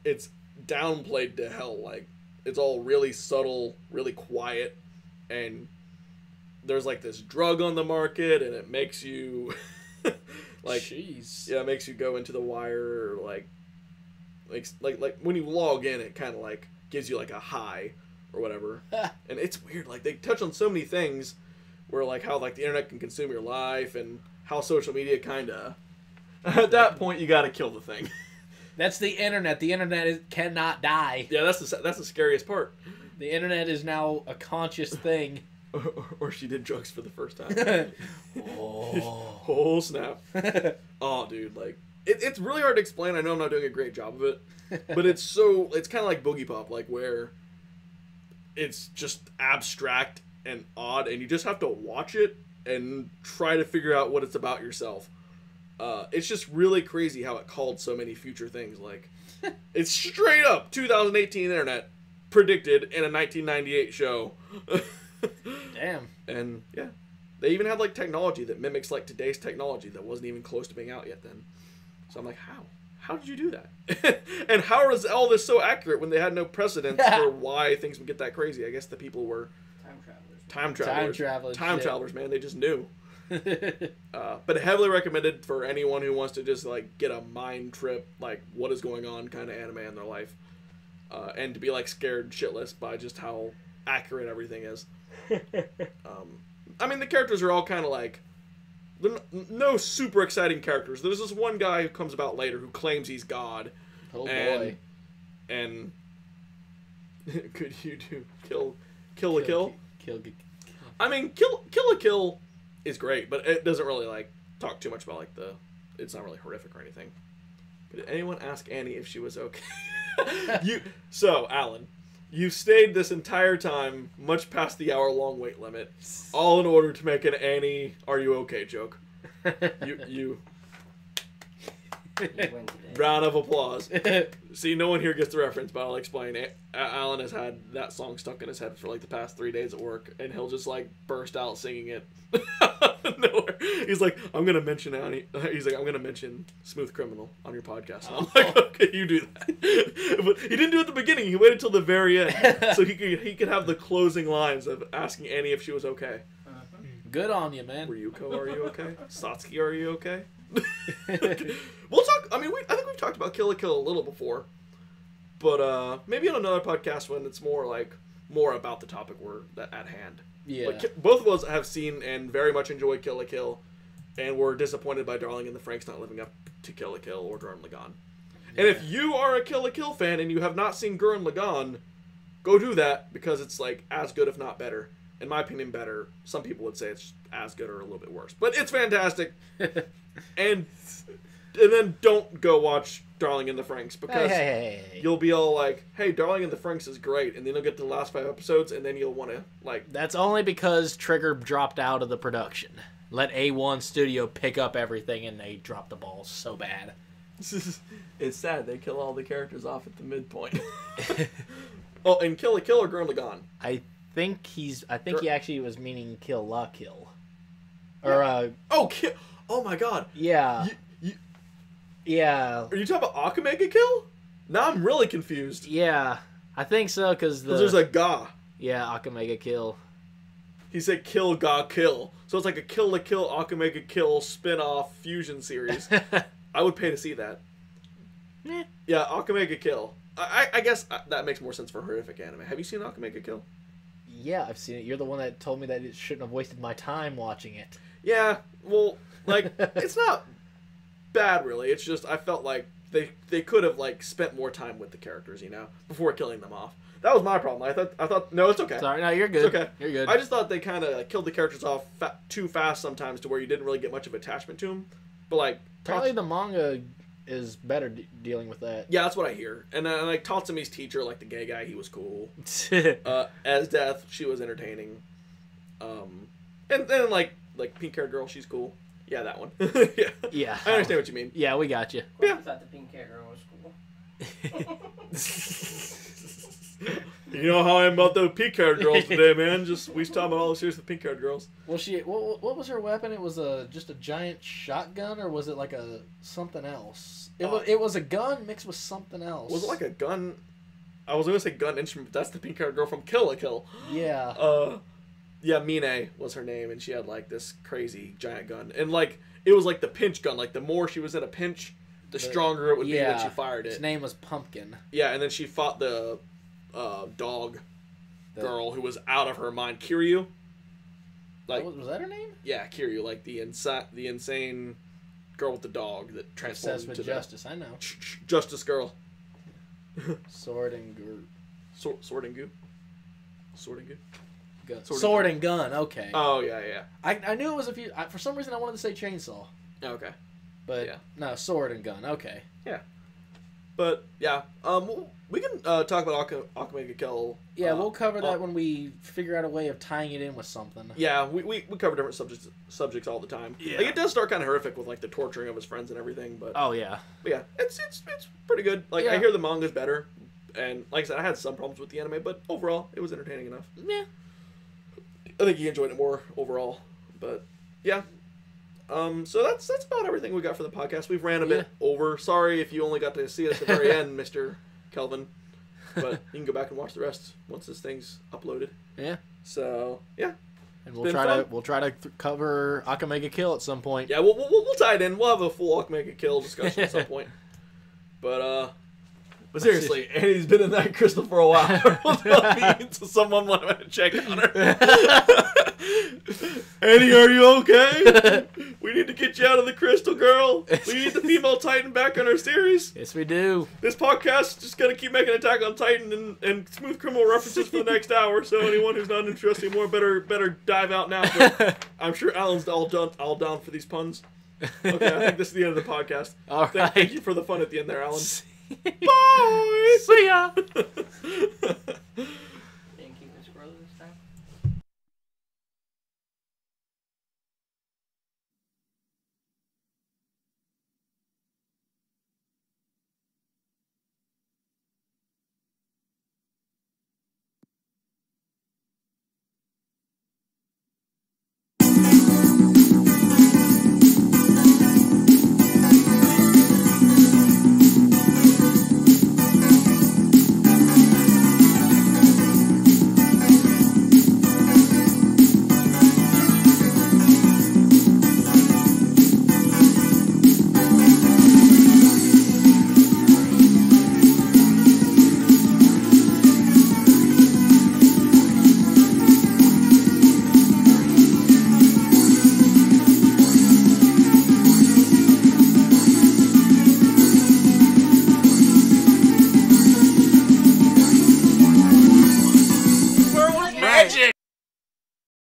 Speaker 1: it's downplayed to hell. Like, it's all really subtle, really quiet, and there's like this drug on the market, and it makes you like,
Speaker 2: jeez.
Speaker 1: Yeah, it makes you go into the Wire, or like when you log in, it kind of like gives you like a high or whatever. And it's weird. Like, they touch on so many things where like how like the internet can consume your life, and how social media kind of at that point you got to kill the thing.
Speaker 2: That's the internet. The internet cannot die.
Speaker 1: Yeah, that's the scariest part.
Speaker 2: The internet is now a conscious thing.
Speaker 1: Or she did drugs for the first time. Oh snap. Oh dude, like it's really hard to explain. I know I'm not doing a great job of it, but it's kind of like Boogie Pop, like where it's just abstract and odd, and you just have to watch it and try to figure out what it's about yourself. It's just really crazy how it called so many future things. Like, it's straight up 2018 internet predicted in a 1998 show.
Speaker 2: Damn.
Speaker 1: And yeah, they even had like technology that mimics like today's technology that wasn't even close to being out yet then. So I'm like, how did you do that? And how is all this so accurate when they had no precedence for why things would get that crazy? I guess the people were time travelers, man. They just knew. But heavily recommended for anyone who wants to just like get a mind trip, like what is going on kind of anime in their life, and to be like scared shitless by just how accurate everything is. I mean, the characters are all kind of like, no super exciting characters. There's this one guy who comes about later who claims he's God.
Speaker 2: Oh boy.
Speaker 1: And could you do kill a kill? I mean, kill a kill is great, but it doesn't really like talk too much about like it's not really horrific or anything. Did anyone ask Annie if she was okay? So Alan, you stayed this entire time, much past the hour-long wait limit, all in order to make an Annie "Are you okay?" joke. You.
Speaker 3: You win today.
Speaker 1: Round of applause. See, no one here gets the reference, but I'll explain it. Alan has had that song stuck in his head for like the past 3 days at work, and he'll just like burst out singing it. Nowhere. He's like, I'm gonna mention Smooth Criminal on your podcast. And I'm like, okay, you do that. But he didn't do it at the beginning. He waited till the very end, so he could have the closing lines of asking Annie if she was okay.
Speaker 2: Good on you, man.
Speaker 1: Ryuko, are you okay? Satsuki, are you okay? We'll talk. I mean, I think we've talked about Kill la Kill a little before, but maybe on another podcast when it's more about the topic at hand.
Speaker 2: Yeah.
Speaker 1: Like, both of us have seen and very much enjoyed Kill la Kill, and we're disappointed by Darling in the Franxx not living up to Kill la Kill or Gurren Lagann. Yeah. And if you are a Kill la Kill fan and you have not seen Gurren Lagann, go do that because it's like as good if not better. In my opinion, better. Some people would say it's as good or a little bit worse, but it's fantastic. and then don't go watch Darling in the Franxx because you'll be all like, "Hey, Darling in the Franxx is great," and then you'll get to the last 5 episodes, and then you'll want to like.
Speaker 2: That's only because Trigger dropped out of the production. Let A1 Studio pick up everything, and they dropped the ball so bad.
Speaker 4: It's sad they kill all the characters off at the midpoint.
Speaker 1: Oh, and Kill la Kill or Gurren Lagann?
Speaker 2: I think he actually was meaning Kill la Kill. Or
Speaker 1: oh my god.
Speaker 2: Yeah. Yeah.
Speaker 1: Are you talking about Akamega Kill? Now I'm really confused.
Speaker 2: Yeah. I think so because
Speaker 1: there's a Ga.
Speaker 2: Yeah, Akamega Kill.
Speaker 1: He said Kill Ga Kill. So it's like a Kill la Kill Akamega Kill spin-off fusion series. I would pay to see that. Yeah, Akamega Kill. I guess that makes more sense for horrific anime. Have you seen Akamega Kill?
Speaker 2: Yeah, I've seen it. You're the one that told me that it shouldn't have wasted my time watching it.
Speaker 1: Yeah, well, like, it's not bad, really. It's just, I felt like they could have, like, spent more time with the characters, you know, before killing them off. That was my problem. I thought, no, it's okay.
Speaker 2: Sorry, no, you're good.
Speaker 1: It's okay.
Speaker 2: You're good.
Speaker 1: I just thought they kind of killed the characters off too fast sometimes to where you didn't really get much of attachment to them. But, like...
Speaker 2: Apparently the manga is better dealing with that.
Speaker 1: Yeah, that's what I hear. And like, Tatsumi's teacher, like, the gay guy, he was cool. As Death, she was entertaining. And then, like pink-haired girl, she's cool. Yeah, that one. Yeah.
Speaker 2: Yeah.
Speaker 1: I understand what you mean.
Speaker 2: Yeah, we got you.
Speaker 3: Well, I thought the pink hair girl was cool.
Speaker 1: You know how I am about the pink-haired girls today, man. Just we talking about all the series with pink-haired girls.
Speaker 2: Well, what was her weapon? It was just a giant shotgun, or was it like a something else? It was a gun mixed with something else.
Speaker 1: Was it like a gun? I was gonna say gun instrument, but that's the pink-haired girl from Kill la Kill.
Speaker 2: Yeah.
Speaker 1: Yeah, Mine was her name, and she had like this crazy giant gun, and like it was like the pinch gun. Like the more she was in a pinch, the stronger it would be when she fired it.
Speaker 2: Its name was Pumpkin.
Speaker 1: Yeah, and then she fought the dog girl who was out of her mind, Kiryu. Like,
Speaker 2: was that her name?
Speaker 1: Yeah, Kiryu, like the insane girl with the dog that transformed into
Speaker 2: Justice. I know.
Speaker 1: Justice girl.
Speaker 2: Sword and Goo.
Speaker 1: Sword and Goo. Sword and Goo.
Speaker 2: Gun. Sword and gun. Okay.
Speaker 1: Oh yeah.
Speaker 2: I knew it was a few. For some reason, I wanted to say chainsaw.
Speaker 1: Okay.
Speaker 2: But yeah. No, sword and gun. Okay.
Speaker 1: Yeah. But yeah, we can talk about Akamega Kill.
Speaker 2: Yeah, we'll cover that when we figure out a way of tying it in with something.
Speaker 1: Yeah, we cover different subjects all the time. Yeah. Like, it does start kind of horrific with like the torturing of his friends and everything. But
Speaker 2: oh yeah.
Speaker 1: But yeah, it's pretty good. Like I hear the manga's better, and like I said, I had some problems with the anime, but overall it was entertaining enough.
Speaker 2: Yeah.
Speaker 1: I think you enjoyed it more overall, but yeah. So that's about everything we got for the podcast. We've ran a bit over. Sorry if you only got to see it at the very end, Mr. Kelvin. But you can go back and watch the rest once this thing's uploaded.
Speaker 2: Yeah.
Speaker 1: So yeah.
Speaker 2: And we'll try to cover Akamega Kill at some point.
Speaker 1: Yeah, we'll tie it in. We'll have a full Akamega Kill discussion at some point. But seriously, Annie's been in that crystal for a while. So someone wanted to check on her. Annie, are you okay? We need to get you out of the crystal, girl. We need the female Titan back on our series.
Speaker 2: Yes, we do.
Speaker 1: This podcast is just going to keep making Attack on Titan and Smooth Criminal references for the next hour, so anyone who's not interested anymore better dive out now. But I'm sure Alan's all down for these puns. Okay, I think this is the end of the podcast.
Speaker 2: All right.
Speaker 1: Thank you for the fun at the end there, Alan. Bye!
Speaker 2: See ya!